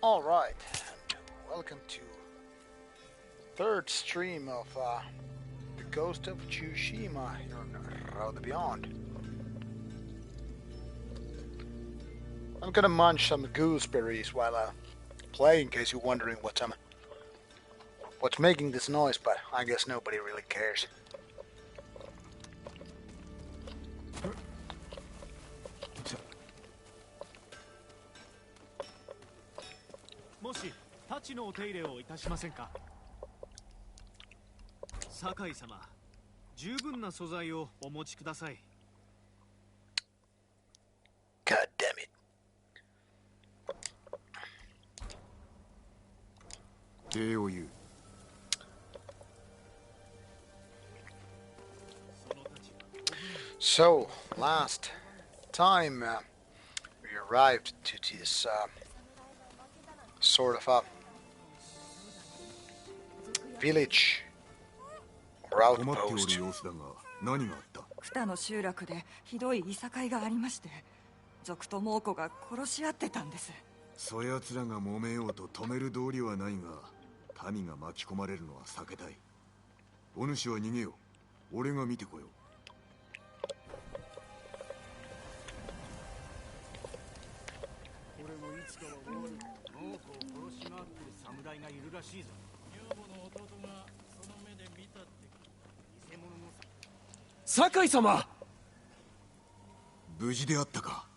All right, welcome to third stream of the Ghost of Tsushima here on Rauta Beyond. I'm gonna munch some gooseberries while play, in case you're wondering what's making this noise, but I guess nobody really cares. God damn it. So, last time we arrived to this sort of a village or outpost. 二の集落でひどいいさかいがありまして、族と猛虎が殺し合ってたんです。そやつらが揉めようと止める道理はないが、民が巻き込まれるのは避けたい。お主は逃げよう。俺が見てこよう。俺もいつかは終わる。猛虎を殺し回ってる侍がいるらしいぞ。女房の弟がその目で見たって偽物の酒井様。無事であったか。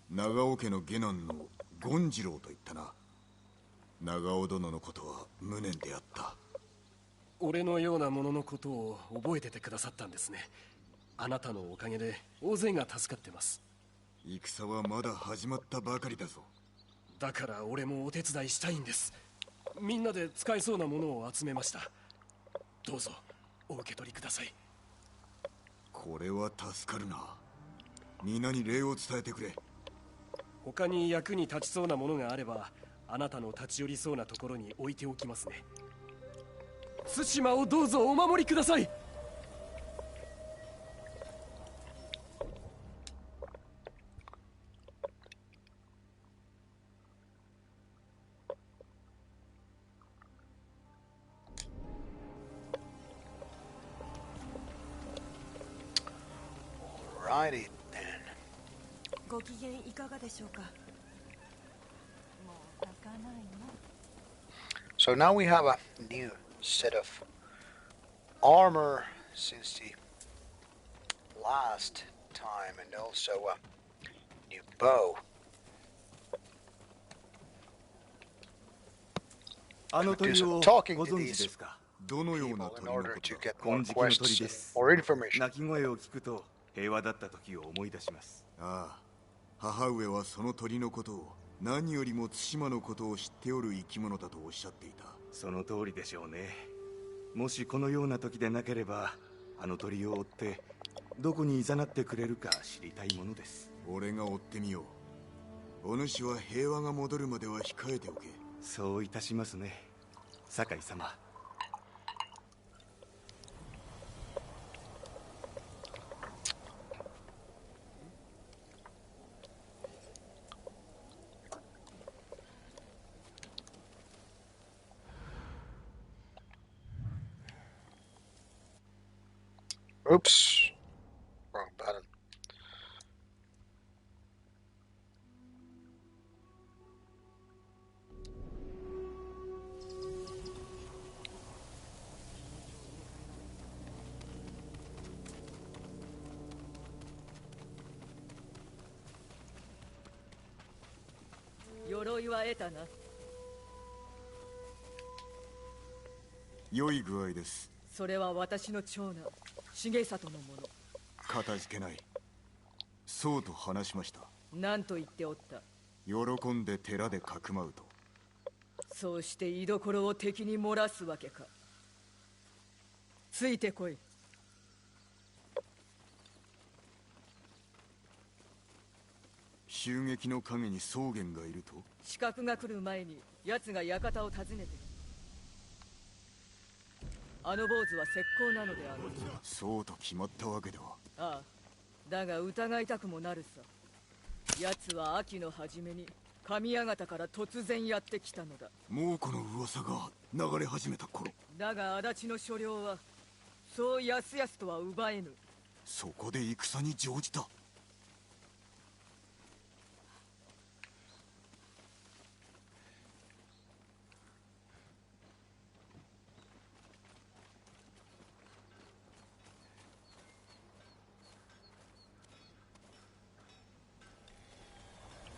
長尾家の下男の権次郎と言ったな。長尾殿のことは無念であった。俺のようなもののことを覚えててくださったんですね。あなたのおかげで大勢が助かってます。戦はまだ始まったばかりだぞ。だから俺もお手伝いしたいんです。みんなで使えそうなものを集めました。どうぞお受け取りください。これは助かるな。皆に礼を伝えてくれ。他に役に立ちそうなものがあれば、あなたの立ち寄りそうなところに置いておきますね。対馬をどうぞお守りください。Alrighty then. ご機嫌いかがでしょうか。もう泣かないの。So now we have a new set of armor since the last time, and also a new bow. あの鳥をご talking to 存知 these ですか。どのような people 鳥 in の order こ to と get か。 more 金色の鳥で quests す。 or information. 鳴き声を聞くと平和だった時を思い出します。ああ、母上はその鳥のことを何よりも対馬のことを知っておる生き物だとおっしゃっていた。その通りでしょうね。もしこのような時でなければ、あの鳥を追ってどこに誘ってくれるか知りたいものです。俺が追ってみよう。お主は平和が戻るまでは控えておけ。そういたしますね、酒井様。Oops. Wrong button. Yoroiは得たな。良い具合です。それは私の長男、重里のもの。かたじけない。そうと話しました。何と言っておった。喜んで寺でかくまうと。そうして居所を敵に漏らすわけか。ついてこい。襲撃の陰に草原がいると。刺客が来る前に奴が館を訪ねてる。あの坊主は石膏なのである。そうと決まったわけでは。ああ、だが疑いたくもなるさ。奴は秋の初めに神谷方から突然やってきたのだ。猛虎の噂が流れ始めた頃。だが足立の所領はそうやすやすとは奪えぬ。そこで戦に乗じた。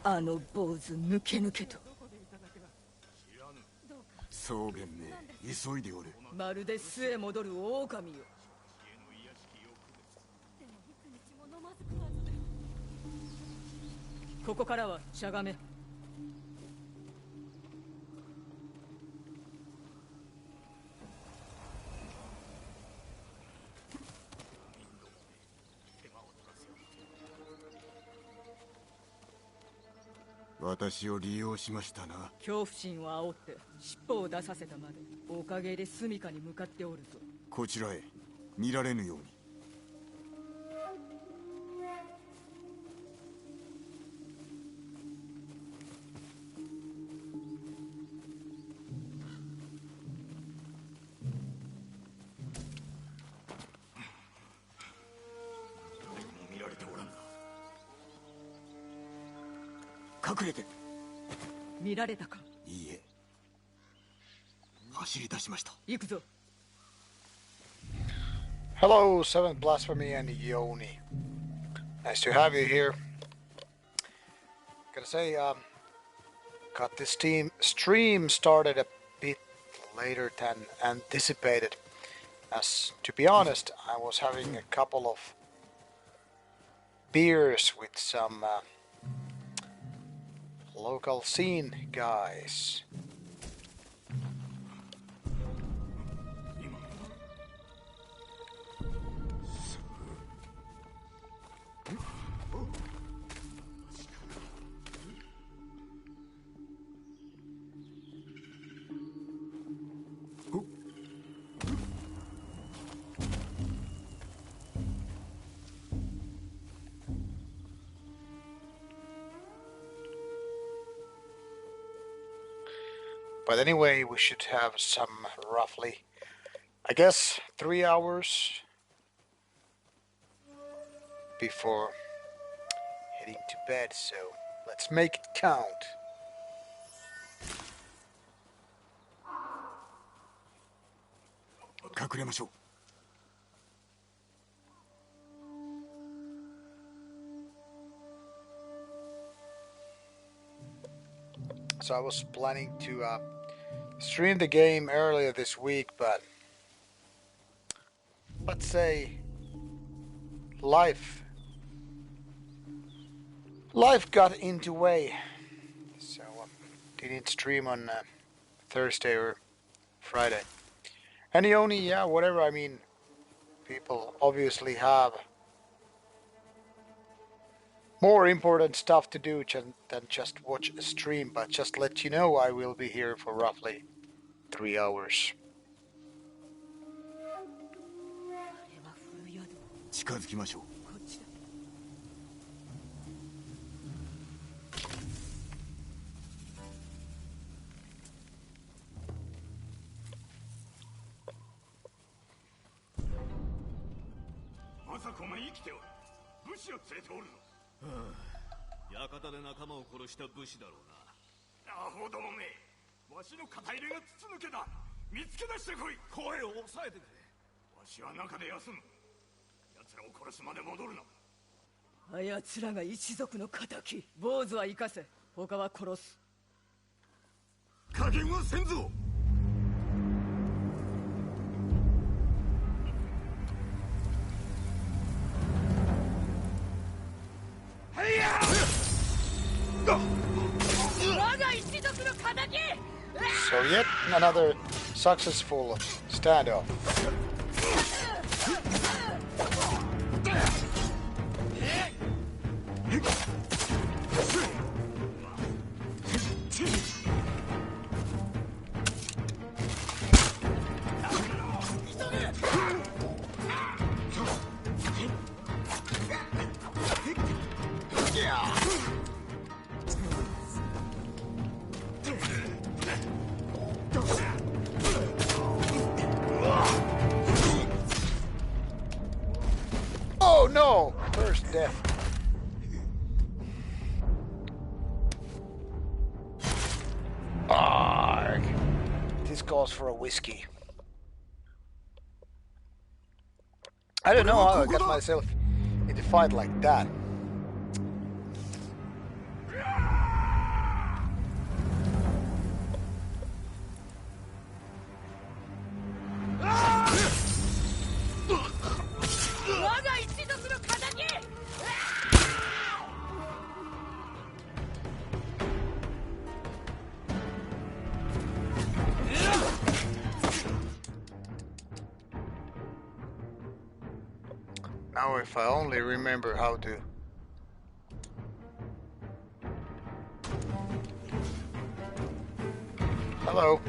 あの坊主抜け抜けと。草原め急いでおる。まるで巣へ戻る狼よ。ここからはしゃがめ。私を利用しましたな。恐怖心を煽って尻尾を出させたまで。おかげで住処に向かっておるぞ。こちらへ見られぬように。見られておらんな。隠れて。見られたか。いいえ、走り出しました。行くぞ。Hello, Seventh Blasphemy and Yoni. Nice to have you here. Gotta say, got this stream started a bit later than anticipated. As to be honest, I was having a couple of beers with some local scene guys. But anyway, we should have some roughly, I guess, 3 hours before heading to bed, so let's make it count. So I was planning to stream the game earlier this week, but let's say life got into way, so didn't stream on Thursday or Friday. And the only, yeah, whatever, I mean, people obviously have more important stuff to do than just watch a stream, but just let you know I will be here for roughly 3 hours. 近づきましょう。まさかお前生きておる。武士を連れておるの。館で仲間を殺した武士だろうな。アホどもめ、わしの肩入れが筒抜けだ。見つけ出してこい。声を抑えてくれ。わしは中で休む。奴らを殺すまで戻るな。あやつらが一族の敵。坊主は生かせ、他は殺す。加減はせんぞ。So yet another successful standoff. death. Arg. This calls for a whiskey. I don't know how I got myself into a fight like that. Now if I only remember how to... Hello.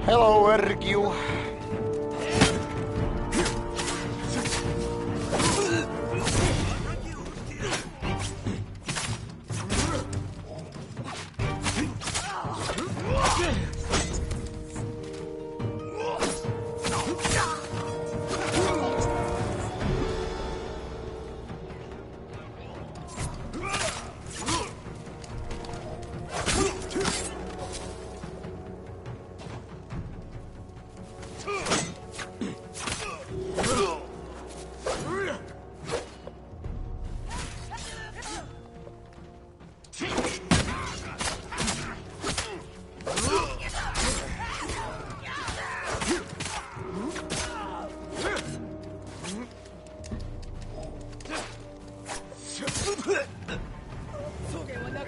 Hello, Ergyu.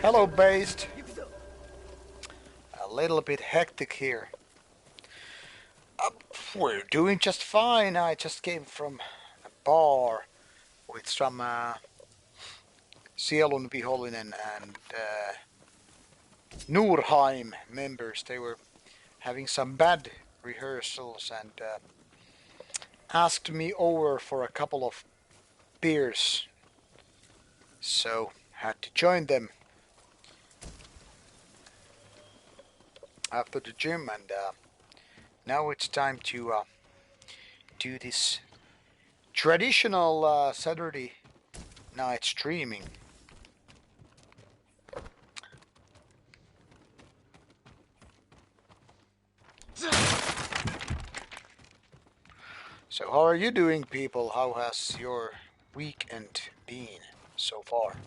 Hello, Based. A little bit hectic here. We're doing just fine. I just came from a bar with some Sielunvihollinen and Nurheim members. They were having some bad rehearsals and asked me over for a couple of beers. So had to join them after the gym, and now it's time to do this traditional Saturday night streaming. So how are you doing, people? How has your weekend been so far?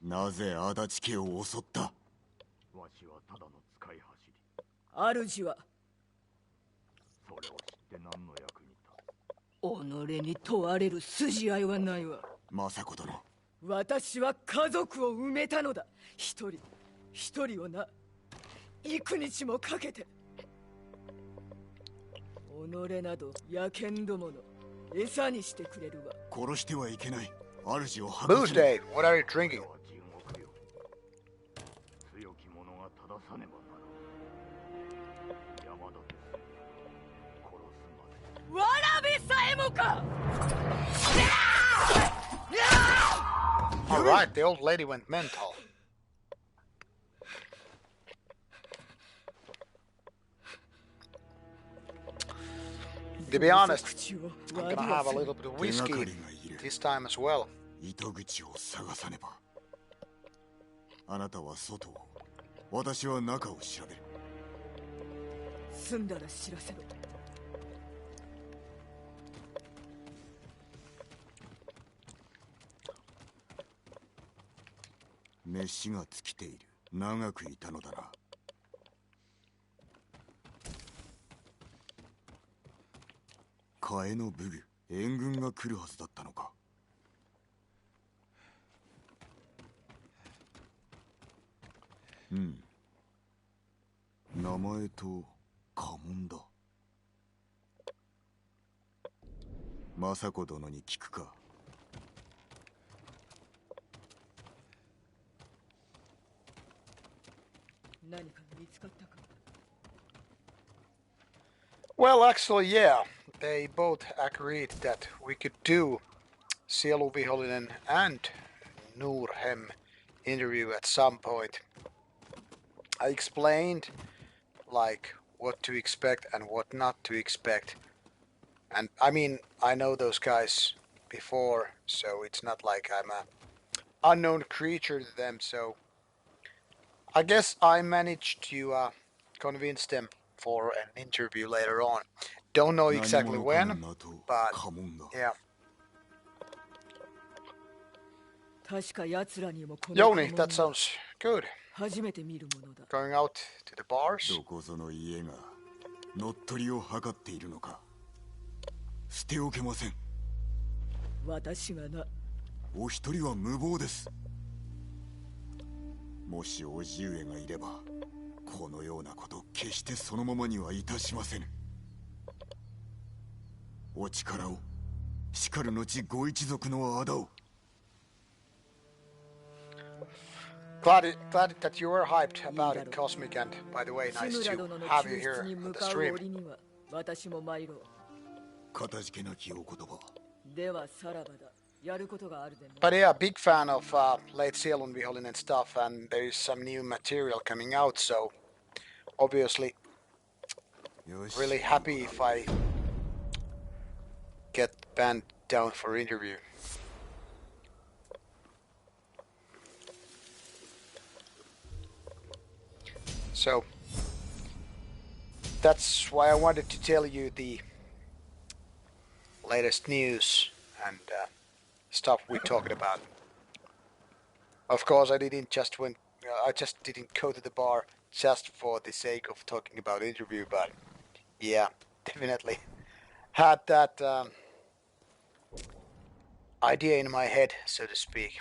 Naぜ足立家を襲った？わしはただの使い走り。主はそれを知って何の役に立つ？己に問われる筋合いはないわ。政子殿。私は家族を埋めたのだ。一人をな、幾日もかけて。己など野犬どもの餌にしてくれるわ。殺してはいけない。主を吐か Booze せ Day, what are you drinking? 地獄よ。強き者が正さねばならん。山田です。殺すまで。わらべさえもか。Alright, the old lady went mental. To be honest, I'm gonna have a little bit of whiskey this time as well. 糸口を探さねば。あなたは外を、私は中を調べる。済んだら知らせろ。飯が尽きている。長くいたのだな。替えの武具、援軍が来るはずだったのか。うん。名前と家紋だ。政子殿に聞くか。何か見つかったか。 Well, actually, yeah. They both agreed that we could do Sielu Vihollinen and Nurhem interview at some point. I explained like what to expect and what not to expect. And I mean, I know those guys before, so it's not like I'm a unknown creature to them, so I guess I managed to convince them for an interview later on. Don't know exactly when, but yeah. 確か奴らにもこの Joni, 家紋 that は sounds good. 初めて見るものだ。 Going out to the bars? どこぞの家が乗っ取りを図っているのか。捨ておけません。私がな。お一人は無謀です。もし叔父上がいれば、このようなこと決してそのままにはいたしませぬ。お力を、しかる後ご一族の仇を。Glad that you were hyped about it, Cosmic, and by the way, nice to have you here on the stream. 私も参ろう。かたじけなきお言葉。ではさらばだ。やることがあるでも。 But yeah, big fan of late Sielun Vihollinen stuff, and there's some new material coming out, so obviously really happy if I get the band down for interview. So that's why I wanted to tell you the latest news and stuff we're talking about. Of course, I just didn't go to the bar just for the sake of talking about interview, but yeah, definitely had that idea in my head, so to speak.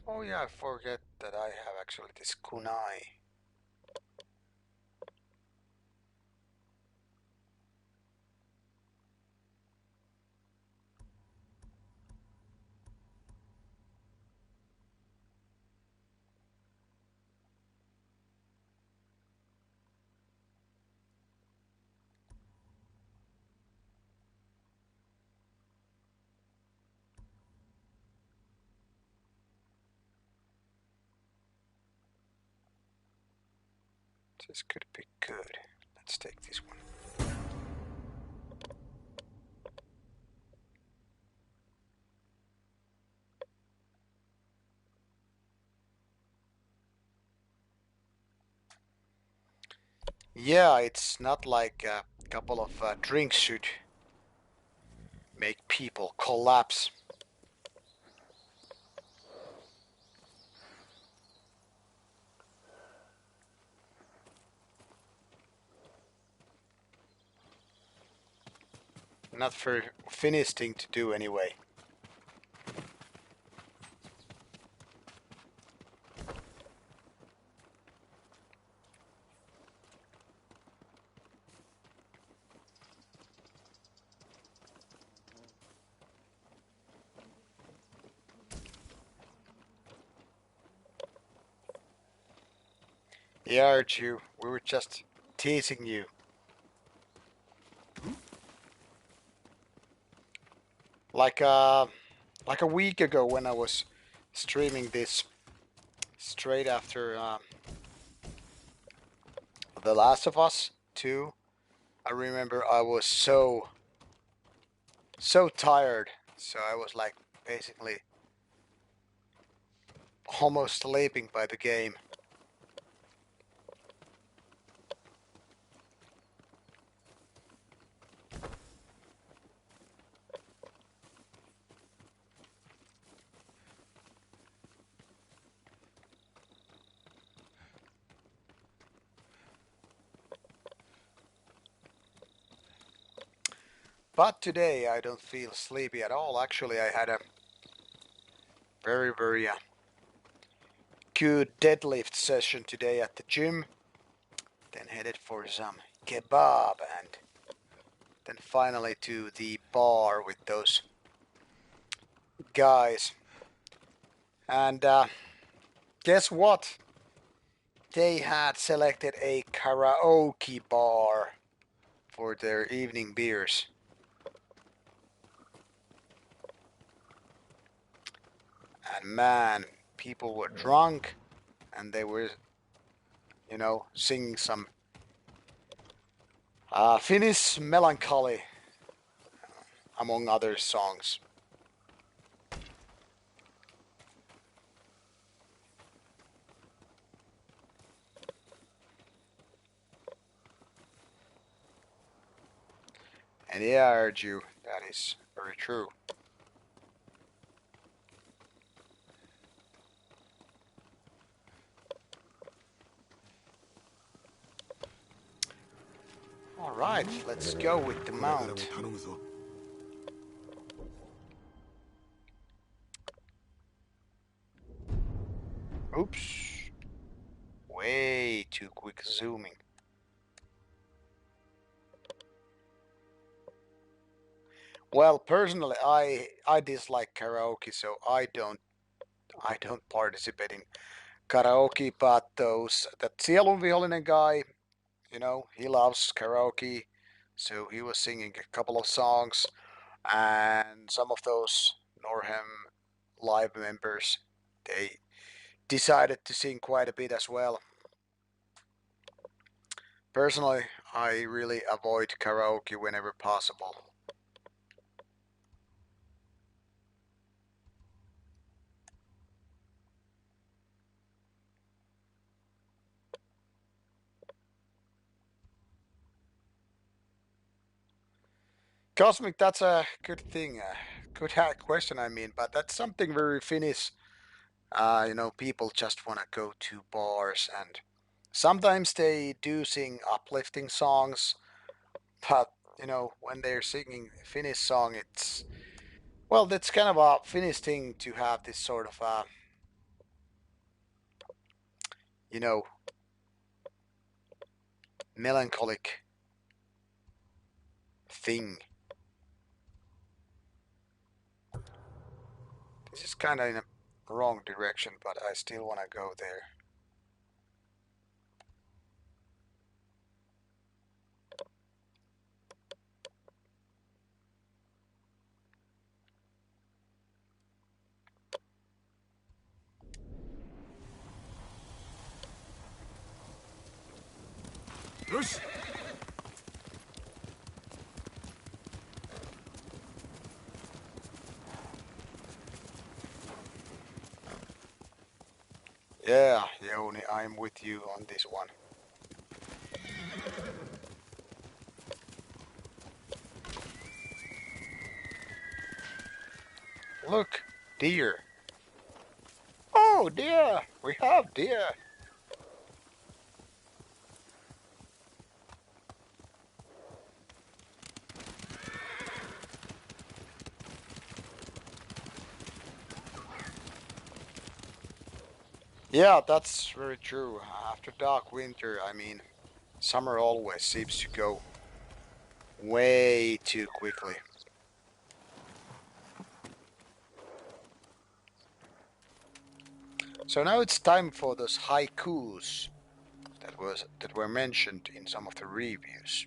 Oh yeah, I forget that I have actually this kunai. This could be good. Let's take this one. Yeah, it's not like a couple of drinks should make people collapse. Not for Finnish thing to do anyway. Yeah, Archie, we were just teasing you. Like a week ago when I was streaming this straight after The Last of Us 2, I remember I was so tired, so I was like basically almost sleeping by the game. But today I don't feel sleepy at all. Actually, I had a very good deadlift session today at the gym. Then headed for some kebab and then finally to the bar with those guys. And guess what? They had selected a karaoke bar for their evening beers. And man, people were drunk and they were, singing some Finnish melancholy, among other songs. And yeah, I heard you, that is very true. Alright, let's go with the mount. Oops. Way too quick zooming. Well, personally, I dislike karaoke, so I don't participate in karaoke. But that Sielunvihollinen guy, he loves karaoke, so he was singing a couple of songs, and some of those Norham live members, they decided to sing quite a bit as well. Personally, I really avoid karaoke whenever possible. Cosmic, that's a good thing. Good question, I mean, but that's something very Finnish. People just want to go to bars, and sometimes they do sing uplifting songs, but when they're singing Finnish song, that's kind of a Finnish thing to have this sort of you know, melancholic thing. This is kind of in a wrong direction, but I still want to go there. Yeah, Joni, I'm with you on this one. Look, deer. Oh, deer! We have deer! Yeah, that's very true. After dark winter, I mean, summer always seems to go way too quickly. So now it's time for those haikus that were mentioned in some of the reviews.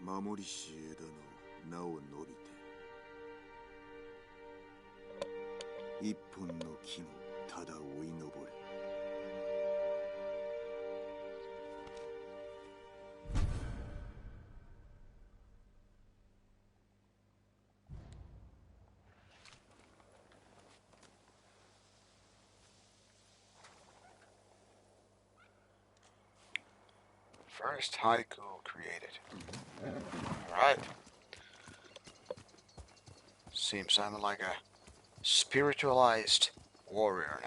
守りし枝の名を伸びて、一本の木もただ追い登れ。First haiku created. Alright. Seems I'm like a spiritualized warrior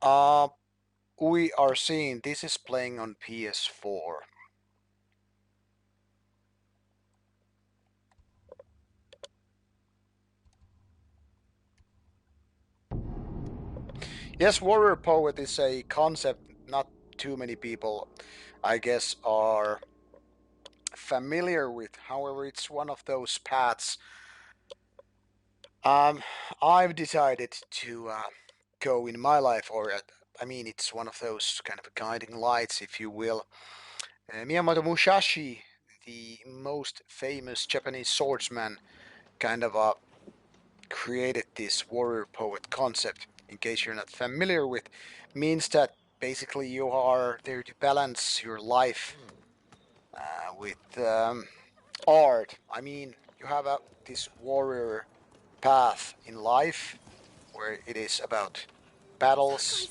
now. We are seeing this is playing on PS4. Yes, warrior poet is a concept not too many people, I guess, are familiar with. However, it's one of those paths I've decided to go in my life, or I mean, it's one of those kind of guiding lights, if you will. Miyamoto Musashi, the most famous Japanese swordsman, kind of created this warrior poet concept. In case you're not familiar with, means that basically you are there to balance your life with art. I mean, you have this warrior path in life where it is about battles,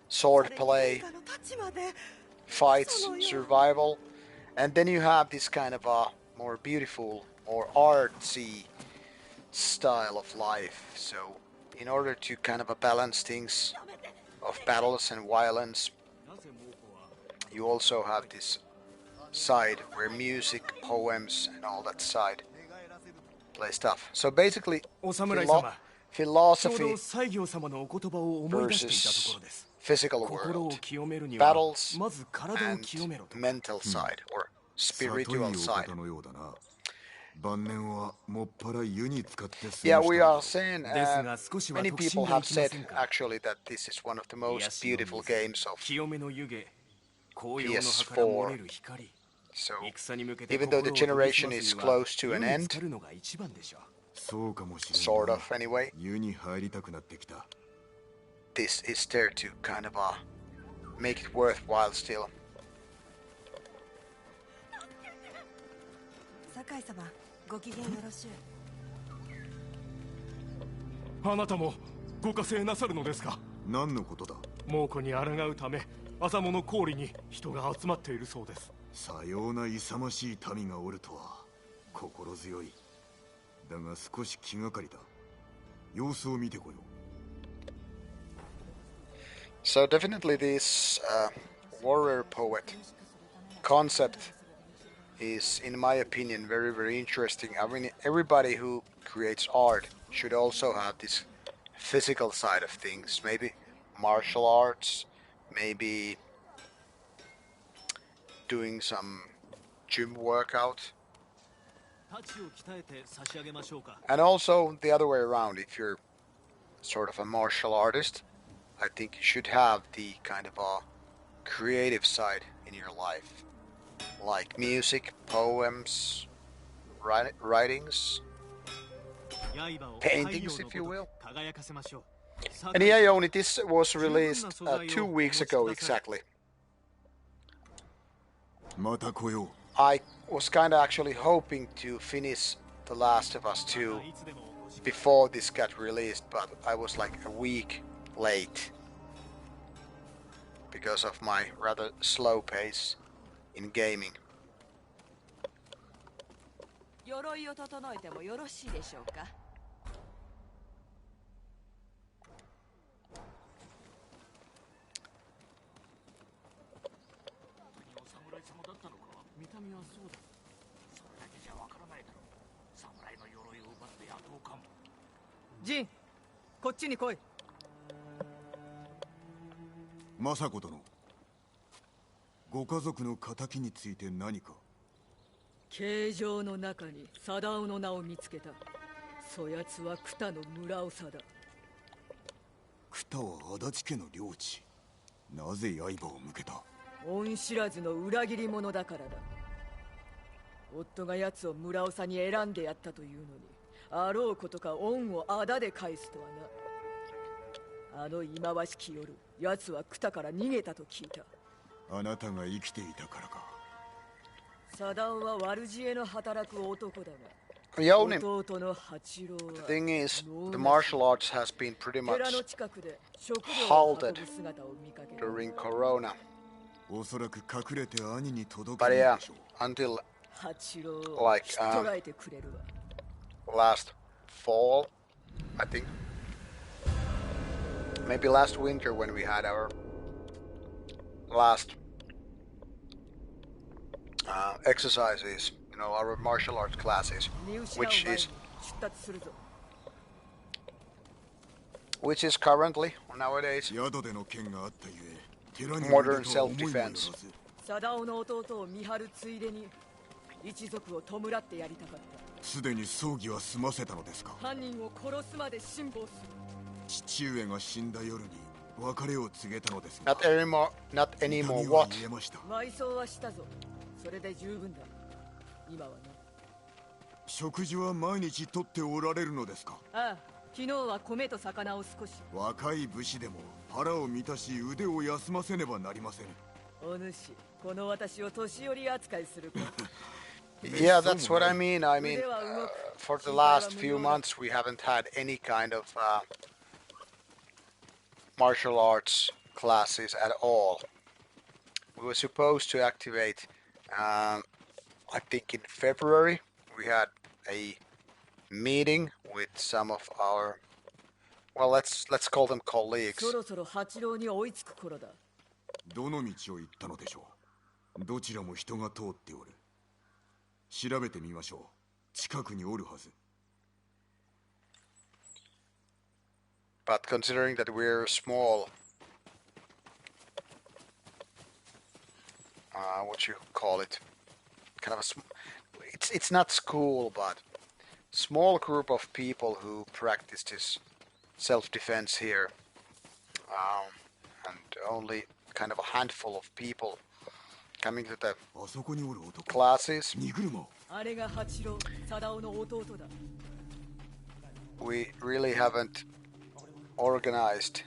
sword play, fights, survival, and then you have this kind of a more beautiful, more artsy style of life. So in order to kind of balance things of battles and violence, you also have this side where music, poems, and all that side play stuff. So basically, philosophy versus physical world, battles and mental side or spiritual side. Yeah, we are saying many people have said actually that this is one of the most beautiful games of PS4. So even though the generation is close to an end, sort of anyway, this is there to kind of make it worthwhile still. 酒井様、ご機嫌よろしゅう。あなたもご加勢なさるのですか？何のことだ？猛虎に抗うため、浅物氷に人が集まっているそうです。さような勇ましい民がおるとは心強い。だが少し気がかりだ。様子を見てこよう。So definitely this warrior poet concept is, in my opinion, very, very interesting. I mean, everybody who creates art should also have this physical side of things. Maybe martial arts, maybe doing some gym workout. And also the other way around, if you're sort of a martial artist, I think you should have the kind of a creative side in your life. Like music, poems, writings, paintings, if you will. And yeah, only this was released 2 weeks ago exactly. I was kind of actually hoping to finish The Last of Us 2 before this got released, but I was like a week late because of my rather slow pace in gaming. 鎧を整えてもよろしいでしょうか。ジン、こっちに来い。政子殿、ご家族の仇について何か？形状の中に貞夫の名を見つけた。そやつはクタの村長だ。クタは足立家の領地。なぜ刃を向けた？恩知らずの裏切り者だからだ。夫が奴を村長に選んでやったというのに、あろうことか恩をあだで返すとはな。あの忌まわしき夜、奴はクタから逃げたと聞いた。あなたが生きていたからか。サダオは悪知恵の働く男だが、 The only 弟の八郎は thing is, the martial arts has been pretty 寺 much の近くで食料を運 halted ぶ姿を見かける。 during Corona. おそらく隠れて兄に届 But ける yeah, でしょう。 until 八郎を Like, ひっ捕らえてくれるわ。 last fall, I think. Maybe last winter when we had our last exercises, you know, our martial arts classes, 見失う前 which に is 出立するぞ。 currently nowadays 宿での件があったゆえ、寺に modern いるとは思いもよら self-defense. ず。サダオの弟を見張るついでに一族を弔ってやりたかった。すでに葬儀は済ませたのですか？犯人を殺すまで辛抱する。父上が死んだ夜に別れを告げたのですが、 Not anymore. Not 痛 anymore. みは What? 癒えました。埋葬はしたぞ。それで十分だ。今はな。食事は毎日とっておられるのですか？ああ、昨日は米と魚を少し。若い武士でも腹を満たし腕を休ませねばなりません。お主、この私を年寄り扱いするか。 Yeah, that's what I mean. I mean, for the last few months, we haven't had any kind of martial arts classes at all. We were supposed to activate, I think in February, we had a meeting with some of our, well, let's call them colleagues. そろそろ八郎に追いつく頃だ。どの道を行ったのでしょう？どちらも人が通っておる。調べてみましょう。近くにおるはず。 But considering that we're small, what you call it, kind of it's not school, but small group of people who practice this self-defense here, and only kind of a handful of people coming to the あそこにおる男。 classes. 荷車。あれが八郎、サダオの弟だ。 We really haven't organized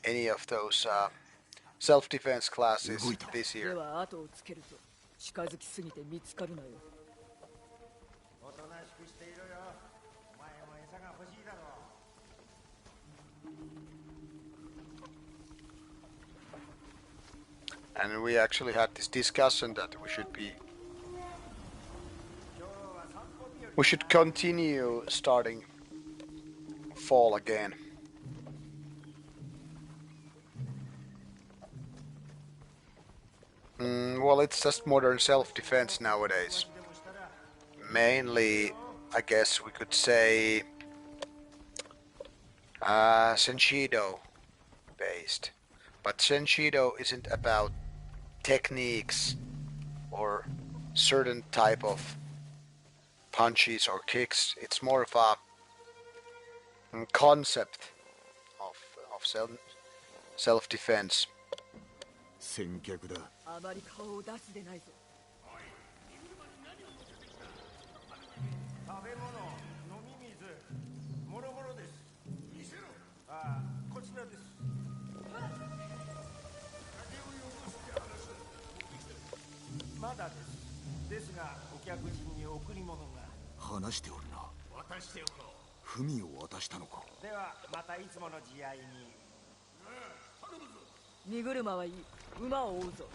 any of those self-defense classes this で year. は後をつけるぞ。近づきすぎて見つかるなよ。 おとなしくしていろよ。お前も餌が欲しいだろう。 And we actually had this discussion that we should continue starting fall again. Well, it's just modern self-defense nowadays. Mainly, I guess we could say Senshido based. But Senshido isn't about techniques or certain type of punches or kicks. It's more of a concept of self-defense. 先客だ。あまり顔を出すでないぞ。食べ物、飲み水、もろもろです。見せろ。ああ、こちらです。まだです。ですが、お客人に贈り物が。話しておるな。渡しておこう。文を渡したのか。では、またいつもの慈愛に。荷車はいい。馬を追うぞ。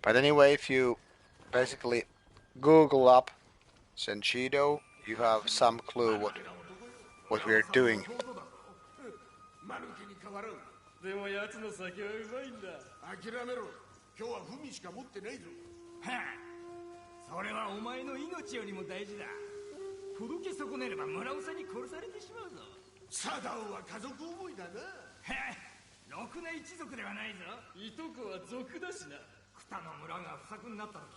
But anyway, if you basically Google up Senshido, you have some clue what we're doing. でも奴の酒はうまいんだ。諦めろ。今日は文しか持ってないぞ。はあ、それはお前の命よりも大事だ。届け損ねれば村長に殺されてしまうぞ。サダオは家族思いだな。はあ、ろくな一族ではないぞ。いとこは族だしな。北の村が不作になった時、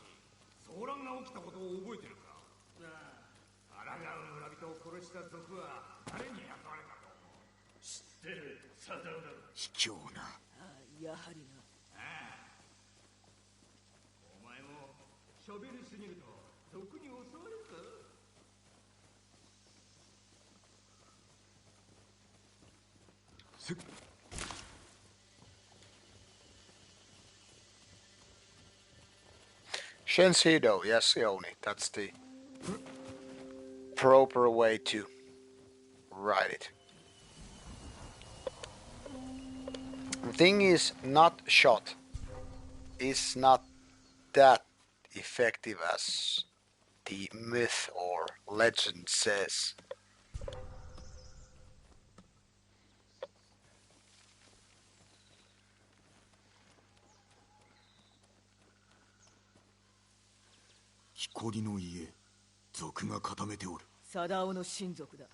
騒乱が起きたことを覚えてるか？抗う村人を殺した族は誰に雇われたと思う？知ってる、サダウだろ。卑怯な。やはりな。お前も喋りすぎると族に襲われるぞ。Shensido, yes, Yoni. That's the proper way to write it. The thing is, not shot is not that effective as the myth or legend says. Hikoriの家、族が固めておる。サダオの親族だ。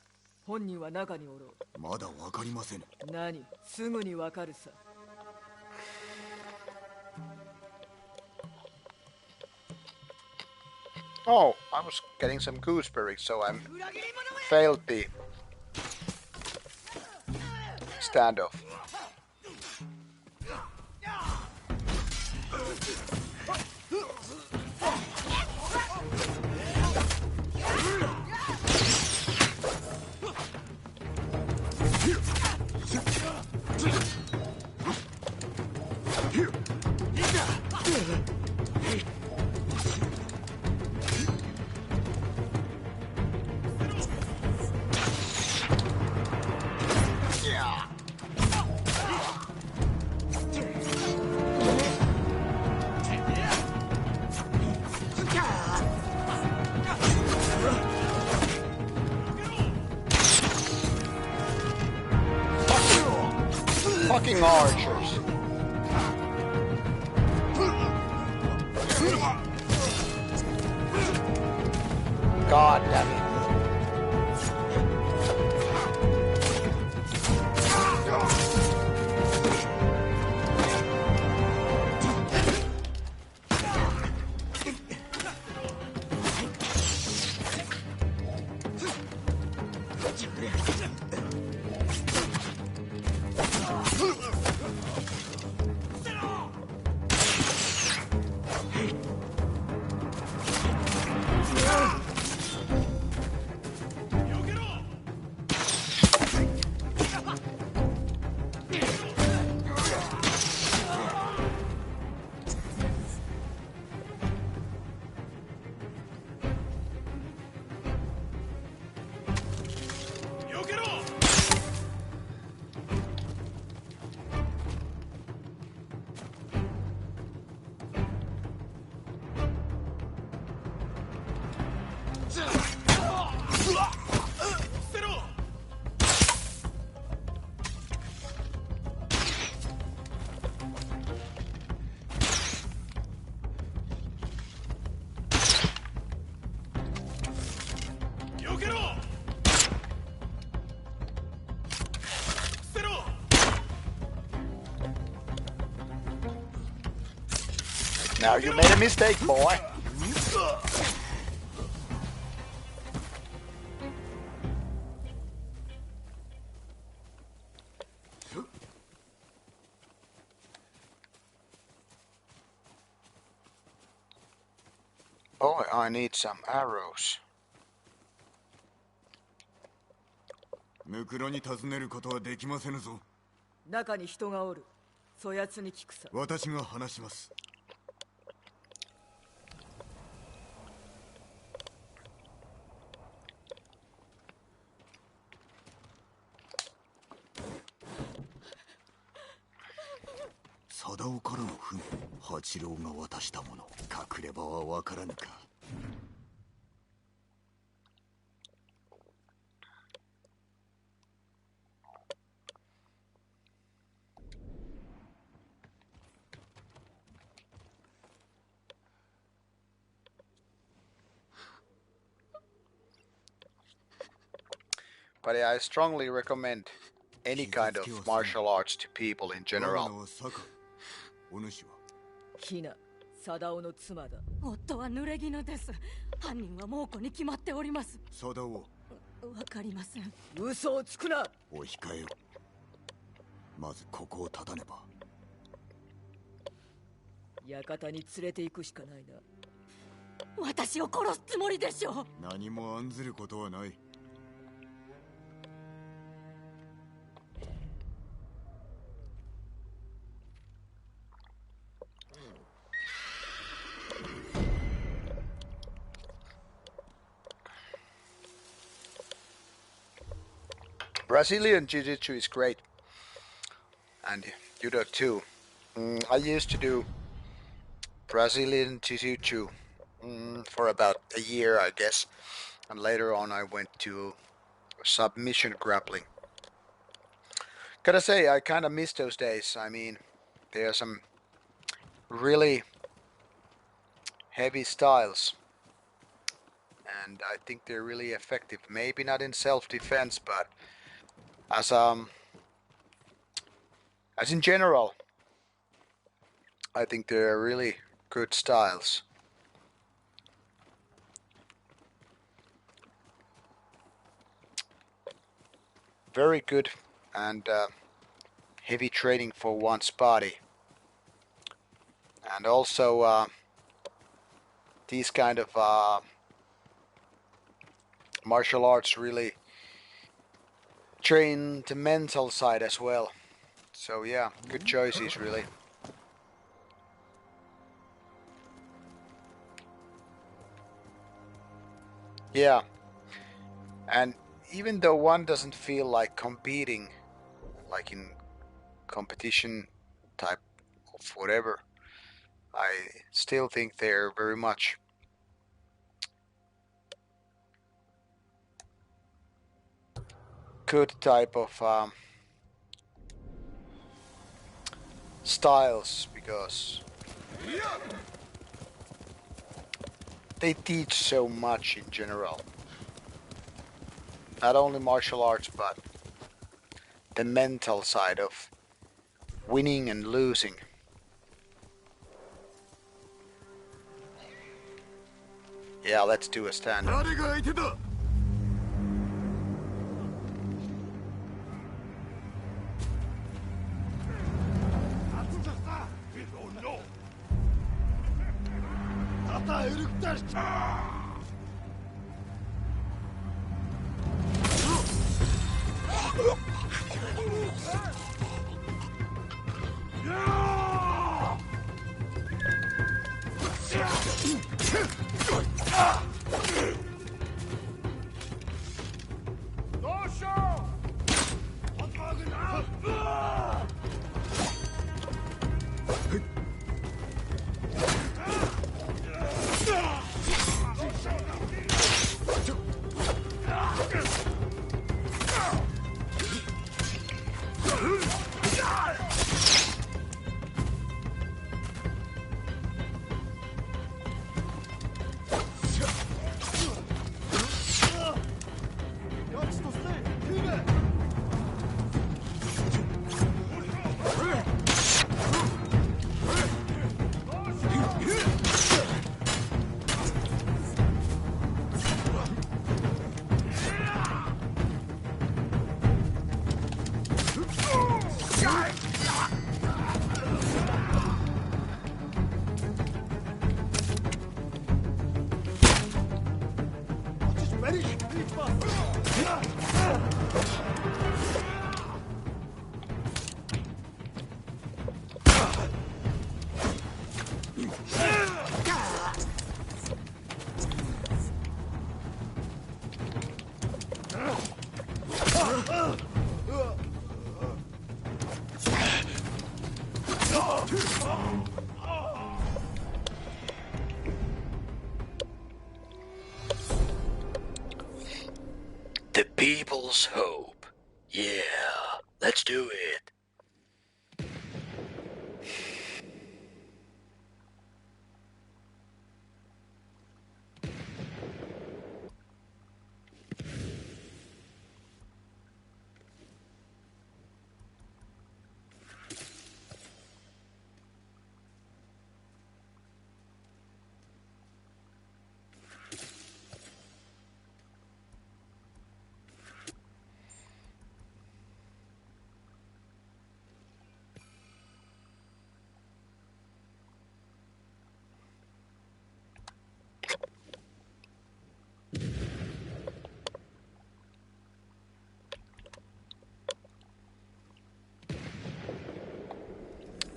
本人は中におろう。まだわかりません。何？すぐにわかるさ。Oh, I was getting some gooseberries, so I failed the standoff. Fucking archers. God damn it. Now you made a mistake, boy. Boy, I need some arrows. ムクロに尋ねることはできませぬぞ。中に人がおる。そやつに聞くさ。私が話します。貞夫からの船、八郎が渡したもの。隠れ場はわからぬか。But I strongly recommend any kind of martial arts to people in general. ヒナ、サダオの妻だ。夫は濡れ衣です。犯人は猛虎に決まっております。サダオ。わかりません。嘘をつくな。お控えよ。まずここを立たねば。館に連れて行くしかないな。私を殺すつもりでしょう。何も案ずることはない。Brazilian Jiu-Jitsu is great, and Judo too. I used to do Brazilian Jiu-Jitsu for about a year, I guess, and later on I went to submission grappling. Gotta say, I kind of miss those days. I mean, there are some really heavy styles, and I think they're really effective. Maybe not in self-defense, but as in general, I think they're really good styles. Very good and heavy training for one's body. And also these kind of martial arts really train the mental side as well. So yeah, good choices really. Yeah, and even though one doesn't feel like competing, like in competition type of whatever, I still think they're very much good type of styles, because they teach so much in general. Not only martial arts, but the mental side of winning and losing. Yeah, let's do a stand-up. The people's hope. Yeah, let's do it.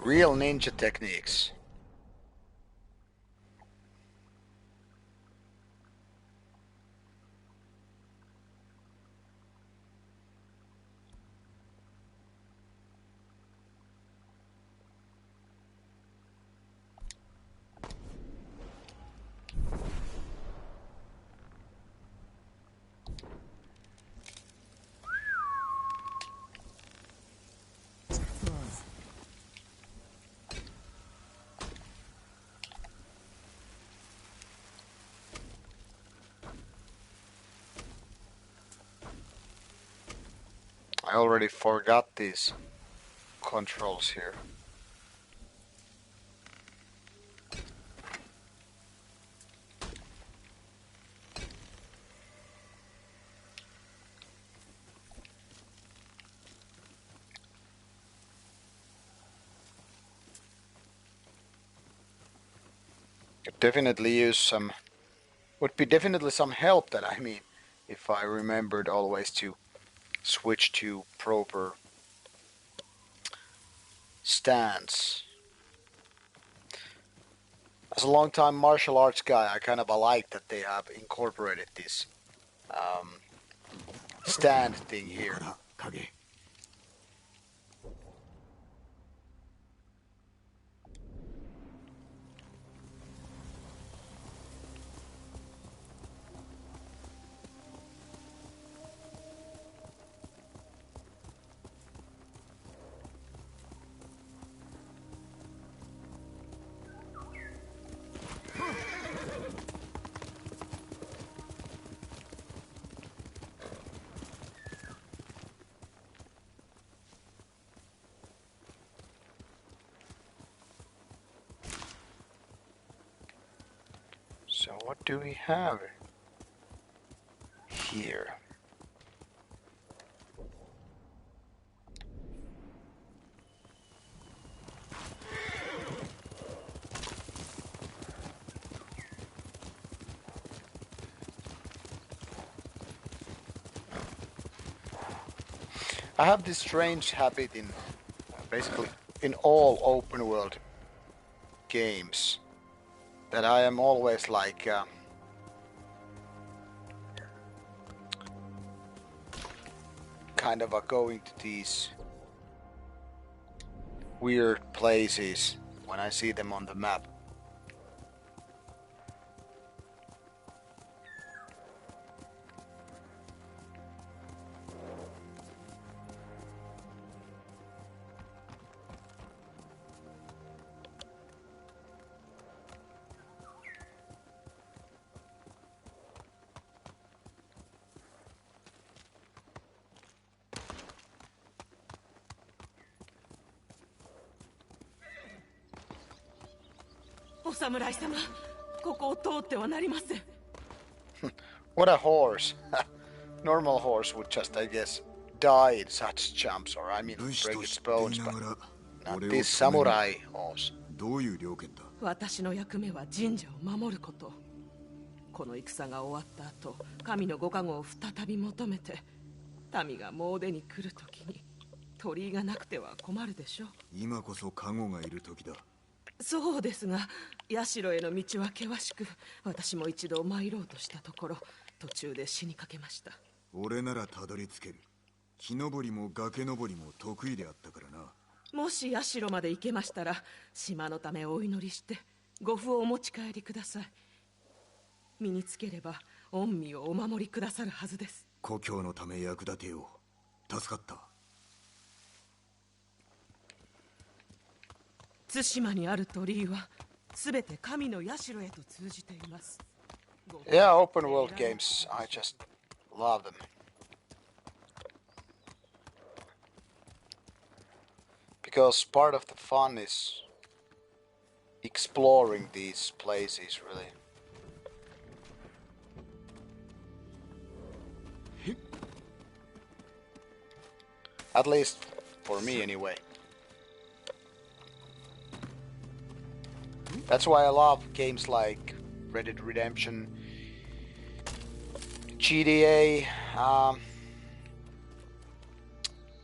Real ninja techniques. I already forgot these controls here. Could definitely use some. Would be definitely some help that I mean, if I remembered always to switch to proper stance. As a long-time martial arts guy, I kind of like that they have incorporated this stand thing here. So what do we have here? I have this strange habit in basically in all open world games that I am always like kind of going to these weird places when I see them on the map. What a horse! Normal horse would just, I guess, die in such jumps, or I mean, break its bones, but not this samurai horse. どういう了見だ。私の役目は神社を守ること。この戦が終わった後、神のご加護を再び求めて、民が詣でに来るときに鳥居がなくては困るでしょう。今こそ加護がいる時だ。そうですが、社への道は険しく、私も一度参ろうとしたところ、途中で死にかけました。俺ならたどり着ける。木登りも崖登りも得意であったからな。もし社まで行けましたら、島のためお祈りしてご符をお持ち帰りください。身につければ御身をお守りくださるはずです。故郷のため役立てよう。助かった。対馬にある鳥居はすべて神の社へと通じています。Yeah, open world games, I just love them. Because part of the fun is exploring these places, really. At least for me, anyway. That's why I love games like Red Dead Redemption, GTA,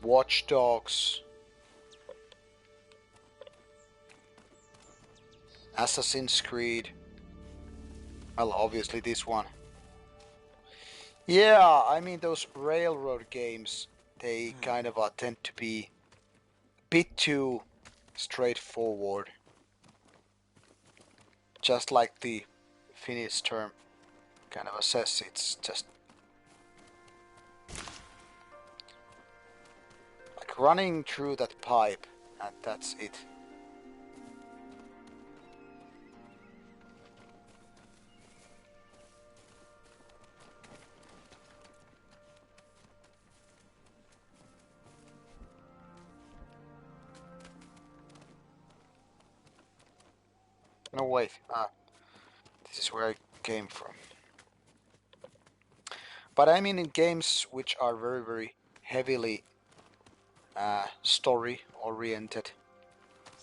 Watch Dogs, Assassin's Creed. Well, obviously this one. Yeah, I mean those railroad games, they kind of tend to be a bit too straightforward. Just like the Finnish term kind of says, it's just like running through that pipe and that's it. No wait, this is where I came from. But I mean in games which are very heavily story oriented,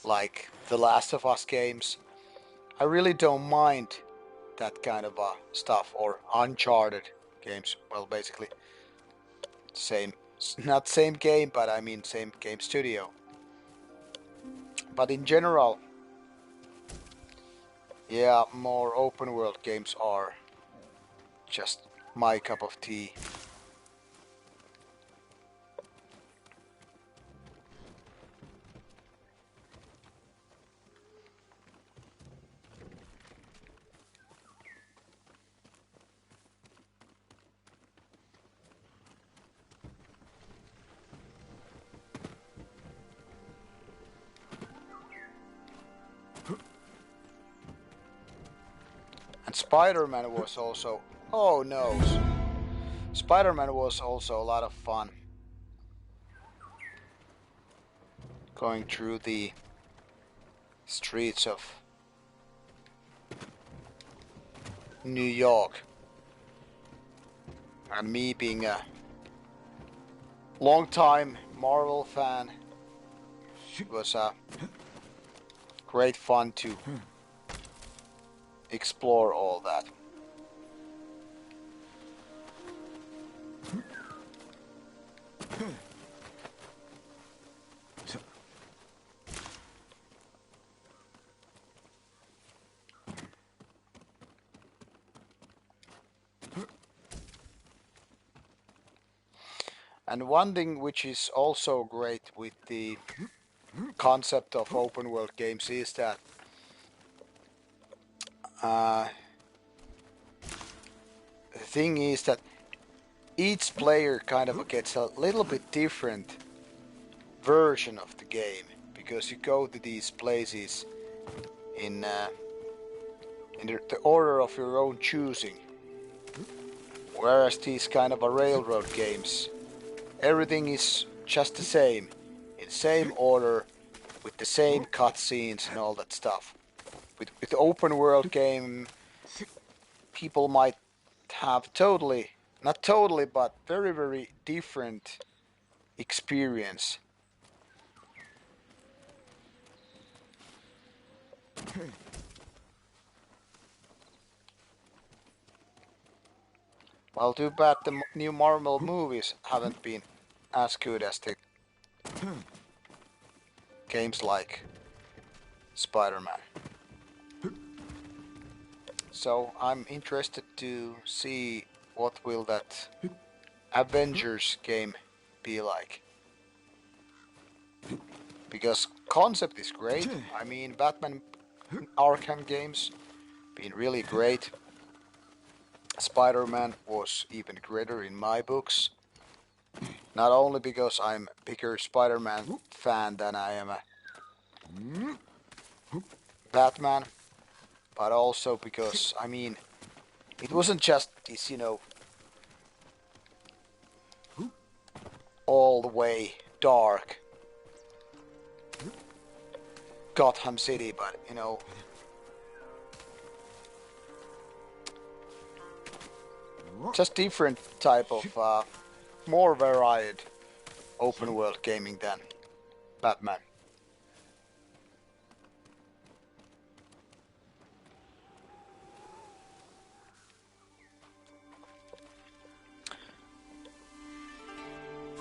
like the Last of Us games, I really don't mind that kind of stuff, or Uncharted games. Well, basically same, not same game, but I mean same game studio. But in general, yeah, more open world games are just my cup of tea. And Spider-Man was also... Oh no! Spider-Man was also a lot of fun. Going through the streets of New York. And me being a long-time Marvel fan, it was great fun to explore all that. And one thing which is also great with the concept of open world games is that the thing is that each player kind of gets a little bit different version of the game, because you go to these places in the order of your own choosing, whereas these kind of railroad games, everything is just the same, in same order, with the same cutscenes and all that stuff. With open world game, people might have totally, not totally, but very different experience. Well, too bad the new Marvel movies haven't been as good as the games like Spider-Man. So I'm interested to see what will that Avengers game be like. Because concept is great. I mean, Batman Arkham games been really great. Spider-Man was even greater in my books. Not only because I'm a bigger Spider-Man fan than I am a Batman, but also because, I mean, it wasn't just this, all the way dark Gotham City, but, just different type of more varied open world gaming than Batman.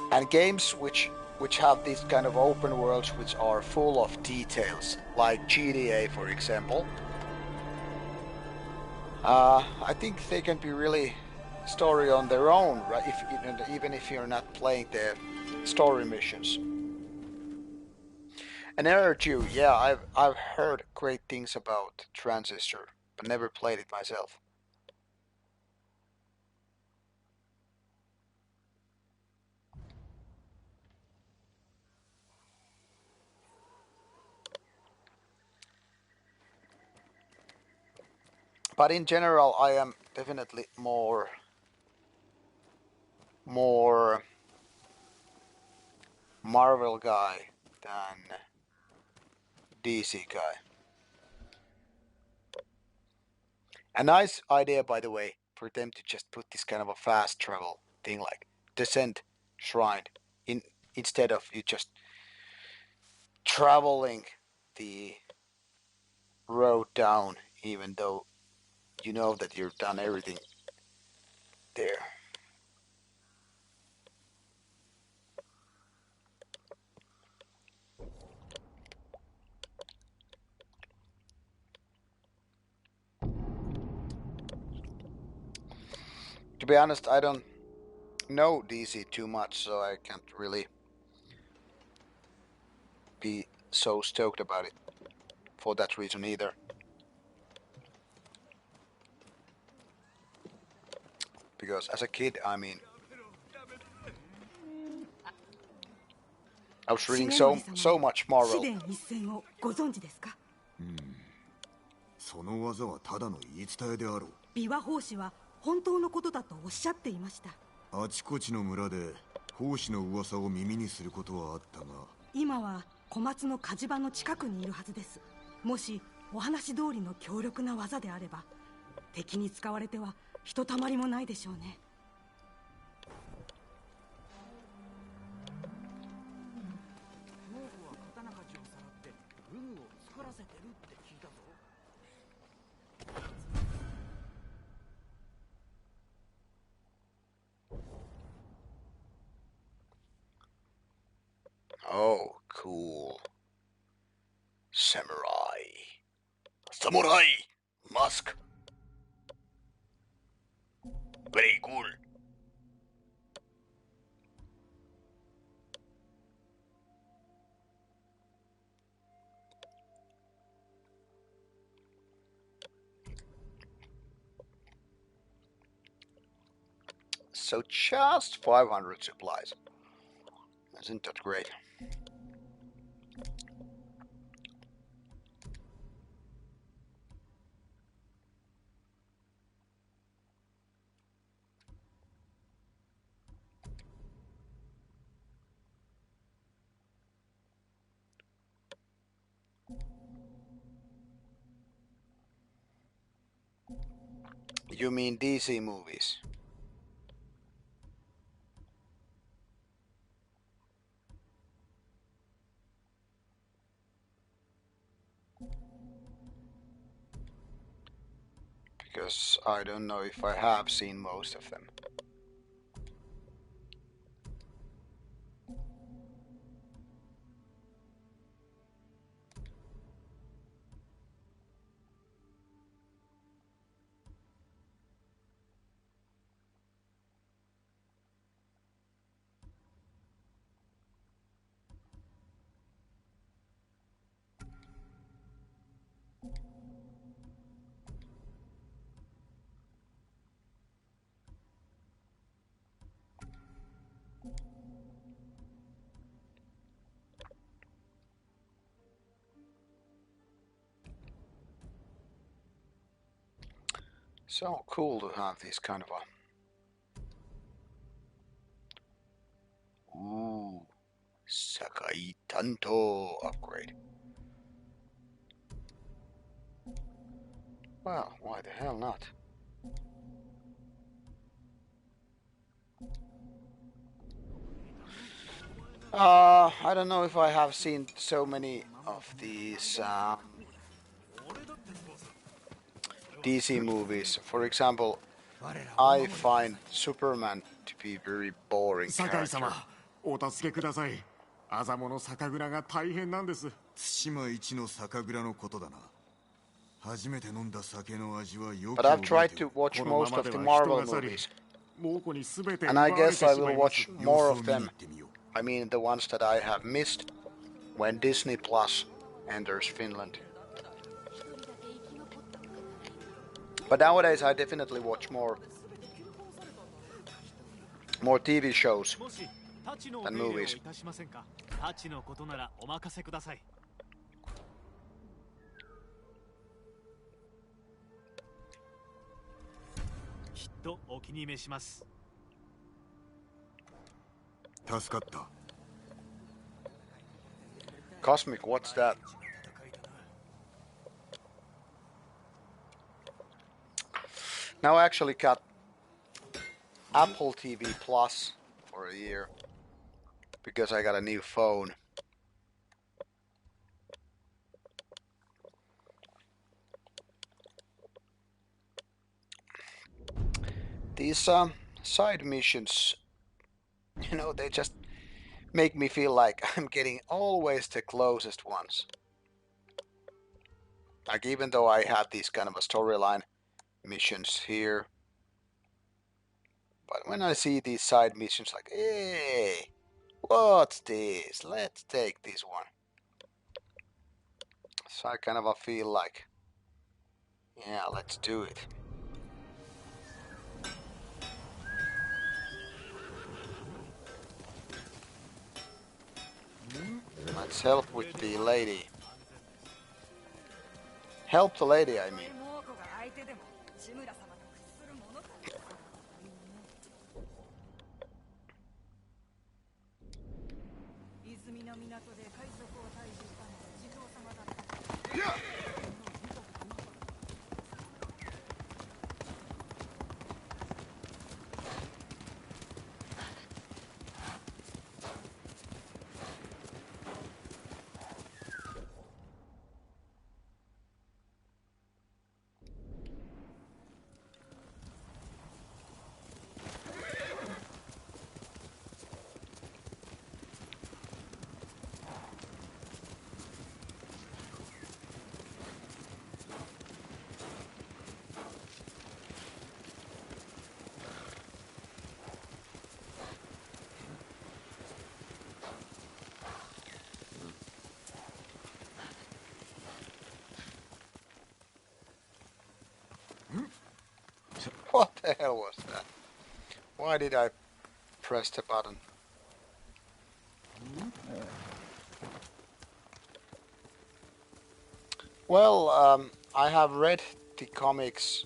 And games which which have these kind of open worlds which are full of details, like GTA, for example. I think they can be really story on their own, right? Even if you're not playing the story missions. And NR2, yeah, I've heard great things about Transistor, but never played it myself. But in general, I am definitely more Marvel guy than DC guy. A nice idea, by the way, for them to just put this kind of a fast travel thing like Descent Shrine instead of you just traveling the road down, even though you know that you've done everything there. To be honest, I don't know DC too much, so I can't really be so stoked about it for that reason either. Because as a kid, I mean, I was reading so much Marvel. その技はただの言い伝えであろう。琵琶法師は本当のことだとおっしゃっていました。あちこちの村で法師の噂を耳にすることはあったが、今は小松の火事場の近くにいるはずです。もしお話通りの強力な技であれば、敵に使われてはひとたまりもないでしょうね。Oh, cool. Samurai. Samurai mask. Very cool. So just 500 supplies. Isn't that great? You mean DC movies? Because I don't know if I have seen most of them. So cool to have this kind of a Sakai Tanto upgrade. Well, why the hell not? I don't know if I have seen so many of these DC movies. For example, I find Superman to be very boring character. お助けください。あざもの酒蔵が大変なんです。対馬一の酒蔵のことだな。初めて飲んだ酒の味はよく But I've 覚え tried て to る。 watch このま most ま of で the は Marvel 人が去り movies, 猛虎に全て and I 奪われ guess て I しま will います。 watch 様 more 子を of 見に them. 行ってみよう。 I mean, the ones that I have missed when Disney Plus enters Finland. But nowadays, I definitely watch more TV shows もしタチのお than 手入れを movies. いたしませんか。タチのことならお任せください。きっとお気に召します。助かった。 Cosmic, what's that? Now I actually got Apple TV Plus for a year because I got a new phone. These side missions, they just make me feel like I'm getting always the closest ones. Like, even though I have these kind of a storyline missions here, but when I see these side missions, like, hey, what's this? Let's take this one. So I kind of feel like, yeah, let's do it. Let's help with the lady. Help the lady, I mean. 泉の港で海賊を退治したのは地蔵様だった。What the hell was that? Why did I press the button? Well, I have read the comics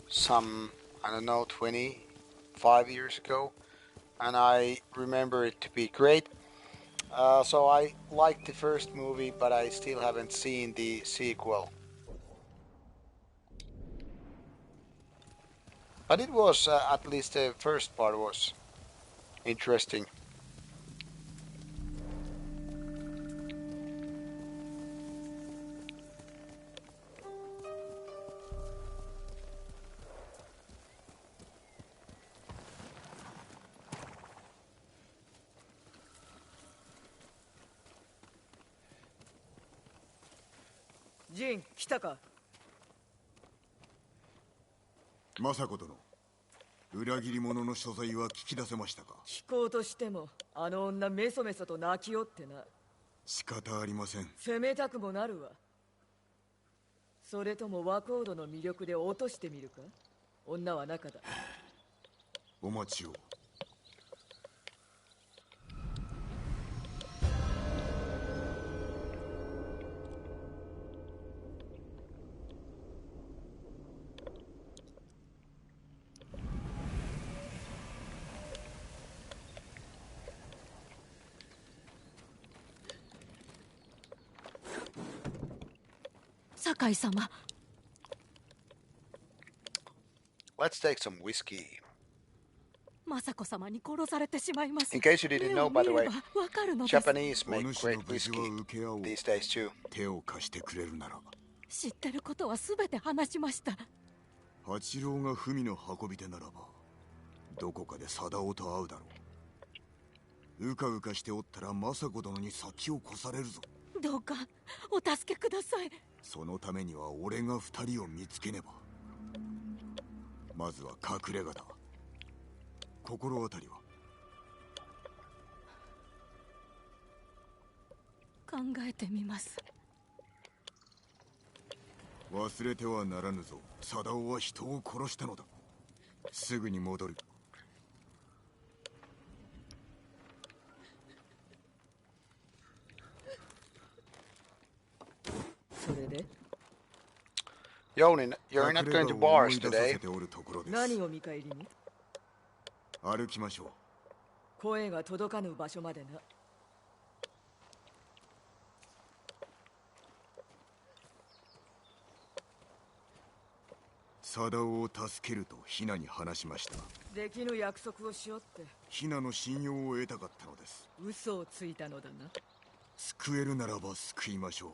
some, I don't know, 25 years ago, and I remember it to be great. So I liked the first movie, but I still haven't seen the sequel. But it was, at least the first part was interesting. Jin, 来たか。政子殿、裏切り者の所在は聞き出せましたか。聞こうとしてもあの女メソメソと泣きよってな。仕方ありません。責めたくもなるわ。それとも和コードの魅力で落としてみるか。女は中だ。お待ちを。酒井様。Let's take some whiskey. 政子様に殺されてしまいます。 In case you didn't know, by the way, わかるのです。 Japanese make great whiskey these days too. 手を貸してくれるなら。知ってることはすべて話しました。八郎が文の運び手ならば、どこかで貞夫と会うだろう。うかうかしておったら政子殿に先を越されるぞ。どうかお助けください。そのためには俺が二人を見つけねば。まずは隠れ家だ。心当たりは？考えてみます。忘れてはならぬぞ。貞夫は人を殺したのだ。すぐに戻る。それで Jonin, you're not going to bars today. 何を見返りに？歩きましょう。声が届かぬ場所までな。貞夫を助けるとヒナに話しました。できぬ約束をしよって。ヒナの信用を得たかったのです。嘘をついたのだな。救えるならば救いましょ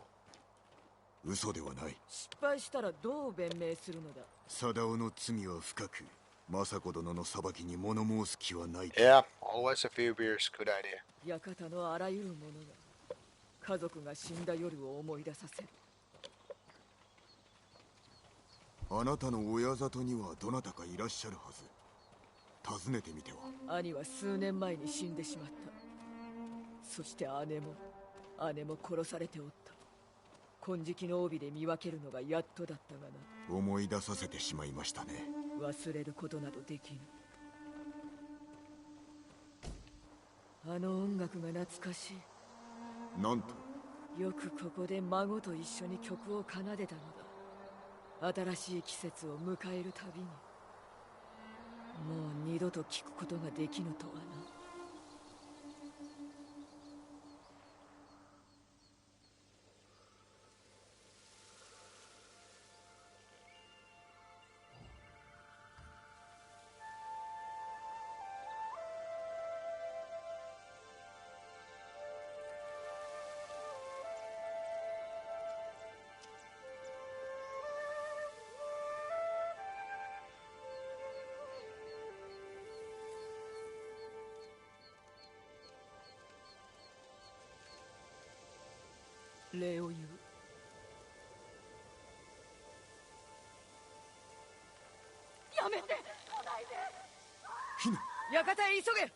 う。嘘ではない。失敗したらどう弁明するのだ？貞夫の罪は深く、政子殿の裁きに物申す気はない。Yeah, always a few beers, good idea. 館のあらゆるものが家族が死んだ夜を思い出させる。あなたの親里にはどなたかいらっしゃるはず。訪ねてみては。兄は数年前に死んでしまった。そして姉も殺されておった。金色の帯で見分けるのがやっとだったがな。思い出させてしまいましたね。忘れることなどできぬ。あの音楽が懐かしい。なんと？よくここで孫と一緒に曲を奏でたのだ。新しい季節を迎えるたびに。もう二度と聞くことができぬとはな。礼を言う。やめて、来ないで。ヒナ。館へ急げ。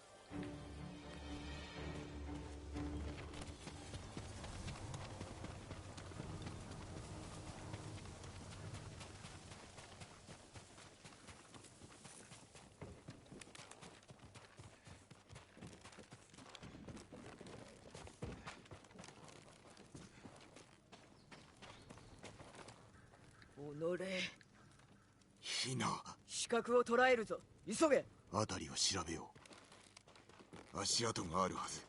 ヒナ。視覚を捉えるぞ。急げ。辺りを調べよう。足跡があるはず。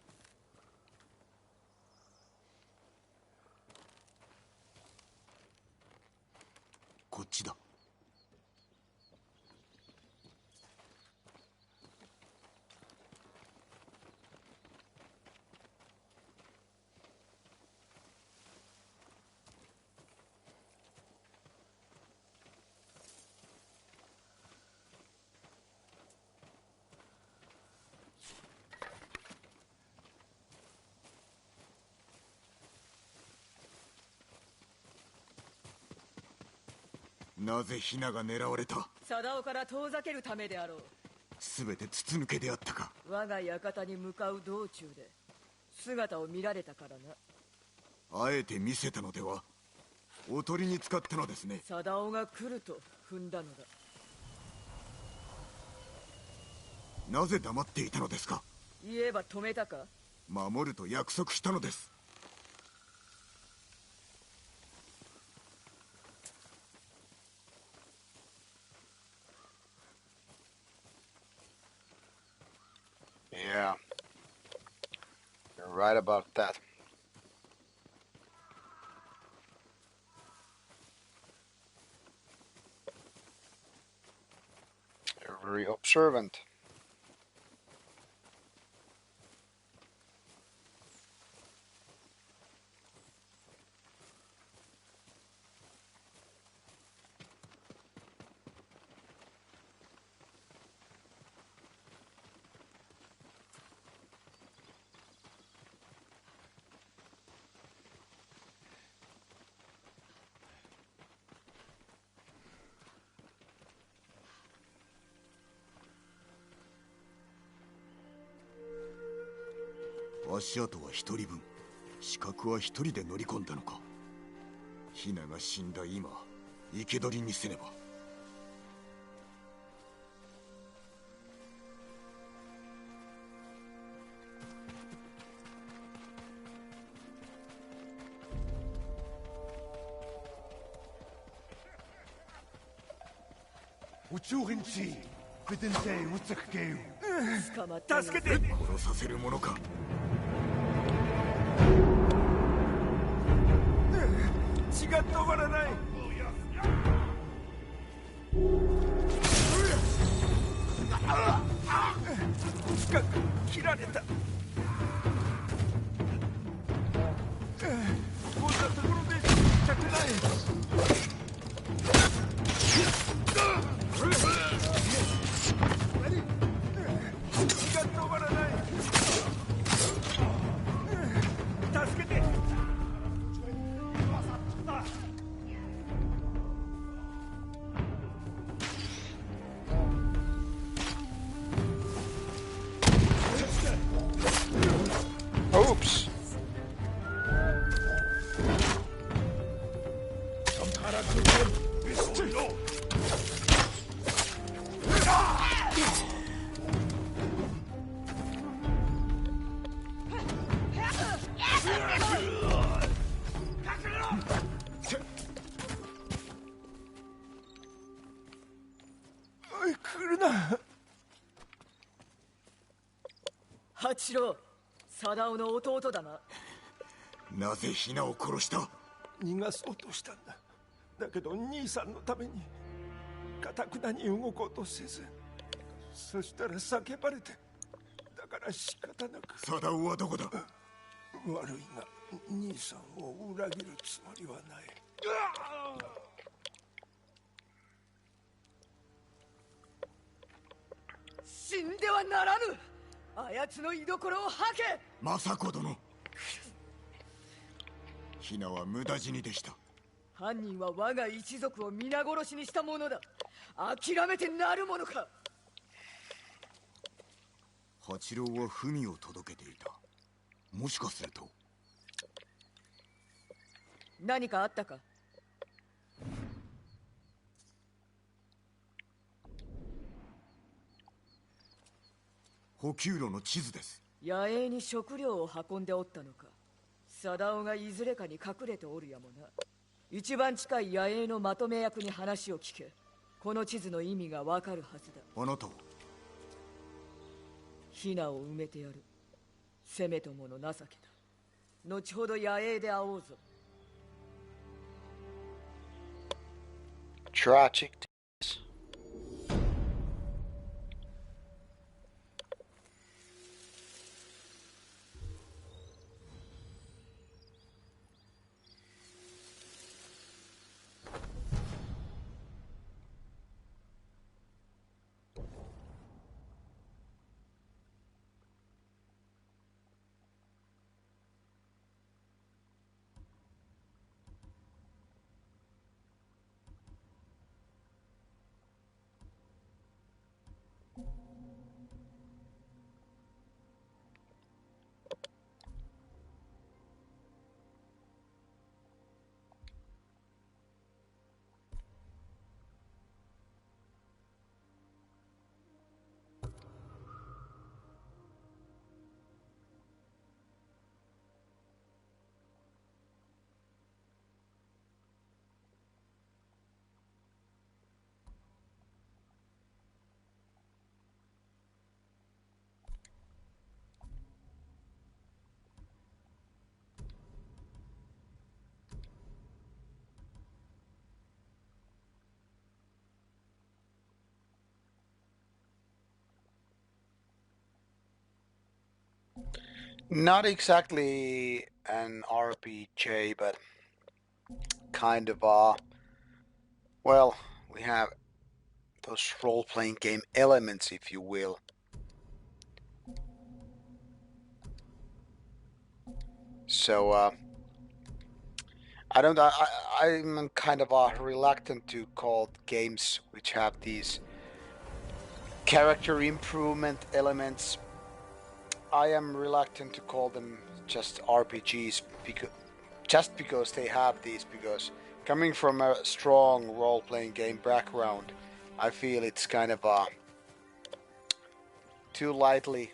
こっちだ。なぜヒナが狙われた？貞夫から遠ざけるためであろう。全て筒抜けであったか。我が館に向かう道中で姿を見られたからな。あえて見せたのでは？おとりに使ったのですね。貞夫が来ると踏んだのだ。なぜ黙っていたのですか？言えば止めたか？守ると約束したのです。Yeah, you're right about that. You're very observant. 足跡は一人分、死角は一人で乗り込んだのか。ヒナが死んだ今、生け捕りにせねば。우쭈린지 그든데 우측게요. 捕まったよ。助けて。殺させるものか。血が止まらない。深く切られた。こんなところで痛くない。血が止まらない。助けて。Oops. 그러나 八郎、貞夫の弟だな。なぜヒナを殺した。逃がそうとしたんだ。だけど兄さんのために堅くなに動こうとせず、そしたら叫ばれて、だから仕方なく。貞夫はどこだ。悪いが兄さんを裏切るつもりはない。死んではならぬ。あやつの居所を吐け。政子殿、ヒナは無駄死にでした。犯人は我が一族を皆殺しにしたものだ。諦めてなるものか。八郎は文を届けていた。もしかすると。何かあったか。補給路の地図です。野営に食料を運んでおったのか。貞夫がいずれかに隠れておるやもな。一番近い野営のまとめ役に話を聞け。この地図の意味がわかるはずだ。あなたは。ヒナを埋めてやる。せめともの情けだ。後ほど野営で会おうぞ。Tragic. Not exactly an RPG, but kind of well, we have those role-playing game elements, if you will. So I'm kind of reluctant to call games which have these character improvement elements I am reluctant to call them just RPGs because they have these. Because coming from a strong role-playing game background, I feel it's kind of a too loosely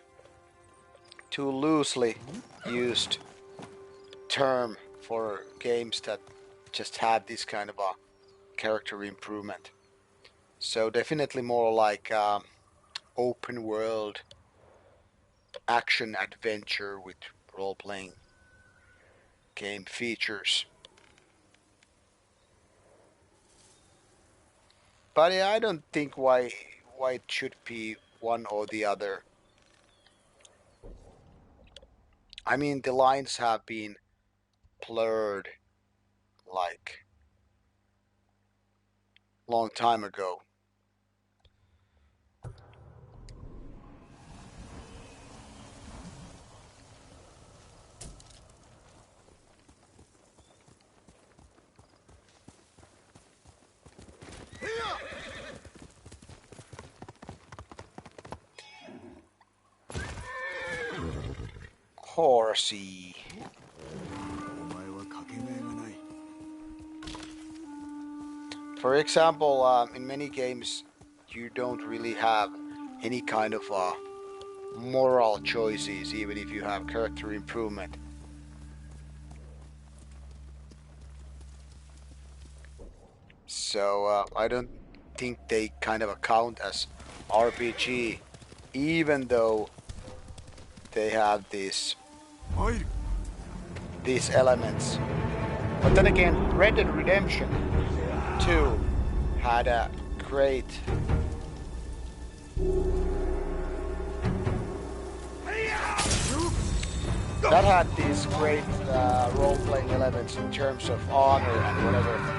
used term for games that just had this kind of a character improvement. So definitely more like open world action adventure with role-playing game features. But yeah, I don't think why it should be one or the other. I mean, the lines have been blurred like long time ago. Horsey. For example, in many games, you don't really have any kind of moral choices, even if you have character improvement. So I don't think they kind of count as RPG, even though they have these elements. But then again, Red Dead Redemption 2 had a great that had these great role-playing elements in terms of honor and whatever.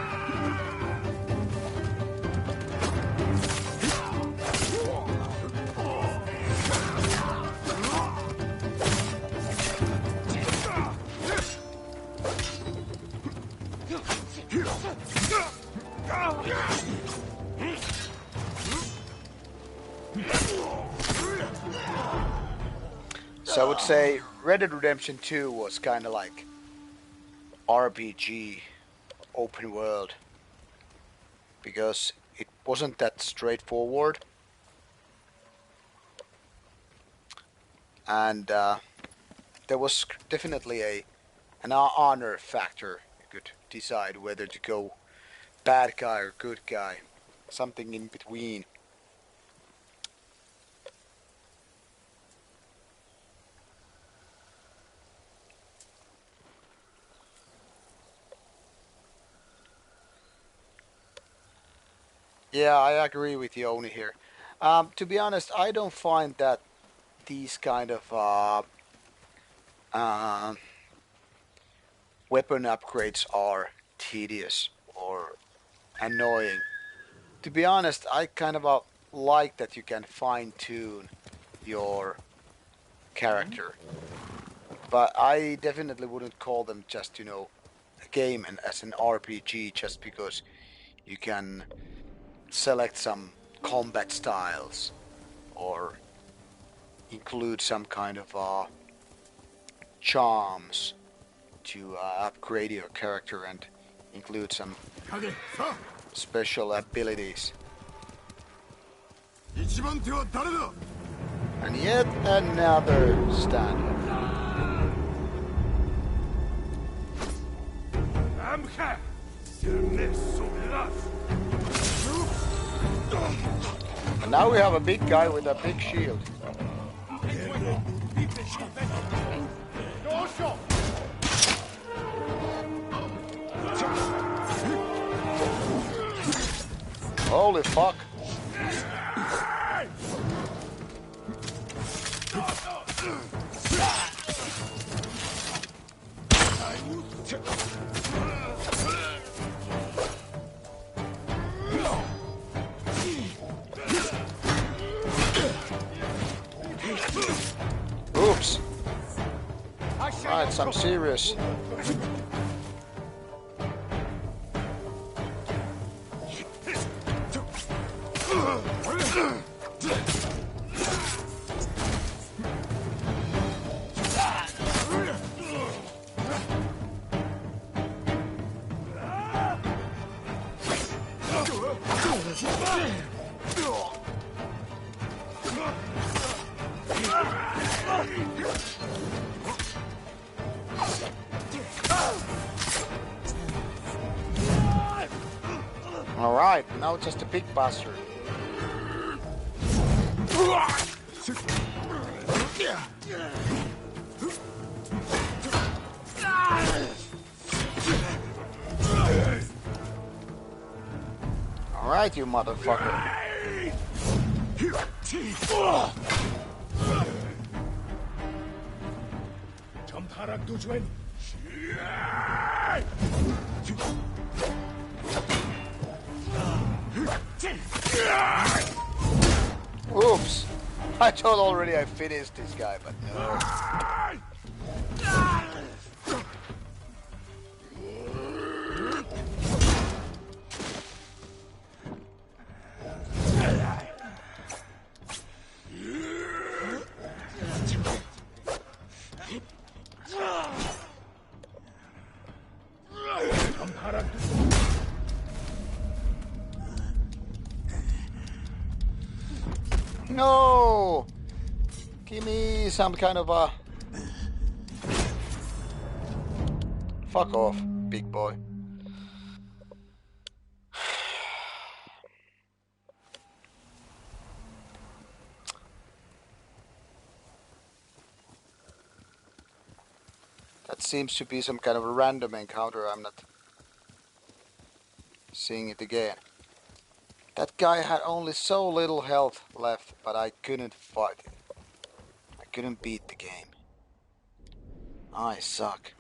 So I would say Red Dead Redemption 2 was kind of like RPG, open world, because it wasn't that straightforward, and there was definitely an honor factor. You could decide whether to go bad guy or good guy, something in between. Yeah, I agree with you, Oni here. To be honest, I don't find that these kind of weapon upgrades are tedious or annoying. To be honest, I kind of like that you can fine-tune your character. But I definitely wouldn't call them just, a game and as an RPG just because you can select some combat styles or include some kind of charms to upgrade your character and include some special abilities. And yet another standoff. And now we have a big guy with a big shield. Holy fuck. Oops. Right, some serious. Alright, now just a big bastard. Alright, you motherfucker. Oops! I thought already I finished this guy, but no. No! Give me some kind of a... Fuck off, big boy. That seems to be some kind of a random encounter. I'm not seeing it again. That guy had only so little health left, but I couldn't fight it. I couldn't beat the game. I suck.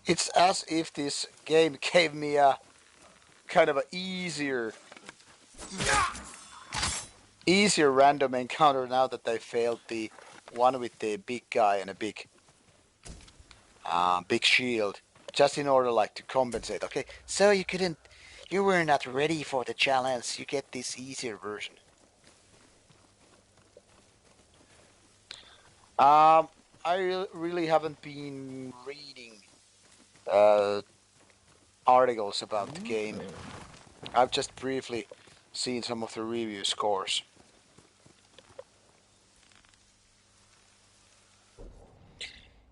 It's as if this game gave me a kind of a easier random encounter now that I failed the one with the big guy and a big shield, just in order like to compensate. Okay, so you were not ready for the challenge. You get this easier version. I really haven't been reading articles about the game. I've just briefly seen some of the review scores.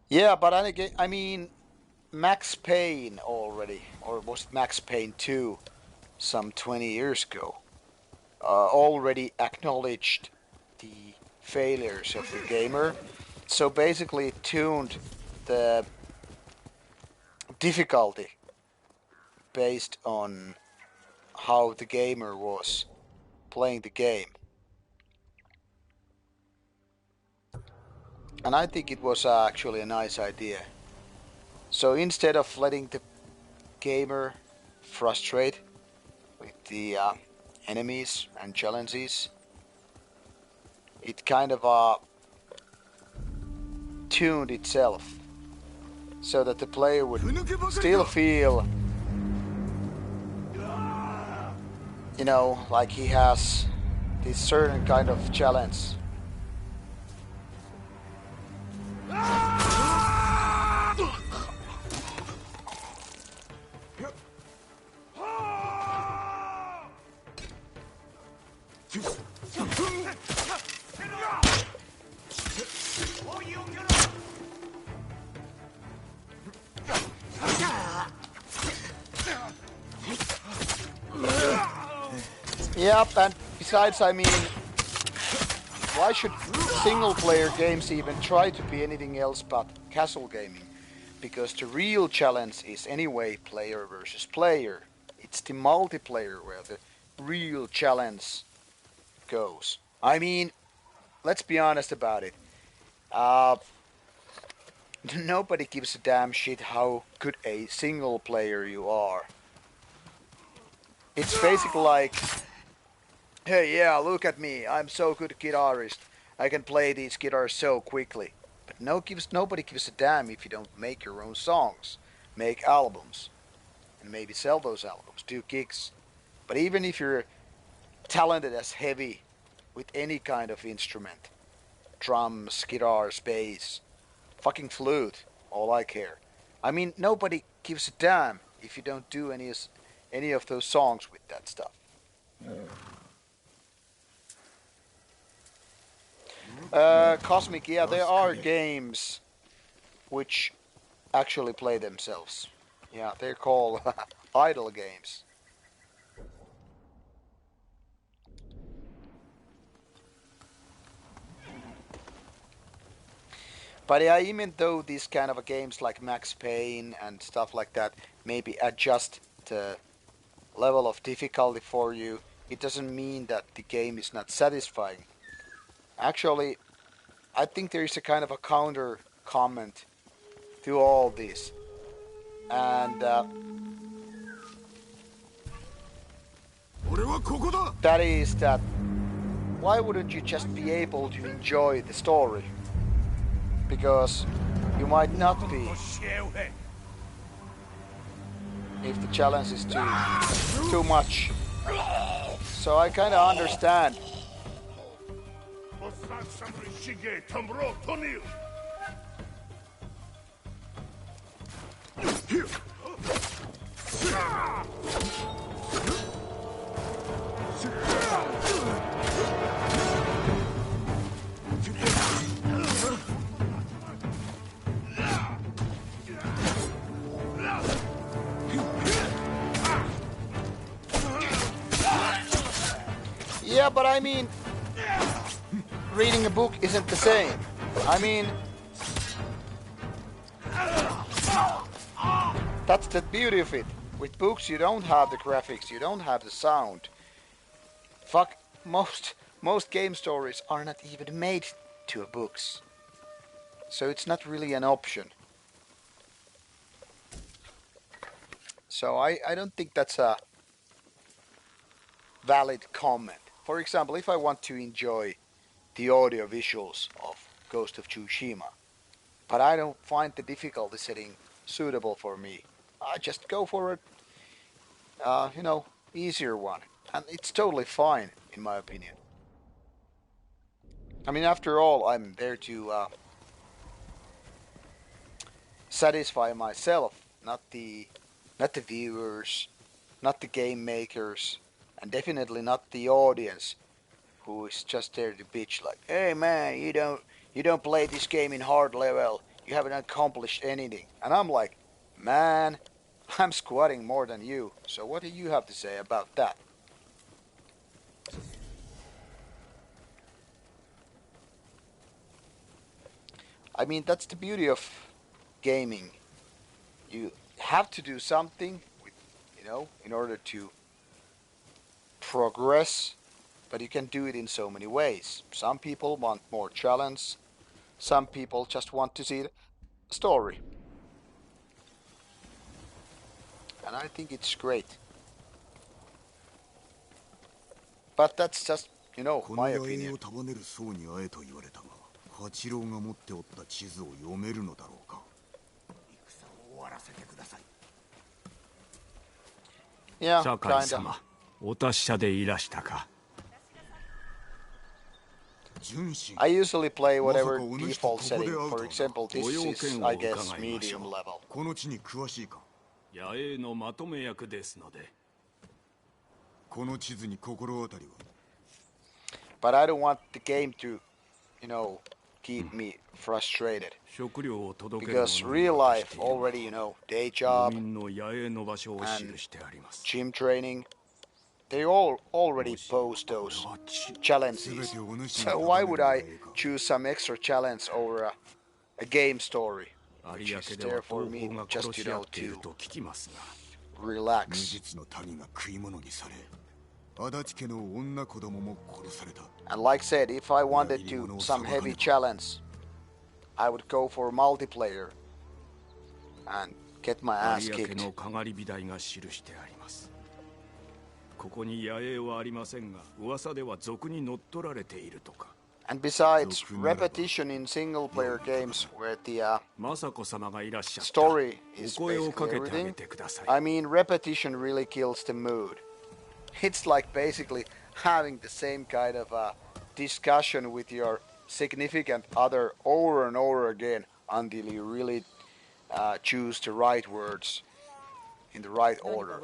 Yeah, but I mean, Max Payne already, or was it Max Payne 2, some 20 years ago, already acknowledged the failures of the gamer. So basically it tuned the difficulty based on how the gamer was playing the game. And I think it was actually a nice idea. So instead of letting the gamer frustrate with the enemies and challenges, it kind of tuned itself so that the player would still feel, you know, like he has this certain kind of challenge. Yep, and besides, I mean, why should single-player games even try to be anything else but casual gaming? Because the real challenge is anyway player versus player. It's the multiplayer where the real challenge goes. I mean, let's be honest about it. Nobody gives a damn shit how good a single player you are. It's basically like, hey, yeah, look at me. I'm so good guitarist. I can play these guitars so quickly. But nobody gives a damn if you don't make your own songs, make albums, and maybe sell those albums, do gigs. But even if you're talented as heavy with any kind of instrument, drums, guitars, bass, fucking flute, all I care. I mean, nobody gives a damn if you don't do any of those songs with that stuff. Cosmic, yeah, there are games which actually play themselves. Yeah, they're called idle games. But yeah, even though these kind of games like Max Payne and stuff like that maybe adjust the level of difficulty for you, it doesn't mean that the game is not satisfying. Actually, I think there is a kind of a counter comment to all this. And that is that why wouldn't you just be able to enjoy the story? Because you might not be if the challenge is too much. So I kind of understand. Yeah, but I mean, reading a book isn't the same. I mean, that's the beauty of it. With books, you don't have the graphics, you don't have the sound. Fuck, most game stories are not even made to books. So it's not really an option. So I don't think that's a valid comment. For example, if I want to enjoy the audio visuals of Ghost of Tsushima, but I don't find the difficulty setting suitable for me, I just go for a, easier one. And it's totally fine, in my opinion. I mean, after all, I'm there to satisfy myself, not the viewers, not the game makers, and definitely not the audience who is just there to bitch like, hey man, you don't play this game in hard level, you haven't accomplished anything. And I'm like, man, I'm squatting more than you, so what do you have to say about that? I mean, that's the beauty of gaming. You have to do something, in order to progress, but you can do it in so many ways. Some people want more challenge, some people just want to see the story. And I think it's great. But that's just, my opinion. Yeah, kinda. I usually play whatever default setting. For example, this is, I guess, medium level. 野営のまとめ役ですので。この地図に心当たりは？ But I don't want the game to, you know, keep me frustrated. 食料を届ける Because 者 real を渡 life しているのは already, you know, day 農 job 民の野営の場所を and 記してあります。 gym training, they all already post これ those は challenges. So why would I choose some extra challenge over a game story, 有 which 明 is では there for 同 me 胞が just, 殺 you し合 know, っている to と聞きますが。無 relax. 実の民が食い物にされ、足立家の女子供も殺された。 And like said, if I wanted to some heavy challenge, I would go for multiplayer and get my ass 有明 kicked. のかがり火台が記してあります。ここに野営はありませんが、噂では賊に乗っ取られているとか。 And besides, repetition in single-player games where the 雅子様がいらっしゃった。 story お is 声をか basically けてあげ everything. てください。 I mean, repetition really kills the mood. It's like basically having the same kind of discussion with your significant other over and over again until you really choose the right words in the right order.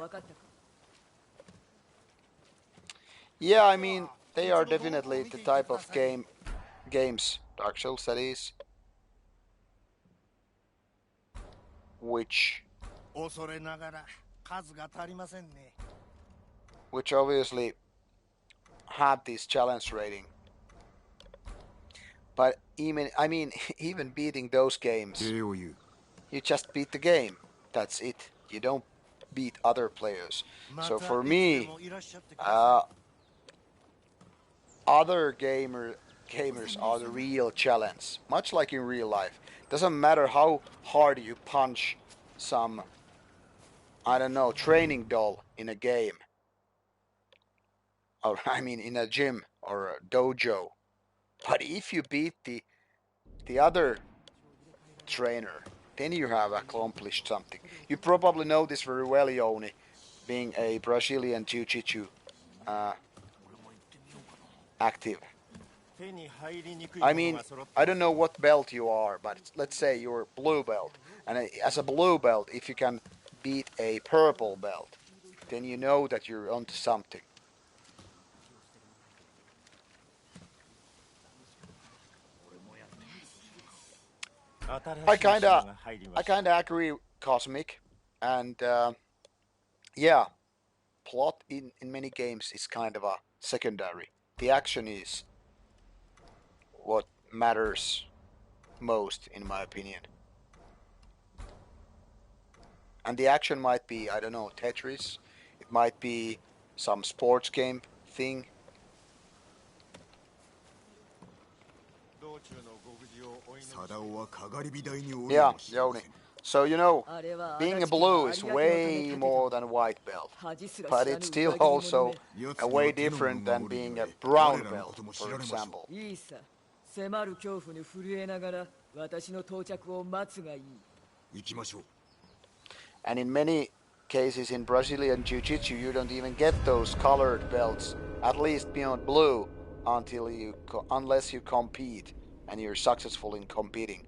Yeah, I mean, they are definitely the type of games, Dark Souls that is, which obviously have this challenge rating. But even, I mean, even beating those games, you just beat the game. That's it. You don't beat other players. So for me, other gamers are the real challenge. Much like in real life. Doesn't matter how hard you punch some, I don't know, training doll in a game. Or I mean in a gym or a dojo. But if you beat the other trainer, then you have accomplished something. You probably know this very well, Yoni, being a Brazilian Jiu-Jitsu active. I mean, I don't know what belt you are, but let's say you're blue belt. And as a blue belt, if you can beat a purple belt, then you know that you're onto something. I kinda agree, Cosmic, and yeah, plot in many games is kind of a secondary. The action is what matters most, in my opinion. And the action might be, I don't know, Tetris. It might be some sports game thing. Yeah, Yoni. So, you know, being a blue is way more than a white belt. But it's still also a way different than being a brown belt, for example. And in many cases in Brazilian Jiu-Jitsu, you don't even get those colored belts, at least beyond blue, unless you compete and you're successful in competing.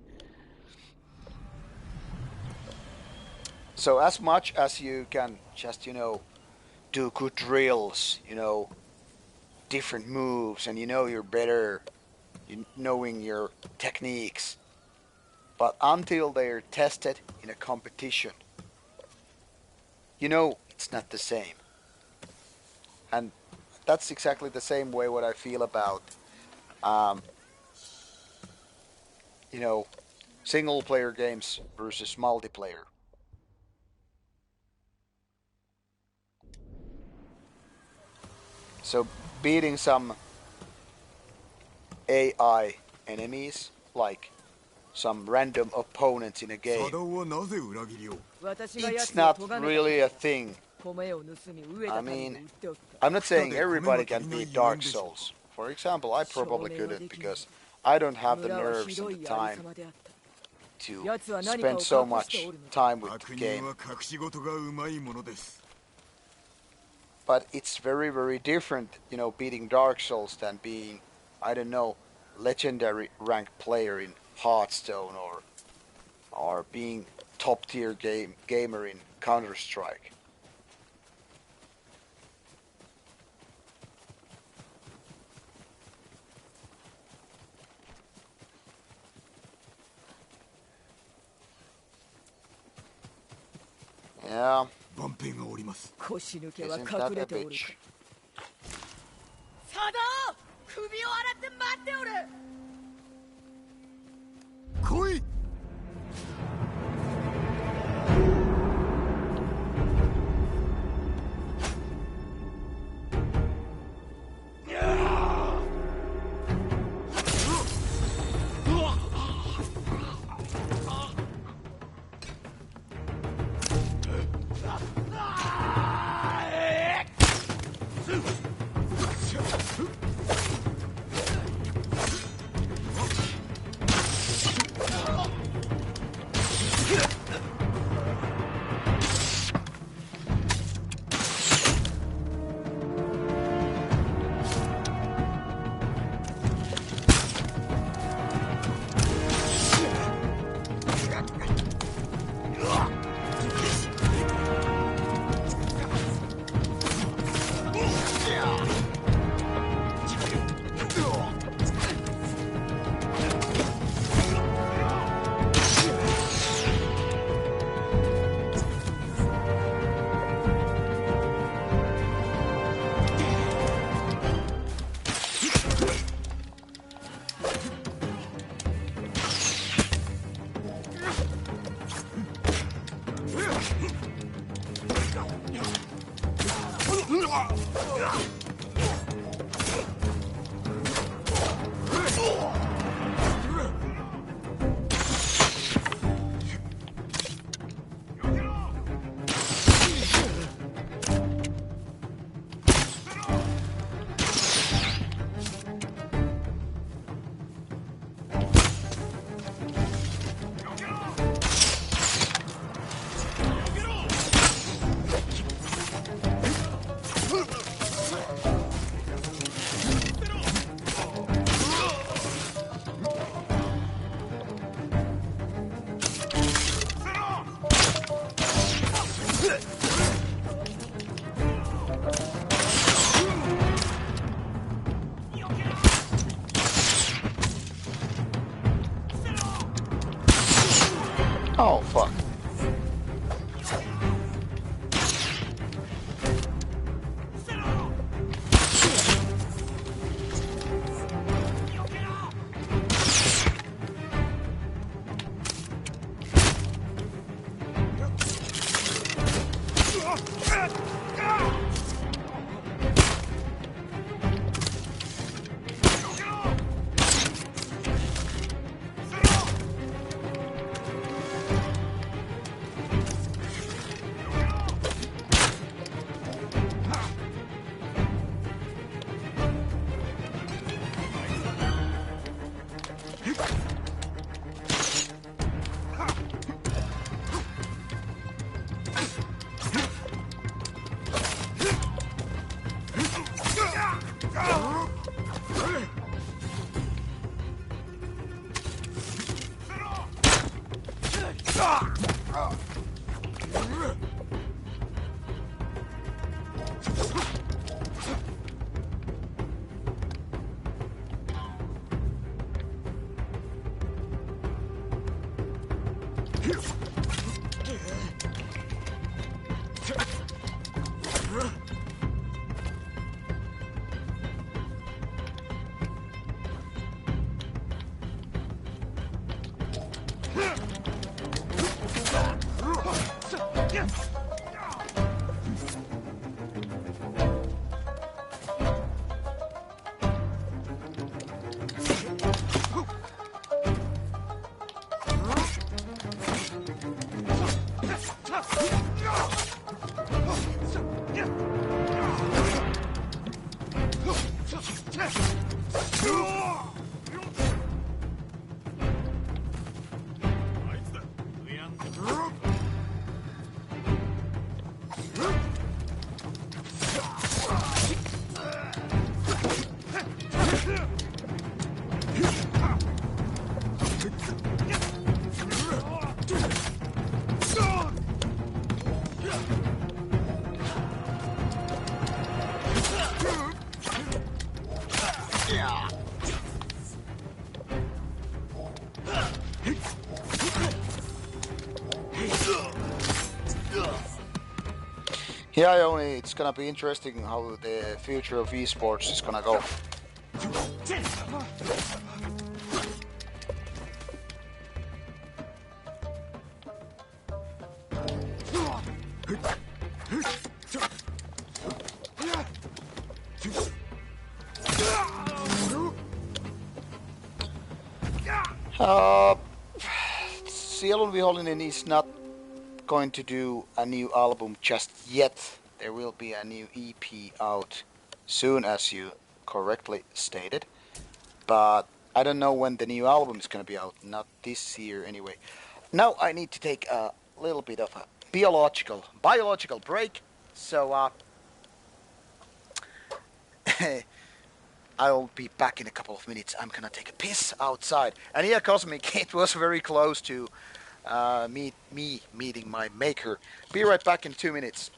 So as much as you can just, you know, do good drills, you know, different moves, and you know you're better, knowing your techniques, but until they're tested in a competition, you know it's not the same. And that's exactly the same way what I feel about, you know, single player games versus multiplayer. So beating some AI enemies, like some random opponents in a game, it's not really a thing. I mean, I'm not saying everybody can beat Dark Souls. For example, I probably couldn't because I don't have the nerves and the time to spend so much time with the game. But it's very, very different, you know, beating Dark Souls than being, I don't know, legendary ranked player in Hearthstone or being top tier gamer in Counter-Strike. Yeah. 万兵がおります。腰抜けは Isn't that 隠れ a ておるか。 bitch? サダー、首を洗って待っておれ。来い。Oh, fuck. Yeah, only it's gonna be interesting how the future of esports is gonna go. Cielo Vihollinen is not going to do a new album just yet. There will be a new EP out soon, as you correctly stated. But I don't know when the new album is going to be out. Not this year, anyway. Now I need to take a little bit of a biological break. So I'll be back in a couple of minutes. I'm gonna take a piss outside. And yeah, Cosmic, it was very close to meeting my maker. Be right back in 2 minutes.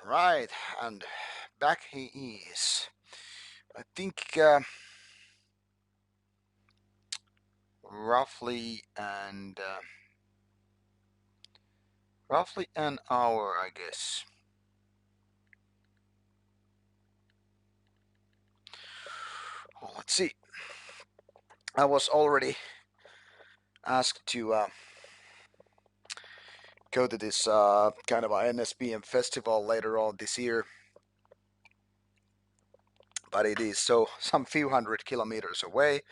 Right, and back he is. I think roughly an hour, I guess. Well, let's see. I was already asked to go to this kind of a NSBM festival later on this year, but it is some few hundred kilometers away.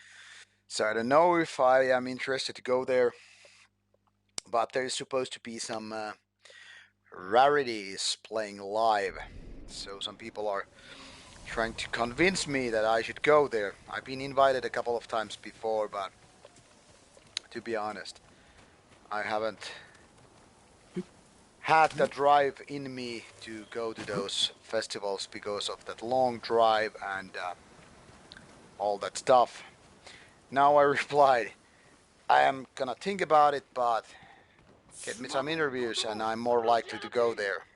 So I don't know if I am interested to go there, but there is supposed to be some rarities playing live. So some people are trying to convince me that I should go there. I've been invited a couple of times before, but to be honest, I haven't had the drive in me to go to those festivals because of that long drive and all that stuff. Now I replied, I am gonna think about it, but get me some interviews and I'm more likely to go there.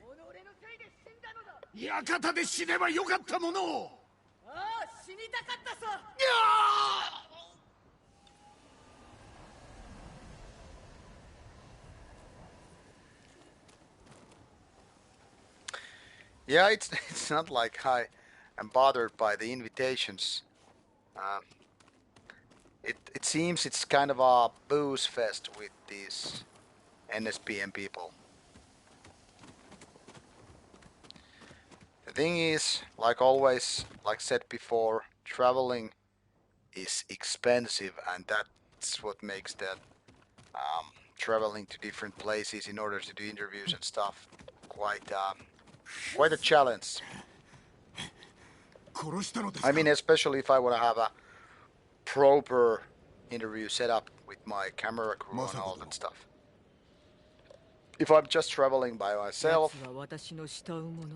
Yeah, it's not like I am bothered by the invitations. It seems it's kind of a booze fest with these NSPM people. The thing is, like always, like said before, traveling is expensive, and that's what makes that traveling to different places in order to do interviews and stuff quite a challenge. I mean, especially if I want to have a proper interview set up with my camera crew and all that stuff. If I'm just traveling by myself,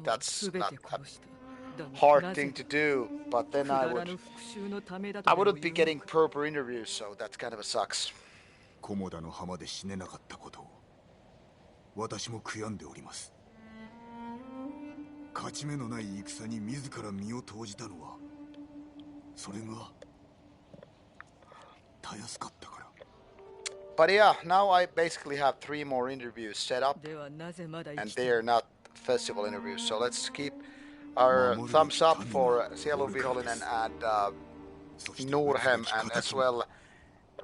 that's not a hard thing to do, but then I wouldn't be getting proper interviews, so that kind of sucks. コモダの浜で死ねなかったことを私も悔やんでおります。勝ち目のない戦に自ら身を投じたのはそれがたやすかったから。 But yeah, now I basically have 3 more interviews set up, and they are not festival interviews. So let's keep our thumbs up for Sielun Vihollinen and Nurhem, and as well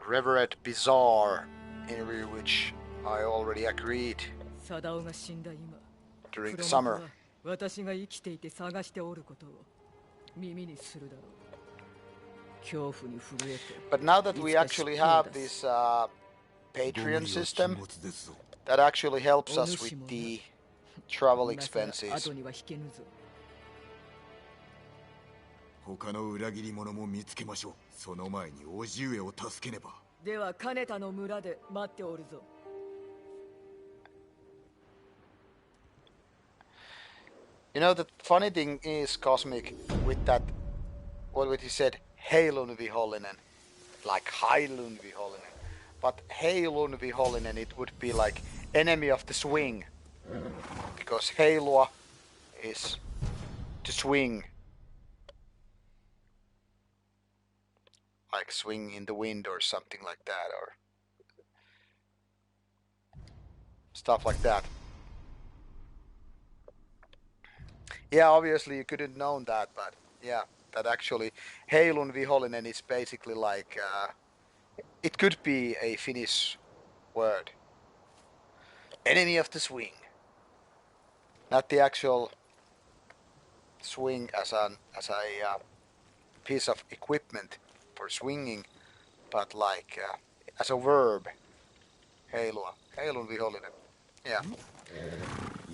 Reverend Bizarre interview, which I already agreed during the summer. But now that we actually have this Patreon system, that actually helps us with the travel expenses. 他の裏切り者も見つけましょう。その前に叔父上を助けねば。では金田の村で待っておるぞ。You know, the funny thing is, Cosmic, with that, what he said, Heilun Vihollinen, like Heilun Vihollinen. But Heilun Vihollinen, it would be like enemy of the swing. Because Heilua is to swing. Like swing in the wind or something like that, or stuff like that. Yeah, obviously you couldn't known that, but yeah, that actually Heilun Vihollinen is basically like it could be a Finnish word. Enemy of the swing. Not the actual swing as a piece of equipment for swinging, but like as a verb. Heilua. Heilun Vihollinen. Yeah.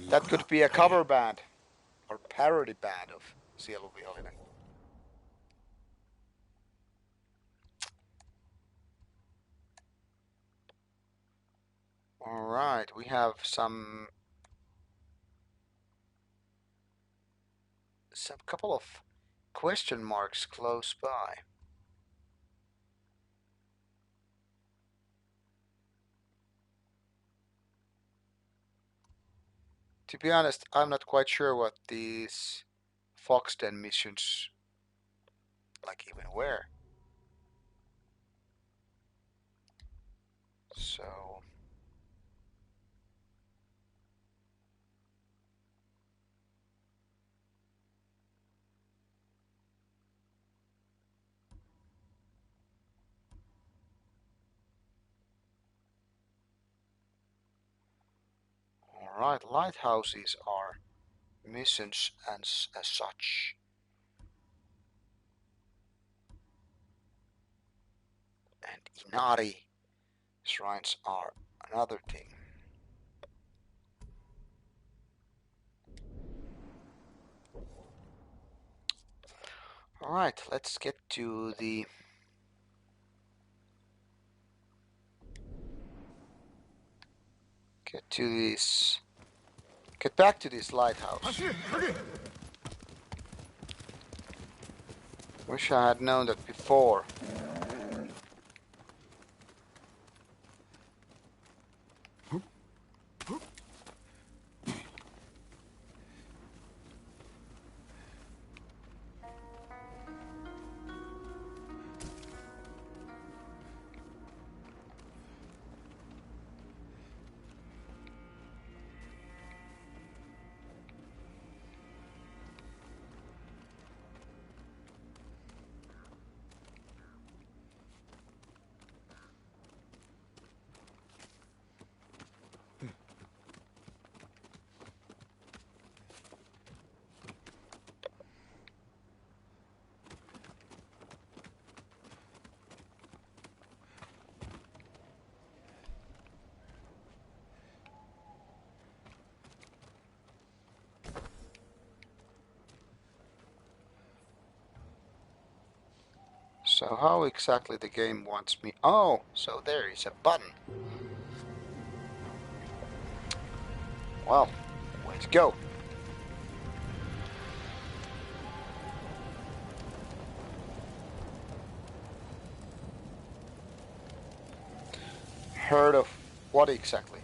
That could be a cover band or parody band of Sielun Vihollinen. Alright, we have some couple of question marks close by. To be honest, I'm not quite sure what these Foxden missions like even were. So alright, lighthouses are missions and as such. And Inari shrines are another thing. Alright, let's get to the get back to this lighthouse. Wish I had known that before. So how exactly the game wants me... Oh, so there is a button. Well, way to go. Heard of what exactly?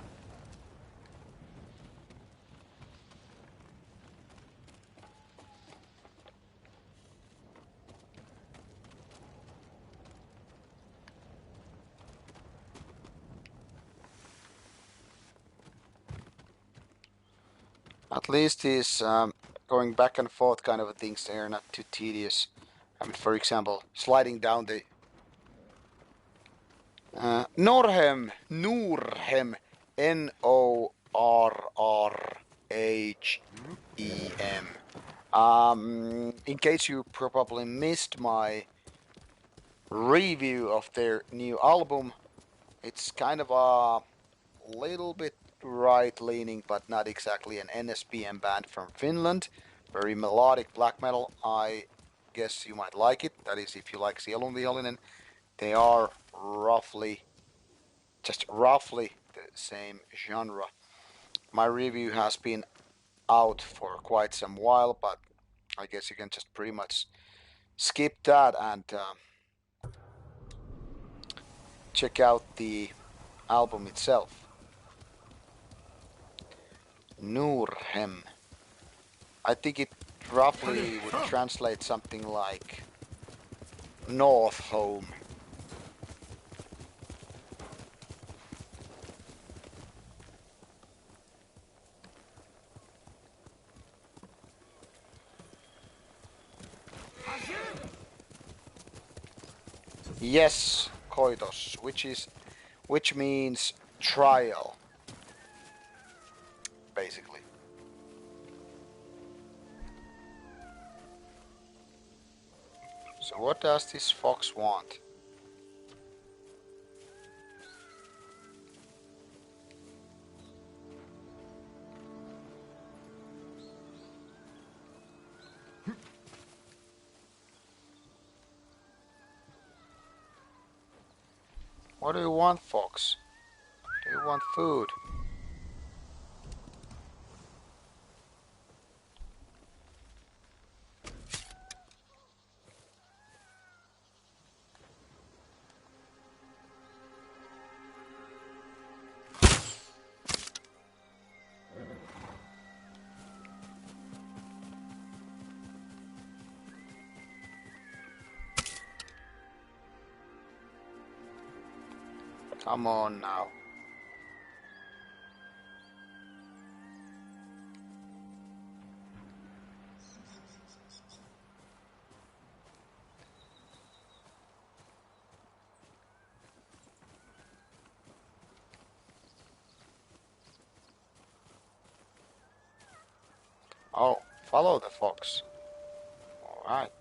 At least he's going back and forth kind of things. They are not too tedious. I mean, for example, sliding down the Norhem, Norrhem. In case you probably missed my review of their new album, it's kind of a little bit right-leaning, but not exactly an NSBM band from Finland. Very melodic black metal. I guess you might like it. That is, if you like Sielunvihollinen. They are just roughly the same genre. My review has been out for quite some while, but I guess you can just pretty much skip that and check out the album itself. Nurhem. I think it roughly would translate something like North Home. Yes, koitos, which means trial, basically. So what does this fox want? What do you want, fox? Do you want food? Come on now. Oh, follow the fox. Alright.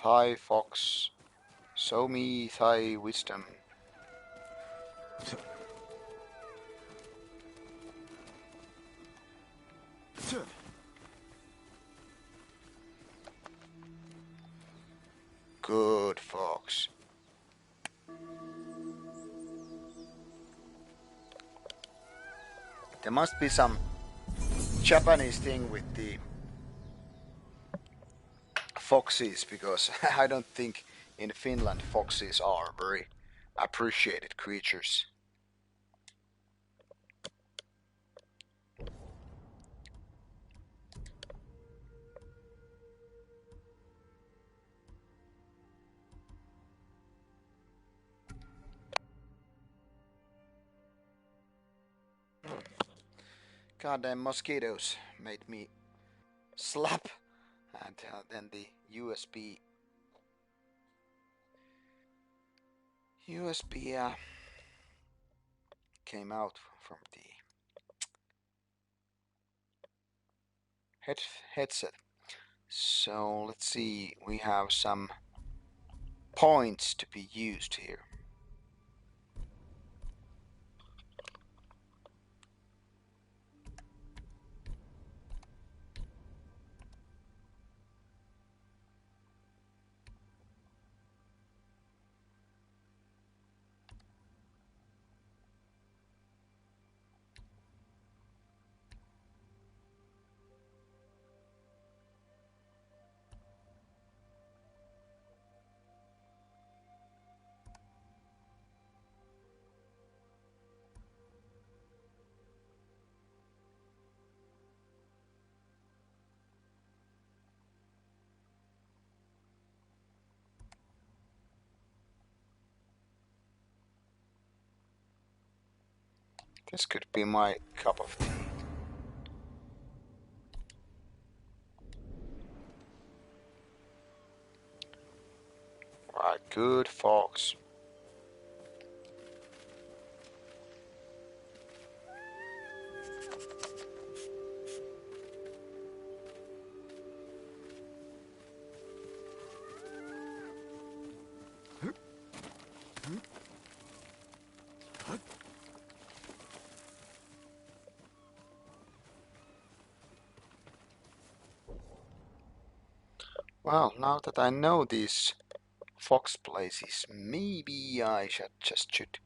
Thy fox, show me thy wisdom. Good fox. There must be some Japanese thing with the foxes, because I don't think in Finland foxes are very appreciated creatures. Goddamn mosquitoes made me slap, and then the USB came out from the headset. So let's see, we have some points to be used here. This could be my cup of tea. Right, good fox. Well, now that I know these fox places, maybe I should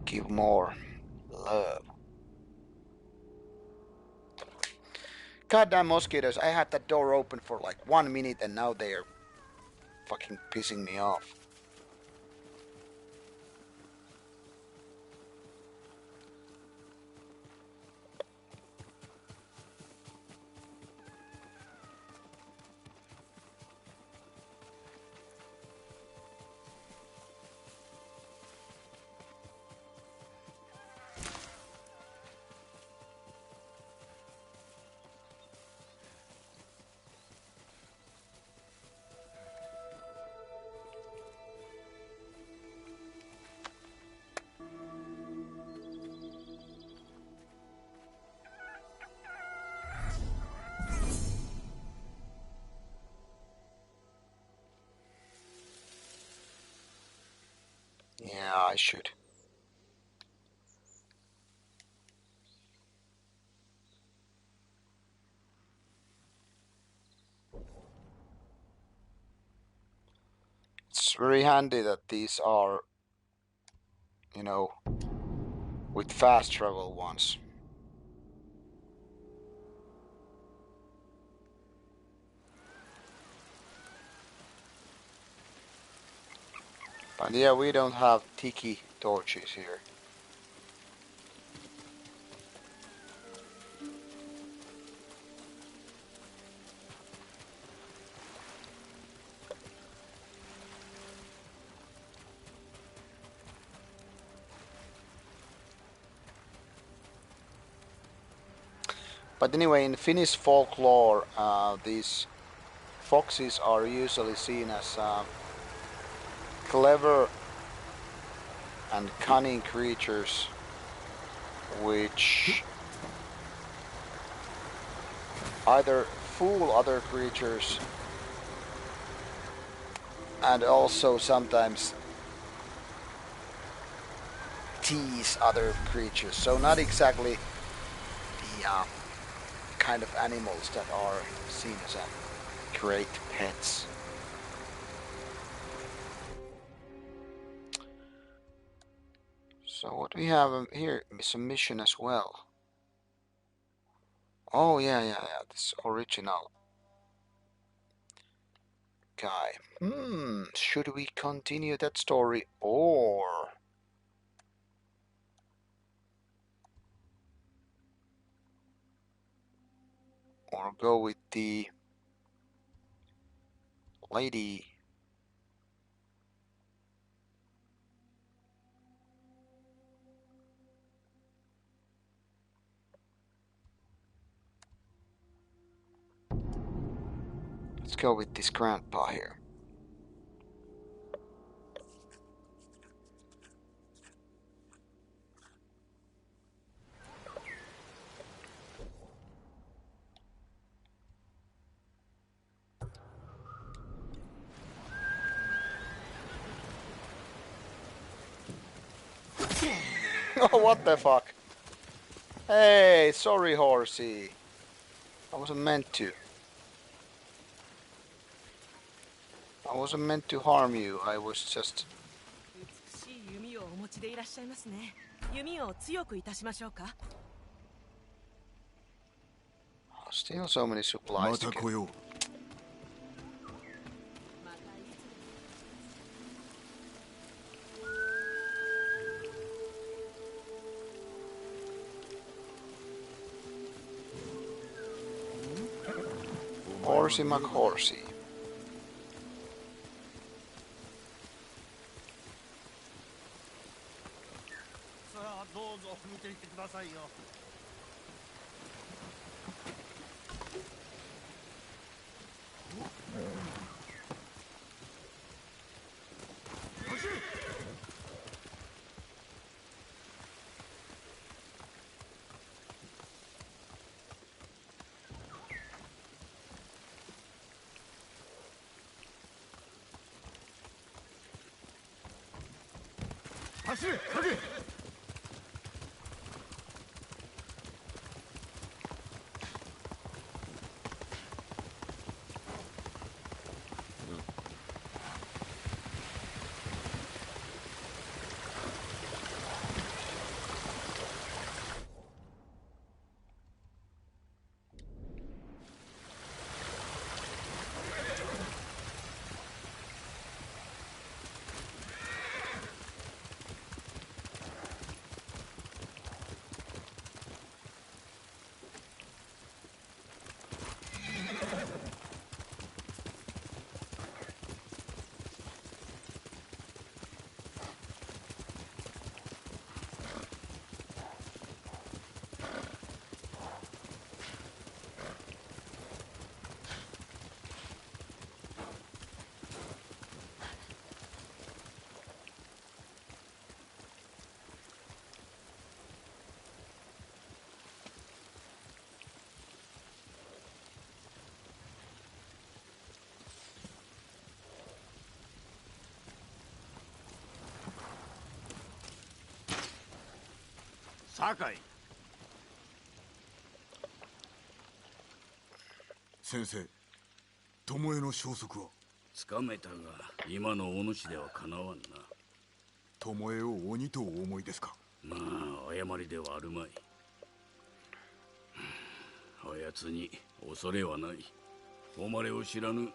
give more love. Goddamn mosquitoes, I had that door open for like 1 minute and now they're fucking pissing me off. Yeah, I should. It's very handy that these are, you know, with fast travel ones. But yeah, we don't have tiki torches here. But anyway, in Finnish folklore, these foxes are usually seen as clever and cunning creatures which either fool other creatures and also sometimes tease other creatures. So not exactly the kind of animals that are seen as great pets. So what we have here is a mission as well. Oh yeah, this original guy. Should we continue that story or go with the lady? Let's go with this grandpa here. Oh, what the fuck? Hey, sorry, horsey. I wasn't meant to. I wasn't meant to harm you. I was just. Still so many supplies to get. Horsey McHorsey. 走れ影。酒井。先生、巴の消息は？つかめたが今のお主ではかなわんな。巴を鬼とお思いですか？まあ誤りではあるまい。あやつに恐れはない。誉れを知らぬ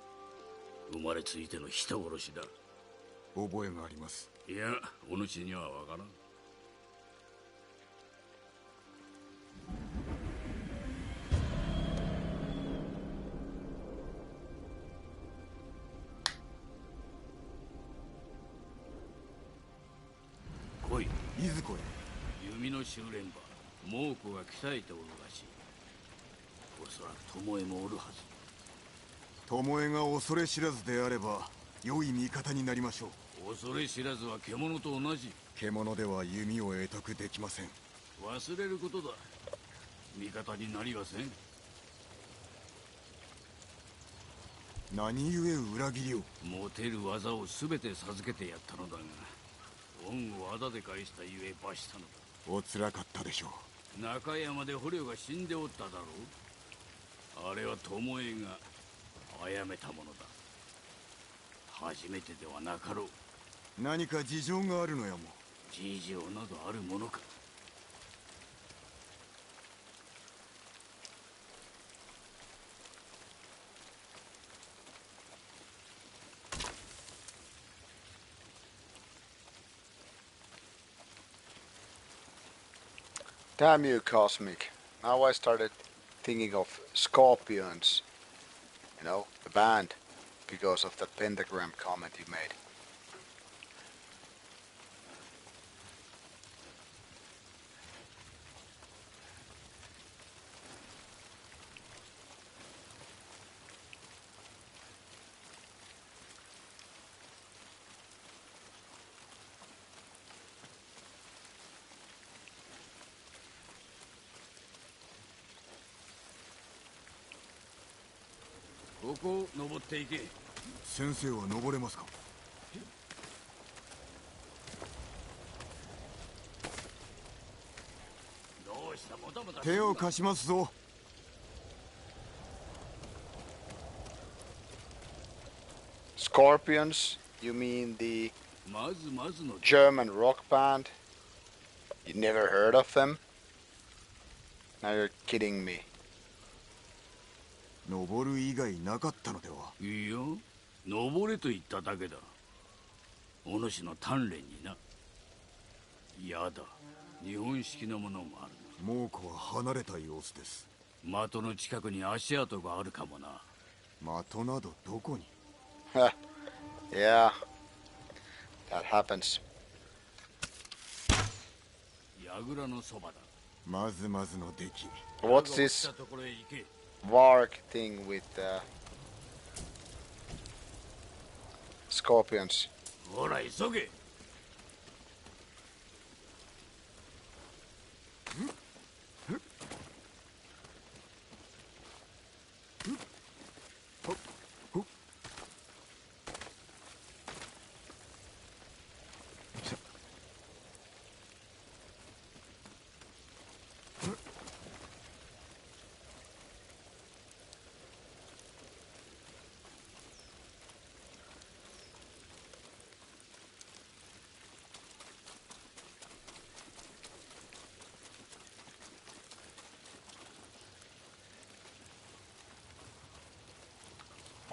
生まれついての人殺しだ。覚えがあります。いや、お主にはわからん。来い。いずこへ？弓の修練場、猛虎が鍛えておるらしい。おそらく巴もおるはず。巴が恐れ知らずであれば良い味方になりましょう。恐れ知らずは獣と同じ。獣では弓を得得できません。忘れることだ。味方になりはせん。何故裏切りを？持てる技を全て授けてやったのだが、恩を仇で返したゆえ罰したのだ。おつらかったでしょう。中山で捕虜が死んでおっただろう。あれは巴が殺めたものだ。初めてではなかろう。何か事情があるのやも。事情などあるものか。Damn you, Cosmic. Now I started thinking of Scorpions, you know, the band, because of that pentagram comment you made.「ここを登っていけ。先生は登れますか？どうしたもたもた。手を貸しますぞ。Scorpions? You mean the German rock band? You never heard of them? Now you're kidding me. 登る以外なかったのでは？いや、登れと言っただけだ。お主の鍛錬にな。やだ、日本式のものもある。猛虎は離れた様子です。的の近くに足跡があるかもな。的などどこに？Yeah, that happens. 櫓のそばだ。まずまずの出来。 What's this Varg thing with Scorpions? ほら急げ。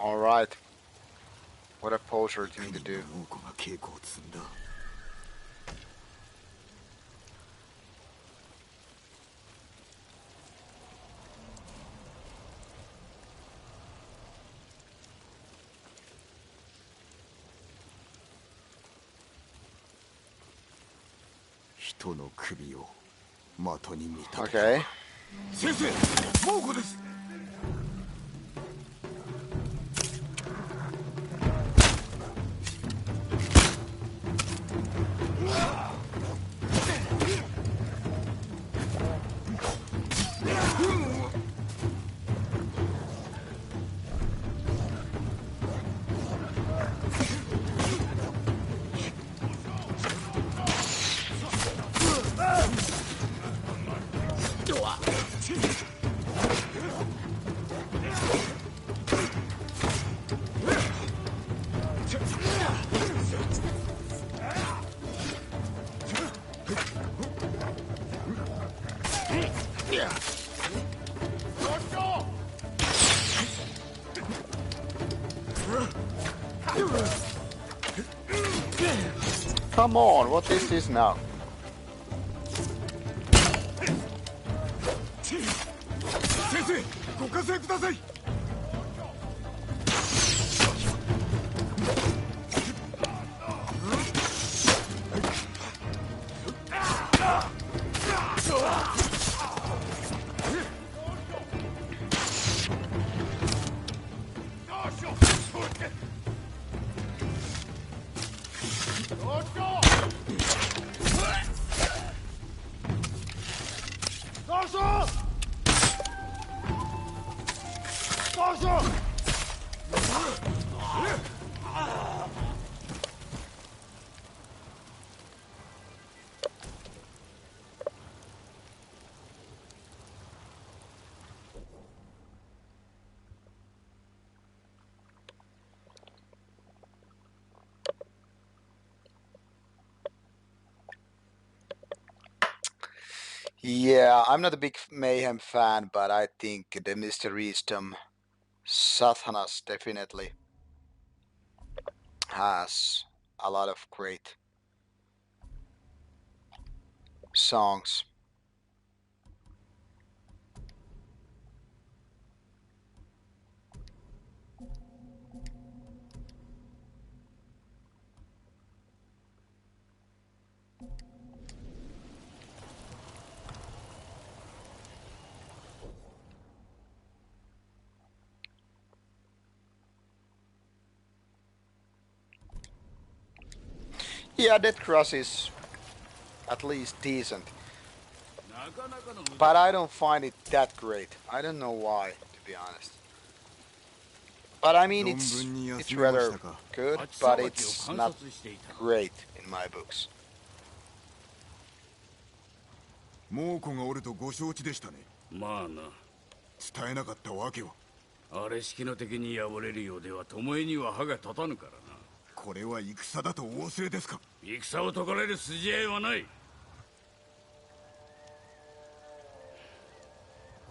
Alright. What a poser thing to do. 猛虎が稽古を積んだ。人の首を的に見立てた。Okay. 先生、猛虎です。Come on, what is this now? 先生、ご加勢ください。Yeah, I'm not a big Mayhem fan, but I think the Mr. Eastham Sathanas definitely has a lot of great songs. Yeah, Death Cross is at least decent. But I don't find it that great. I don't know why, to be honest. But I mean, it's rather good, but it's not great in my books. 猛虎がおるとご承知でしたね。まあな。伝えなかったわけは。あれ式の敵に敗れるようでは巴には歯が立たぬからな。これは戦だとお忘れですか。戦を解かれる筋合いはない。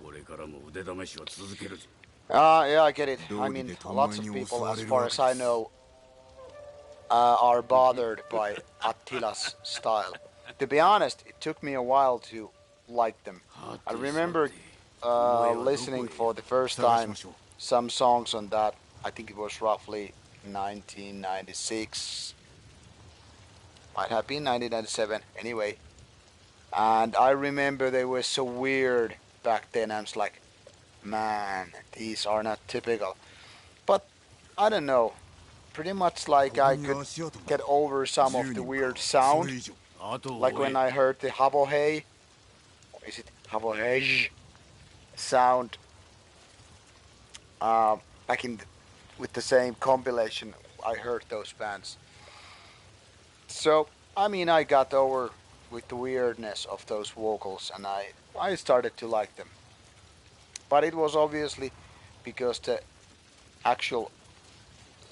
これからも腕試しは続けるぞ。Yeah, I get it. I mean, lots of people, as far as I know, are bothered by Attila's style. To be honest, it took me a while to like them. I remember listening for the first time some songs on that. I think it was roughly 1996. Might have been 1997. Anyway. And I remember they were so weird back then. I was like, man, these are not typical. But I don't know. Pretty much like I could get over some of the weird sound. Like when I heard the Havohei, or is it Havohej sound back in with the same compilation, I heard those bands. So, I mean, I got over with the weirdness of those vocals and I started to like them. But it was obviously because the actual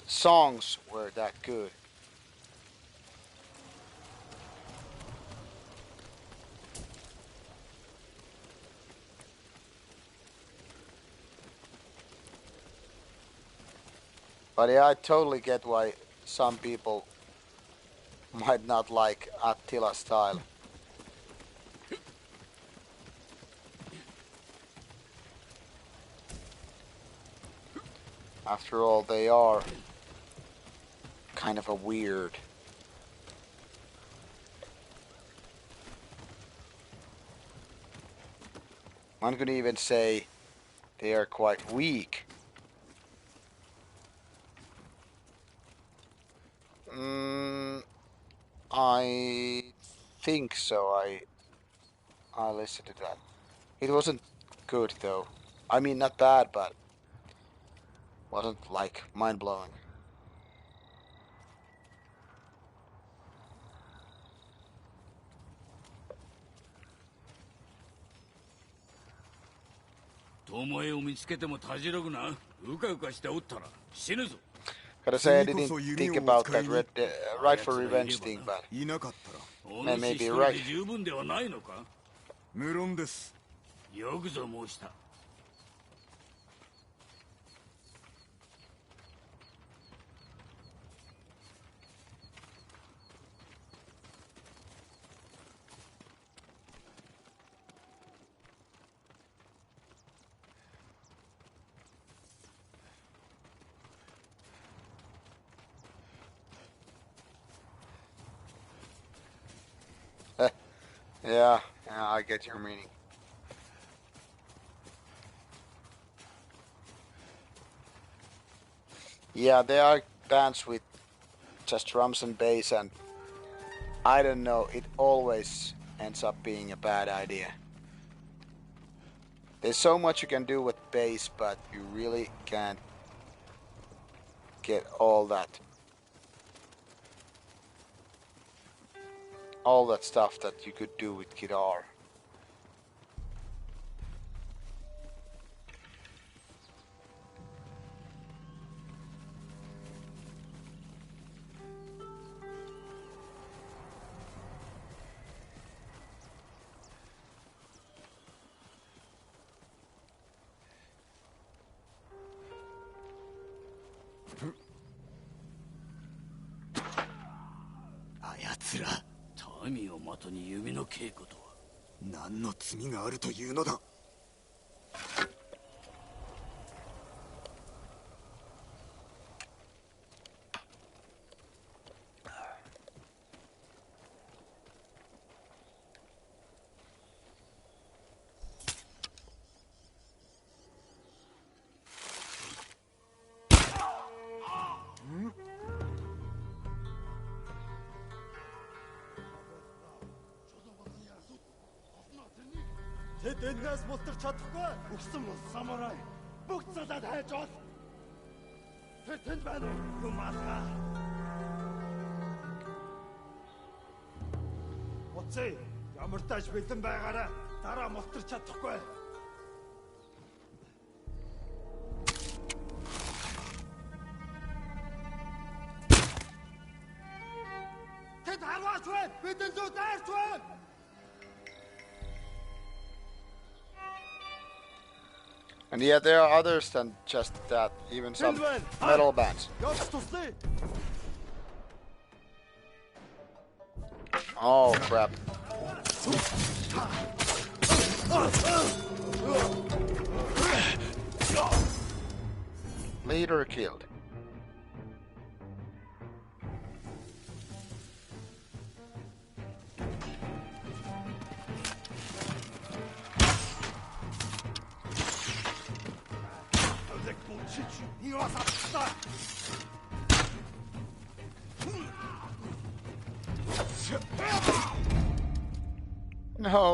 songs were that good. But yeah, I totally get why some people might not like Attila style. After all, they are kind of a weird. One could even say they are quite weak. I think so. I listened to that. It wasn't good though. I mean, not bad, but wasn't like mind blowing. Gotta say, I didn't think about that right for revenge thing, but maybe right. 無論です。よくぞ申した。Yeah, I get your meaning. Yeah, there are bands with just drums and bass, and I don't know, it always ends up being a bad idea. There's so much you can do with bass, but you really can't get all that stuff that you could do with guitar. Ayatsuら。民を的に弓の稽古とは。何の罪があるというのだ。Тэд энэс мултарч чадахгүй. Өгсөн бол самурай. Бүх цалаад хайж ол. Тэнд байна уу? Юм алгаа. Уцээ, ямар тааш бэлэн байгаараа дараа мултарч чадахгүй. Тэд харваач вэ? Бидэн зүү дайрч вэ? And yet there are others than just that, even some metal bands. Oh crap. Leader killed.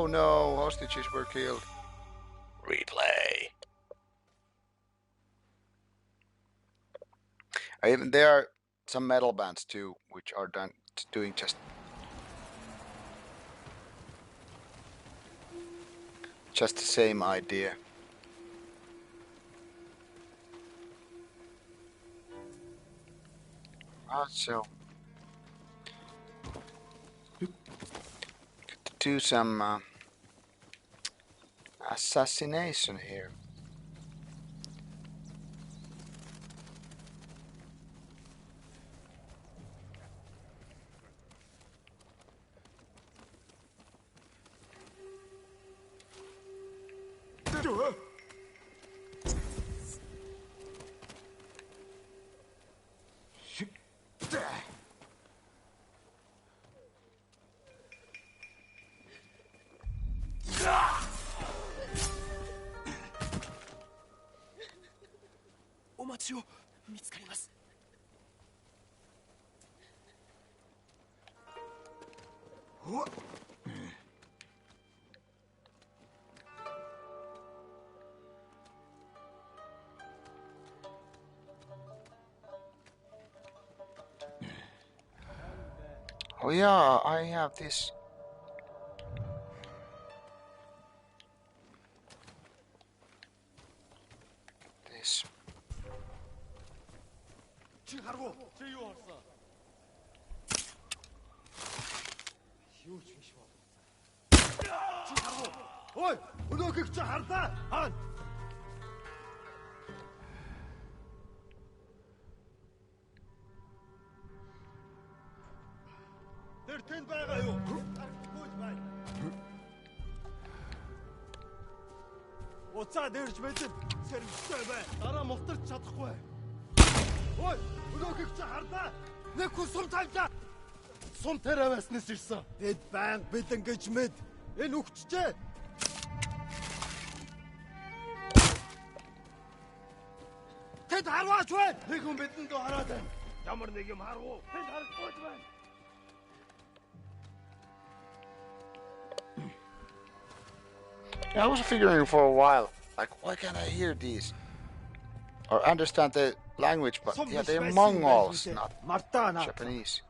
No, hostages were killed. Replay. Even there are some metal bands too, which are doing just the same idea. So do some assassination here. お待ちを。見つかります。Oh yeah, I have this. This. Ой, өнөөхийг чи харлаа. Хаана? Тэр тэнд байгаа юу? Гүйж байна. Уцаа дээрж мэдэн сэрэмжтэй бай. Дараа мултарч чадахгүй. Ой, өнөөхийг чи харлаа. Нэг хүн сум тавьлаа. Сум тараваснаас ирсэн. Тэд баян бэлэн гэж мэд. Энэ үхчихээ. Тэд харваач байна. Нэг хүн бидэнд хараад байна. Ямар нэг юм харгуу. Тэд харахгүй байна. I was figuring for a while, like, why can't I hear these? Or understand the language, but yeah, they're Mongols, not Japanese.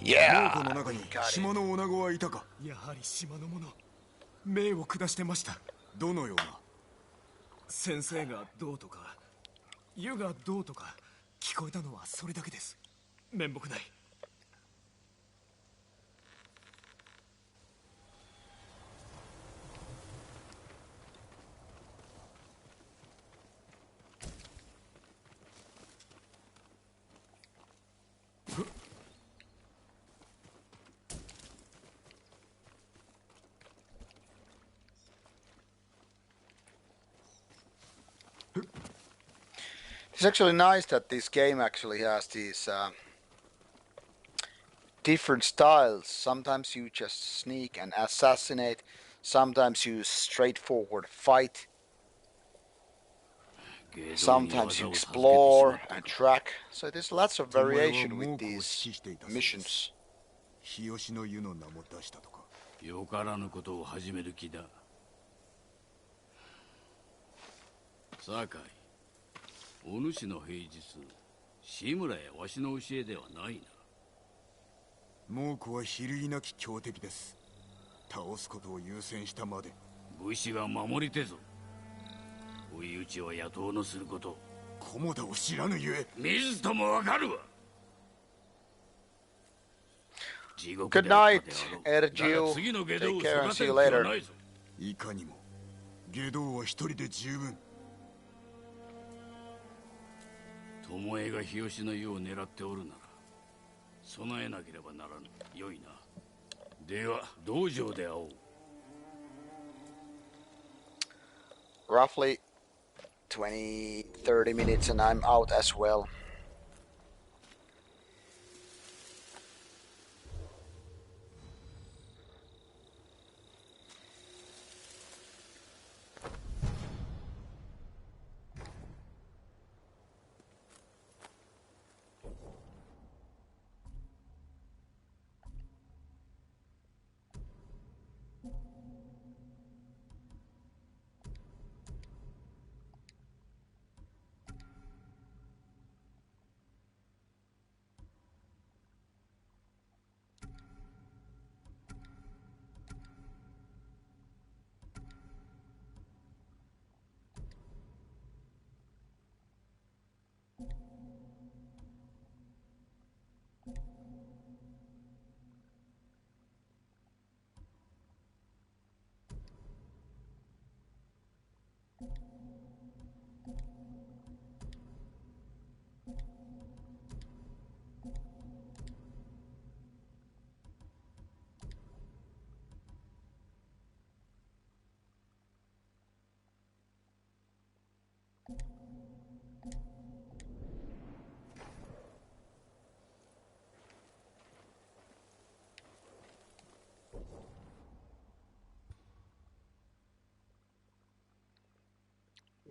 Yeah. の中に島の女子はいたか。やはり島の者、命を下してました。どのような。先生がどうとか、湯がどうとか聞こえたのはそれだけです。面目ない。It's actually nice that this game actually has these different styles. Sometimes you just sneak and assassinate. Sometimes you straightforward fight. Sometimes you explore and track. So there's lots of variation with these missions. 日吉の湯の名も出したとか。よからぬことを始める気だ。酒井。お主の平日、志村やわしの教えではないな。猛虎は比類なき強敵です。倒すことを優先したまで。武士が守りてぞ。追い打ちは野党のすること。菰田を知らぬゆえ。見ずともわかるわ。Good night, Ergil. Take care and see you later. いかにも、下道は一人で十分。巴が日吉の湯を狙っておるなら備えなければならぬ。よいな。では道場で会おう。 Roughly 20-30 minutes and I'm out as well.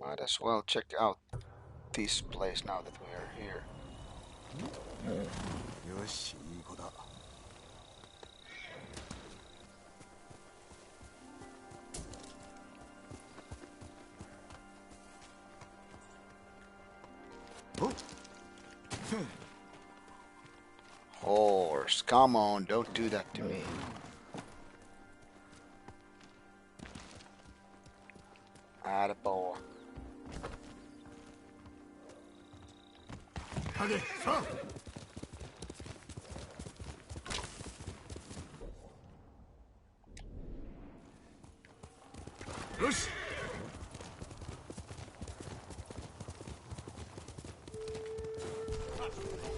Might as well check out this place now that we are here. よし、いい子だ。Horse, come on, don't do that to me. Attaboy. 影、さあ。よし。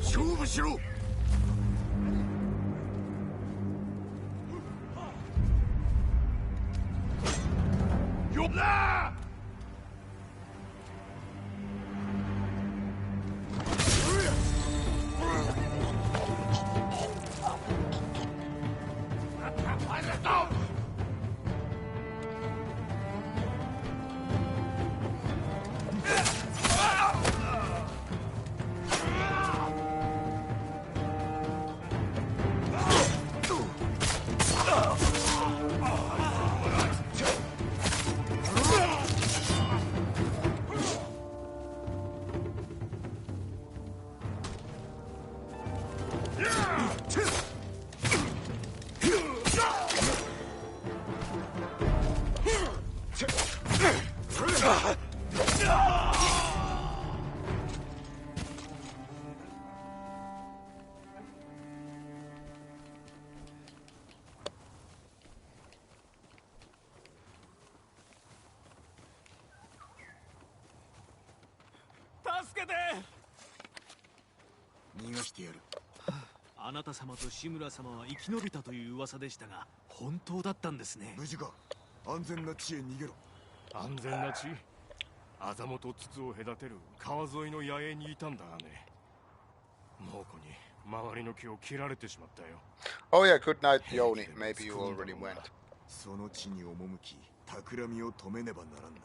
勝負しろ。よっな。助けて。逃がしてやる。あなた様と志村様は生き延びたという噂でしたが、本当だったんですね。無事か。安全な地へ逃げろ。安全な地？アザモと筒を隔てる川沿いの野営にいたんだがね。猛虎に周りの木を切られてしまったよ。Oh yeah, good night, Yoni. Maybe you already went. その地に赴き、企みを止めねばならんな。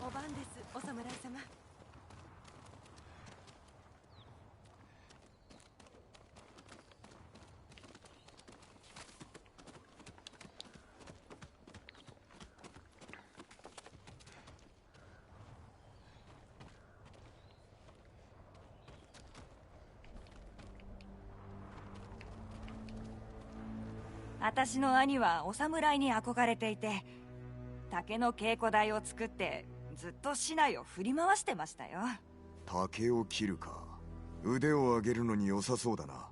お番です、お侍様。私の兄はお侍に憧れていて、竹の稽古台を作ってずっと市内を振り回してましたよ。竹を切るか。腕を上げるのに良さそうだな。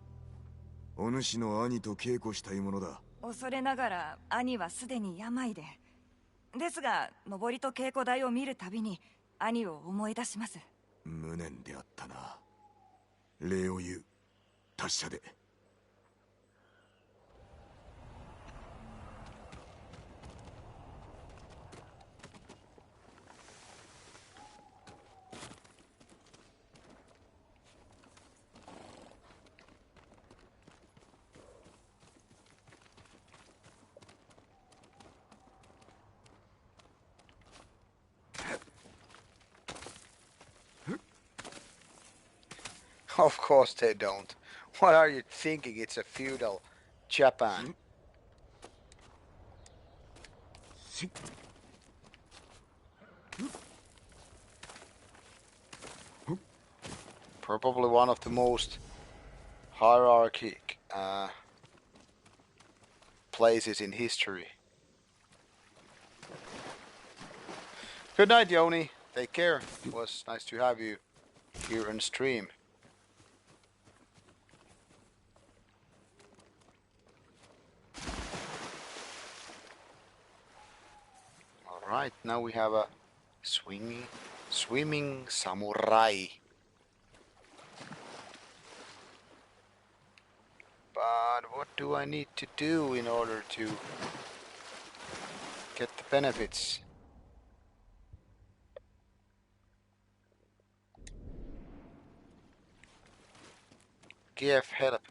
お主の兄と稽古したいものだ。恐れながら兄はすでに病で。ですが登りと稽古台を見るたびに兄を思い出します。無念であったな。礼を言う。達者で。Of course they don't. What are you thinking? It's a feudal Japan. Probably one of the most hierarchic places in history. Good night, Yoni. Take care. It was nice to have you here on stream. Right, now we have a swimming samurai. But what do I need to do in order to get the benefits? Give help.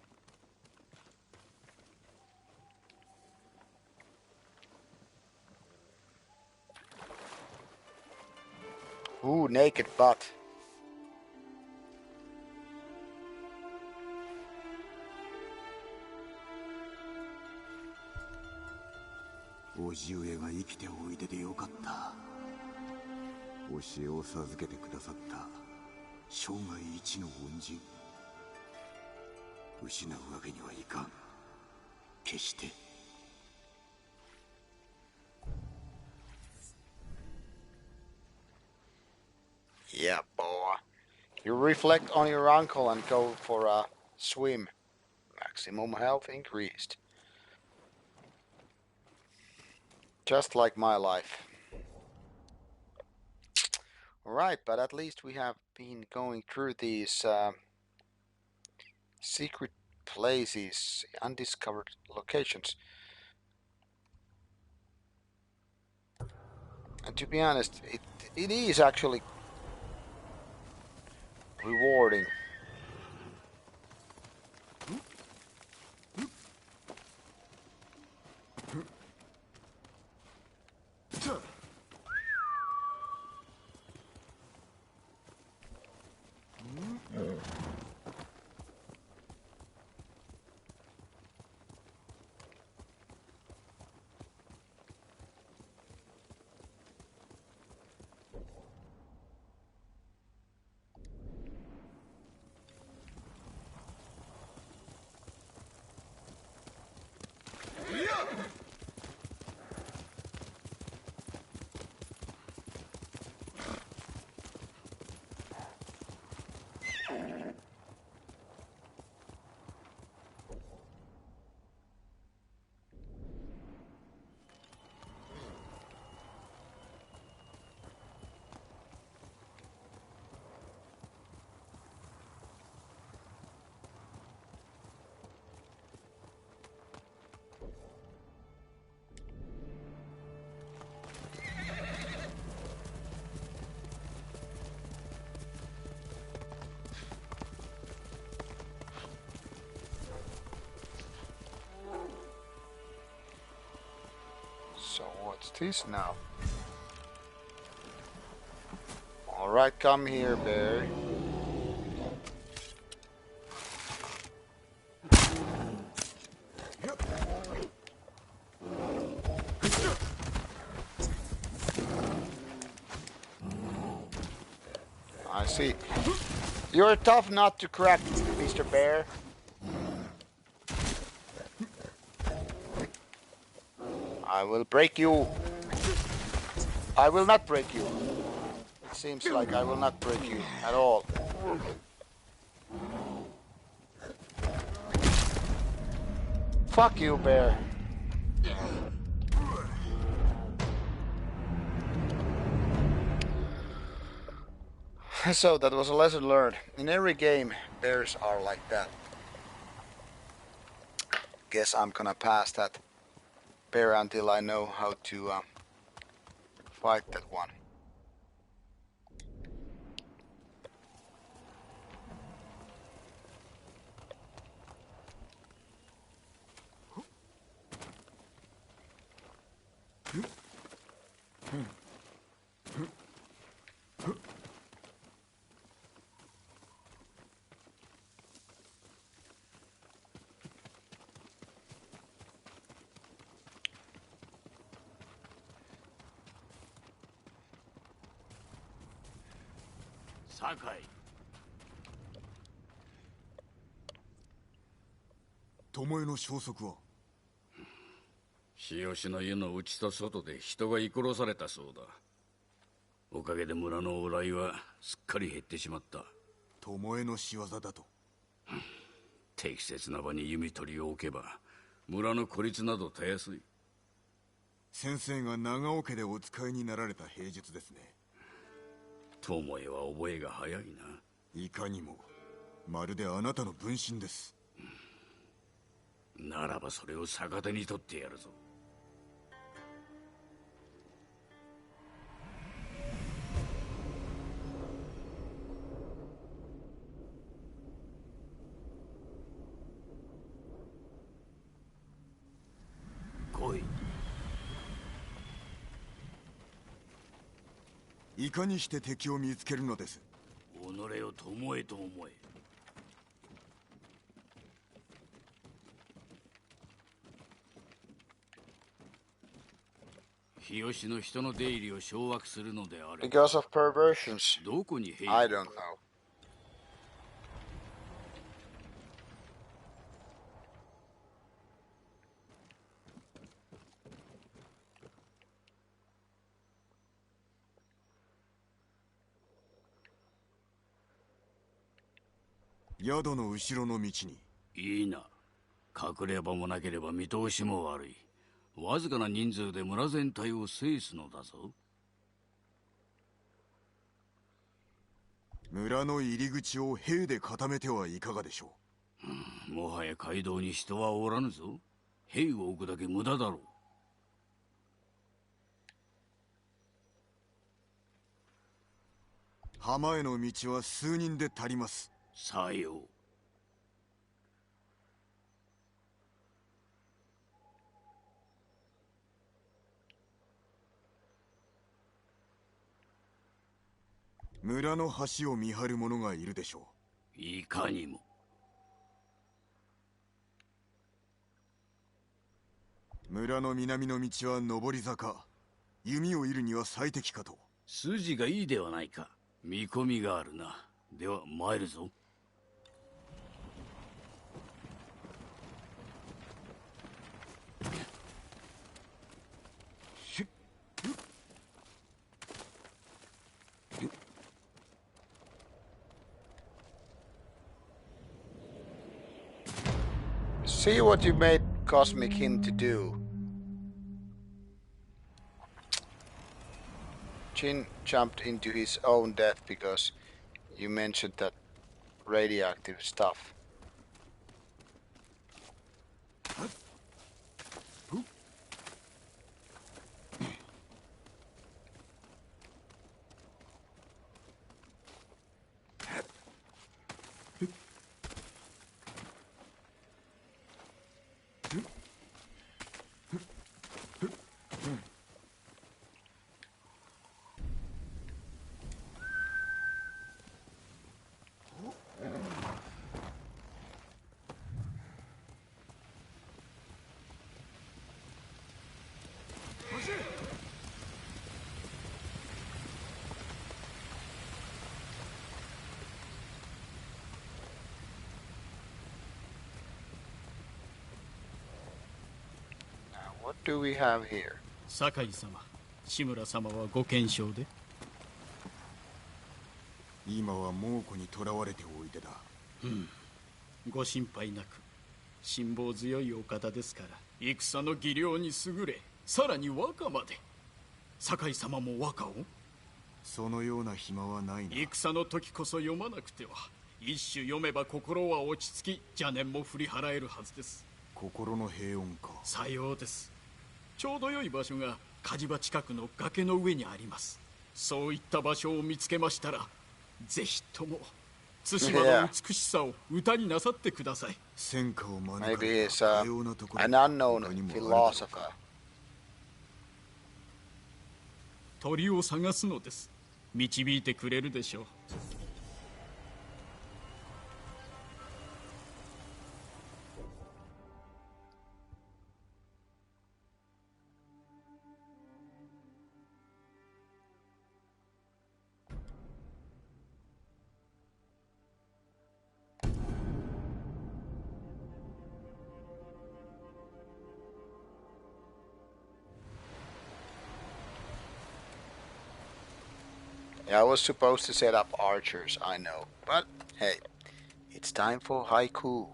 Ooh, naked butt.叔父上が生きておいででよかった。教えを授けてくださった生涯一の恩人。失うわけにはいかん。決して。Yeah, boy. You reflect on your uncle and go for a swim. Maximum health increased. Just like my life. Alright, but at least we have been going through these secret places, undiscovered locations. And to be honest, it is actually rewarding. So what's this now? Alright, come here, bear. I see. You're tough not to crack, Mr. Bear. I will break you. I will not break you. It seems like I will not break you at all. Fuck you, bear. So that was a lesson learned. In every game, bears are like that. Guess I'm gonna pass that bear until I know how to fight that one. Sakai. 巴の消息は？日吉の湯の内と外で人が居殺されたそうだ。おかげで村の往来はすっかり減ってしまった。巴の仕業だと。適切な場に弓取りを置けば村の孤立などたやすい。先生が長尾家でお使いになられた兵術ですね。友恵は覚えが早いな。いかにもまるであなたの分身です。ならばそれを逆手に取ってやるぞ。来い。いかにして敵を見つけるのです？己を友恵と思え。日吉の人の出入りを掌握するのであれば。Because of perversions. どこに兵 I don't know.宿の後ろの道に。いいな。隠れ場もなければ見通しも悪い。わずかな人数で村全体を制すのだぞ。村の入り口を兵で固めてはいかがでしょう。もはや街道に人はおらぬぞ。兵を置くだけ無駄だろう。浜への道は数人で足ります。さよう。村の橋を見張る者がいるでしょう。いかにも。村の南の道は上り坂。弓を射るには最適かと。筋がいいではないか。見込みがあるな。では参るぞ。See what you made Cosmic him to do. Jin jumped into his own death because you mentioned that radioactive stuff. What do we have here? 酒井様、志村様はご健勝で。今は猛虎に囚われておいでだ。ご心配なく。辛抱強いお方ですから。戦の技量に優れ、さらに和歌まで。酒井様も和歌を？そのような暇はないな。戦の時こそ読まなくては。一首読めば心は落ち着き、邪念も振り払えるはずです。心の平穏か。さようです。ちょうど良い場所が火事場近くの崖の上にあります。そういった場所を見つけましたら、ぜひとも対馬の美しさを歌になさってください。戦火を免れた Maybe he's an unknown philosopher. 鳥を探すのです。導いてくれるでしょう。Yeah, I was supposed to set up archers, I know. But hey, it's time for haiku.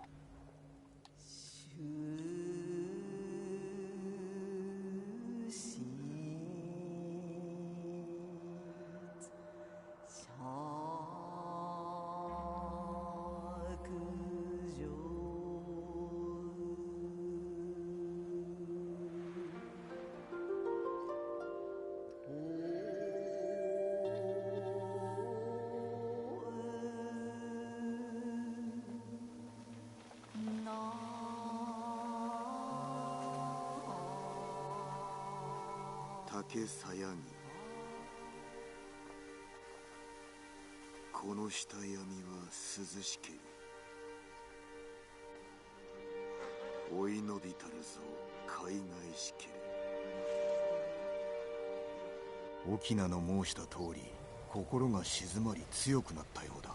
けさやぎ、この下闇は涼しけり。追い伸びたるぞ海外しけり。沖縄の申した通り、心が静まり強くなったようだ。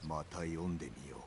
また読んでみよう。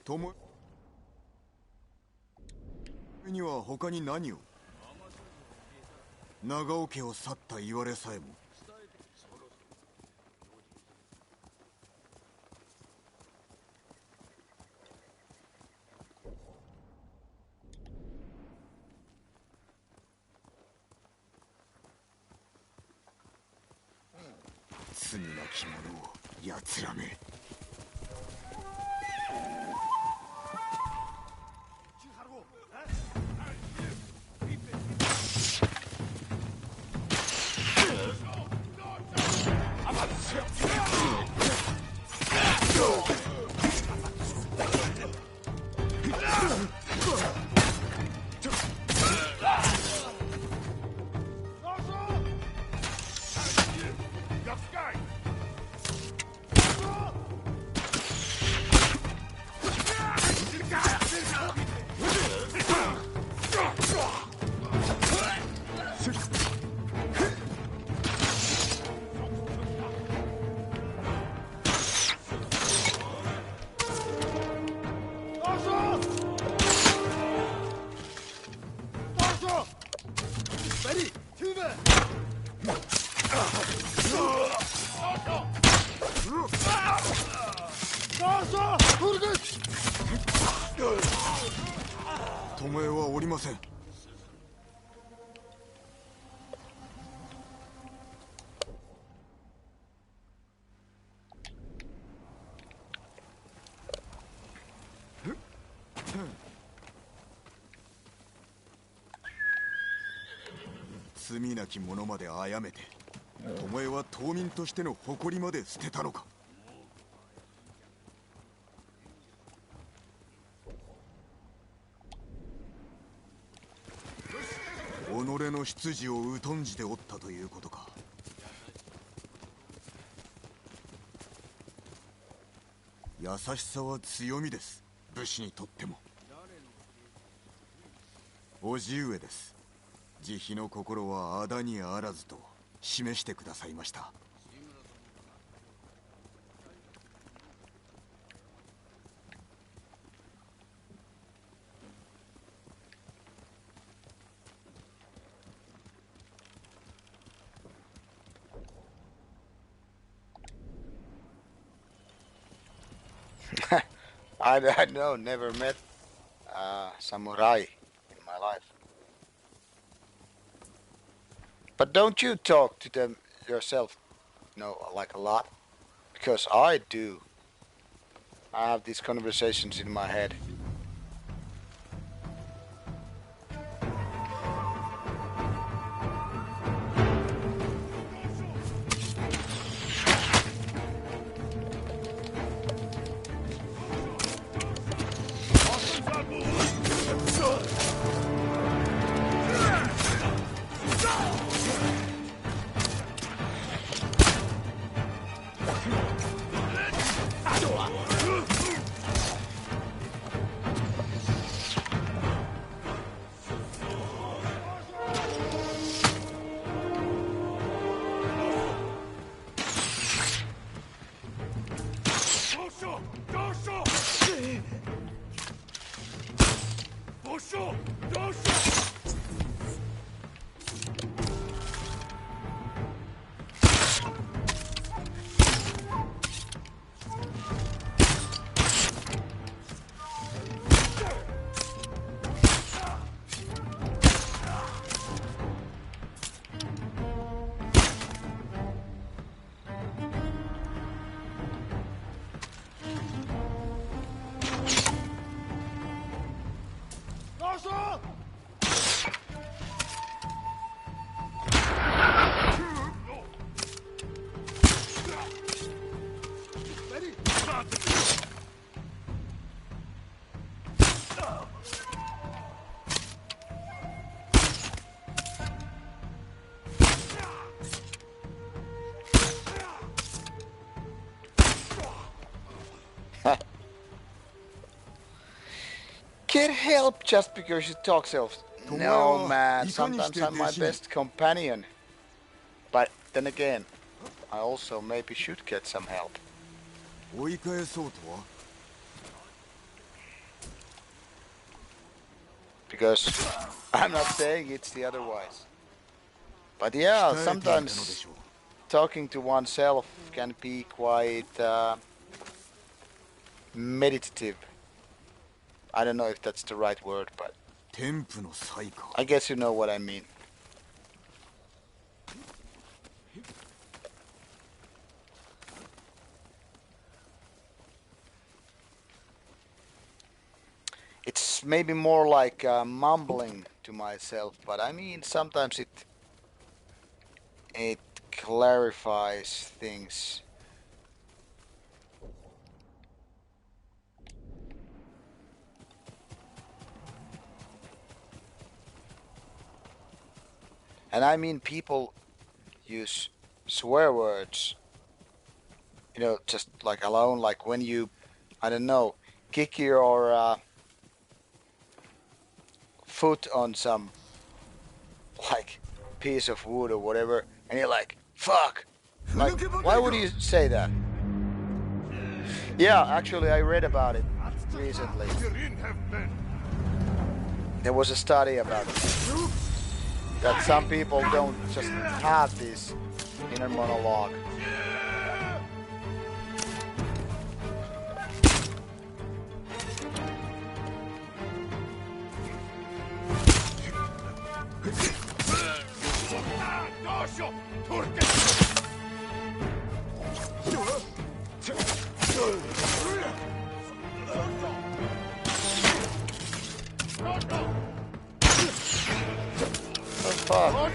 友には他に何を？長尾家を去った言われさえも。罪なき者を奴らめ。巴はおりません。罪なき者まで殺めて、巴は島民としての誇りまで捨てたのか。己の出自を疎んじておったということか。優しさは強みです、武士にとっても。叔父上です。慈悲の心は仇にあらずと示してくださいました。I know, never met samurai in my life. But don't you talk to them yourself, like a lot? Because I do. I have these conversations in my head. get help just because you talk self. No, man. Sometimes I'm my best companion. But then again, I also maybe should get some help. Because I'm not saying it's the otherwise. But yeah, sometimes talking to oneself can be quite meditative. I don't know if that's the right word, but I guess you know what I mean. It's maybe more like mumbling to myself, but I mean sometimes it clarifies things. And I mean people use swear words, you know, just like alone, like when you, I don't know, kick your foot on some like piece of wood or whatever, and you're like, fuck. Like, why would you say that? Yeah, actually I read about it recently. There was a study about it. That some people don't just have this inner monologue. Fuck.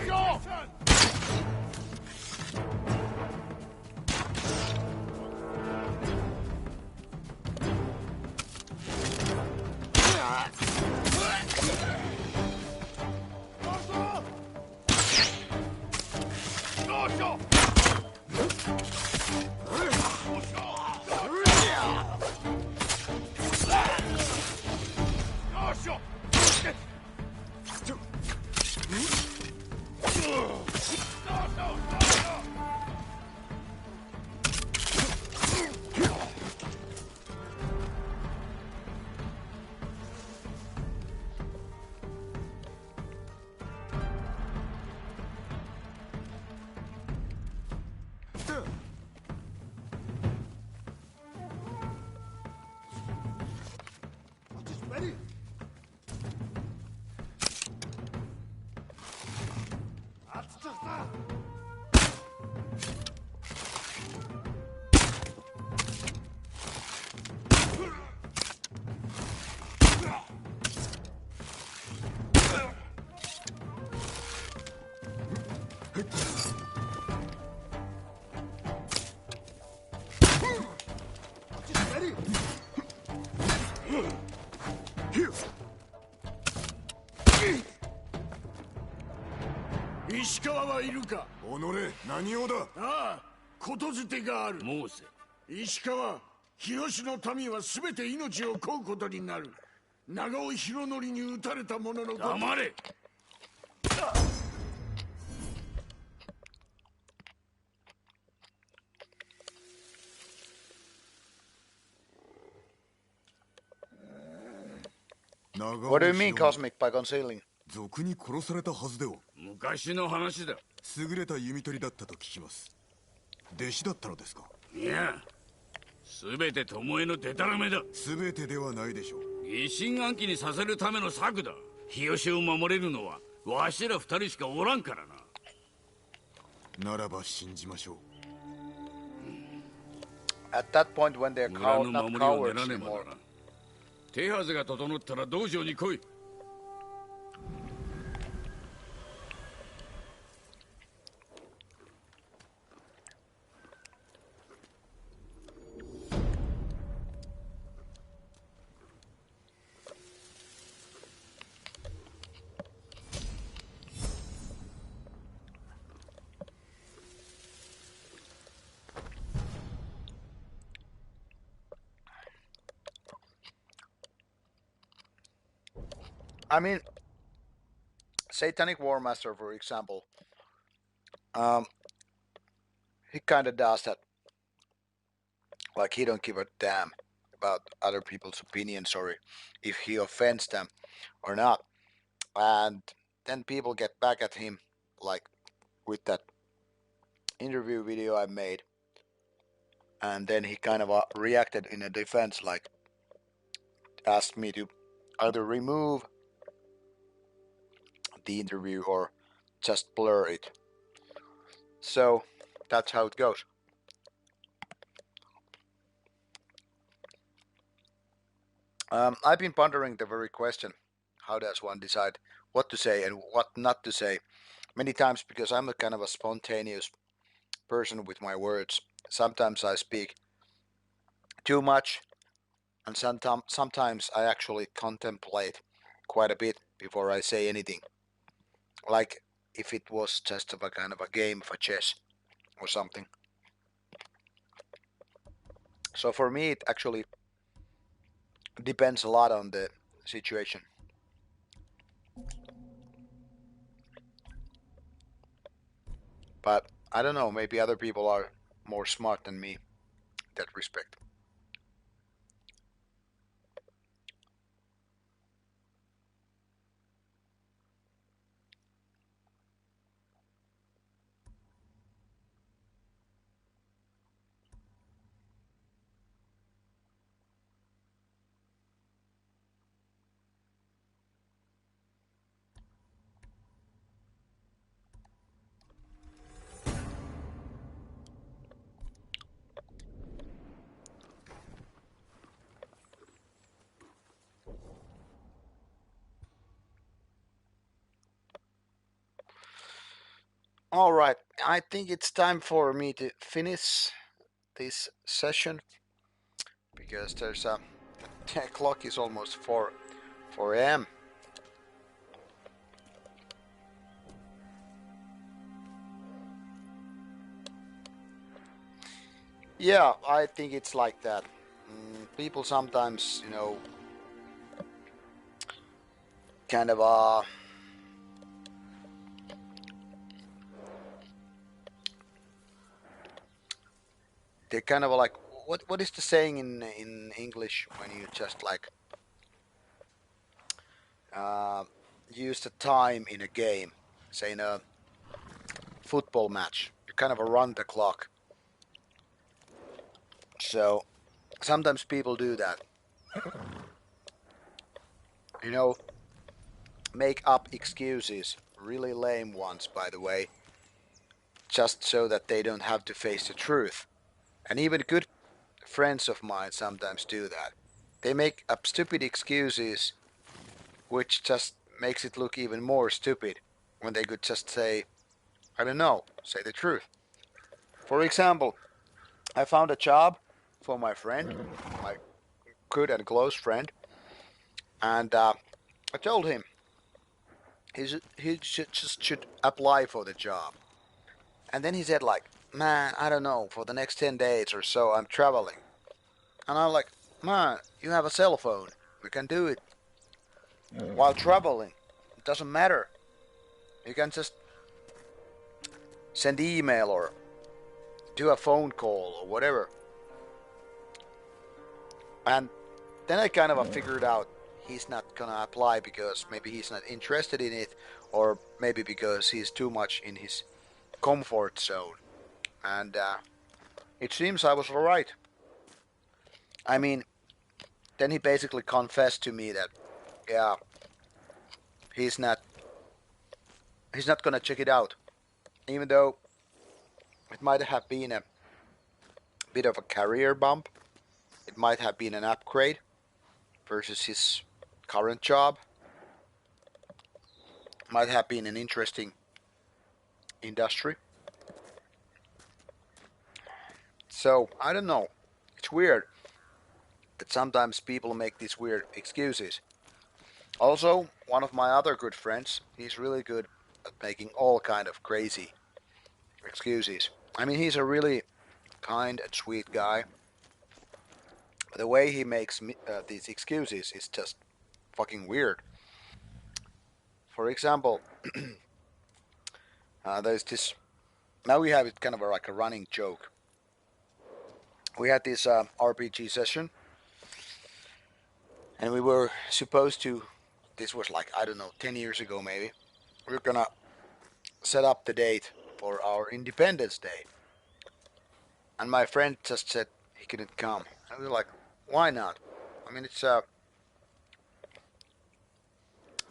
石川はいるか。己、何をだ。ああ、ことづてがある。申せ。石川、日吉の民はすべて命を乞うことになる。長尾博則に撃たれた者のこと。黙れ。What do you mean cosmic by concealing? 賊に殺されたはずでは。昔の話だ。優れた弓取りだったと聞きます。弟子だったのですか。いや、すべて巴のデタラメだ。すべてではないでしょう。疑心暗鬼にさせるための策だ。日吉を守れるのはわしら二人しかおらんからな。ならば信じましょう。At that point when they're not cowards anymore. 手はずが整ったら道場に来い。I mean, Satanic War Master, for example, um, he kind of does that. Like he don't give a damn about other people's opinions or if he offends them or not. And then people get back at him, like with that interview video I made. And then he kind of reacted in a defense, like asked me to either remove the interview or just blur it. So that's how it goes. I've been pondering the very question: how does one decide what to say and what not to say? Many times, because I'm a kind of a spontaneous person with my words. Sometimes I speak too much, and sometimes I actually contemplate quite a bit before I say anything. Like if it was just of a kind of a game for chess or something. So for me, it actually depends a lot on the situation. But I don't know, maybe other people are more smart than me in that respect. All right, I think it's time for me to finish this session because there's a the clock is almost 4 a.m. Yeah, I think it's like that. People sometimes, kind of they're kind of like what is the saying in English when you just like uh, use the time in a game, say in a football match, you kind of run the clock. So sometimes people do that, you know, make up excuses, really lame ones, by the way, just so that they don't have to face the truth. And even good friends of mine sometimes do that. They make up stupid excuses, which just makes it look even more stupid when they could just say, I don't know, say the truth. For example, I found a job for my friend, my good and close friend, and I told him he should apply for the job. And then he said like, man, I don't know, for the next 10 days or so I'm traveling. And I'm like, man, you have a cell phone. We can do it while traveling. It doesn't matter. You can just send email or do a phone call or whatever. And then I kind of figured out he's not gonna apply because maybe he's not interested in it, or maybe because he's too much in his comfort zone. And it seems I was alright. I mean, then he basically confessed to me that, yeah, he's not gonna check it out, even though it might have been a bit of a career bump. It might have been an upgrade versus his current job. Might have been an interesting industry. So I don't know. It's weird that sometimes people make these weird excuses. Also, one of my other good friends, he's really good at making all kind of crazy excuses. I mean, he's a really kind and sweet guy. The way he makes these excuses is just fucking weird. for example, there's this. Now we have it kind of like a running joke. We had this RPG session, and we were supposed to. This was like, I don't know, 10 years ago maybe. We were gonna set up the date for our Independence Day, and my friend just said he couldn't come. And we were like, why not? I mean, it's a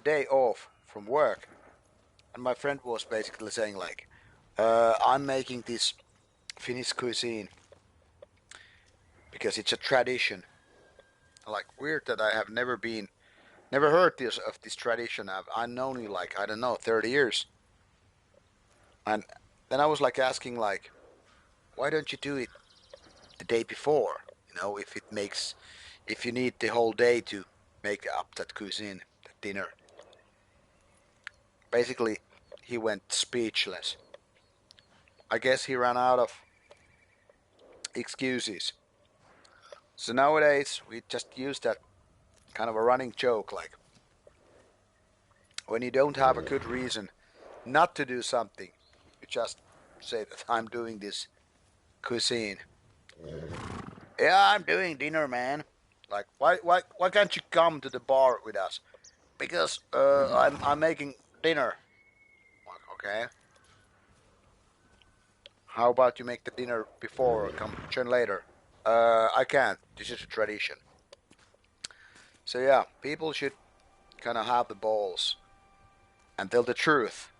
day off from work, and my friend was basically saying like, I'm making this Finnish cuisine because it's a tradition. Like, weird that I have never heard of this tradition. I've known you like, I don't know, 30 years. And then I was like asking like, why don't you do it the day before? You know, if you need the whole day to make up that cuisine, that dinner. Basically, he went speechless. I guess he ran out of excuses. So nowadays, we just use that kind of a running joke, like, when you don't have a good reason not to do something, you just say that I'm doing this cuisine. Yeah, I'm doing dinner, man. Like, why can't you come to the bar with us? Because I'm making dinner. Okay. How about you make the dinner before or come join later? I can't. This is a tradition. So yeah, people should kind of have the balls and tell the truth,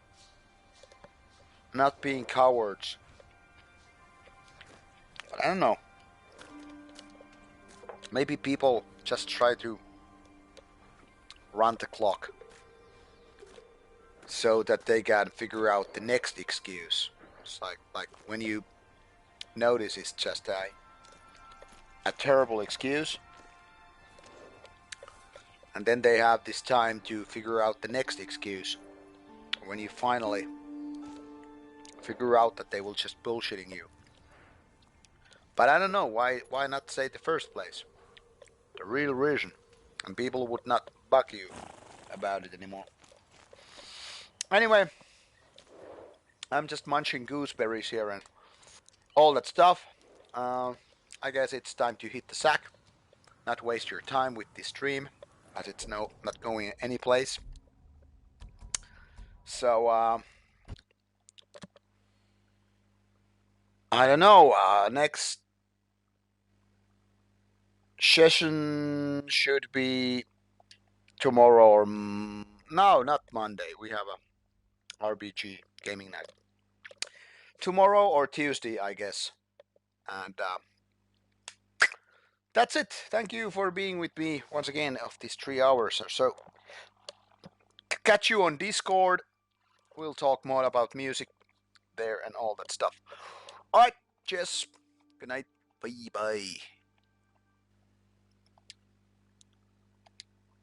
not being cowards. But I don't know. Maybe people just try to run the clock so that they can figure out the next excuse. It's like when you notice it's just a terrible excuse, and then they have this time to figure out the next excuse. When you finally figure out that they will just bullshitting you. But I don't know, why not say the first place? The real reason. And people would not bug you about it anymore. Anyway, I'm just munching gooseberries here and all that stuff. I guess it's time to hit the sack. Not waste your time with this stream, as it's not going any place. So, I don't know. Next session should be tomorrow or no, not Monday. We have a RBG gaming night. Tomorrow or Tuesday, I guess. And that's it. Thank you for being with me once again of these 3 hours or so. Catch you on Discord. We'll talk more about music there and all that stuff. Alright, cheers. Good night. Bye bye.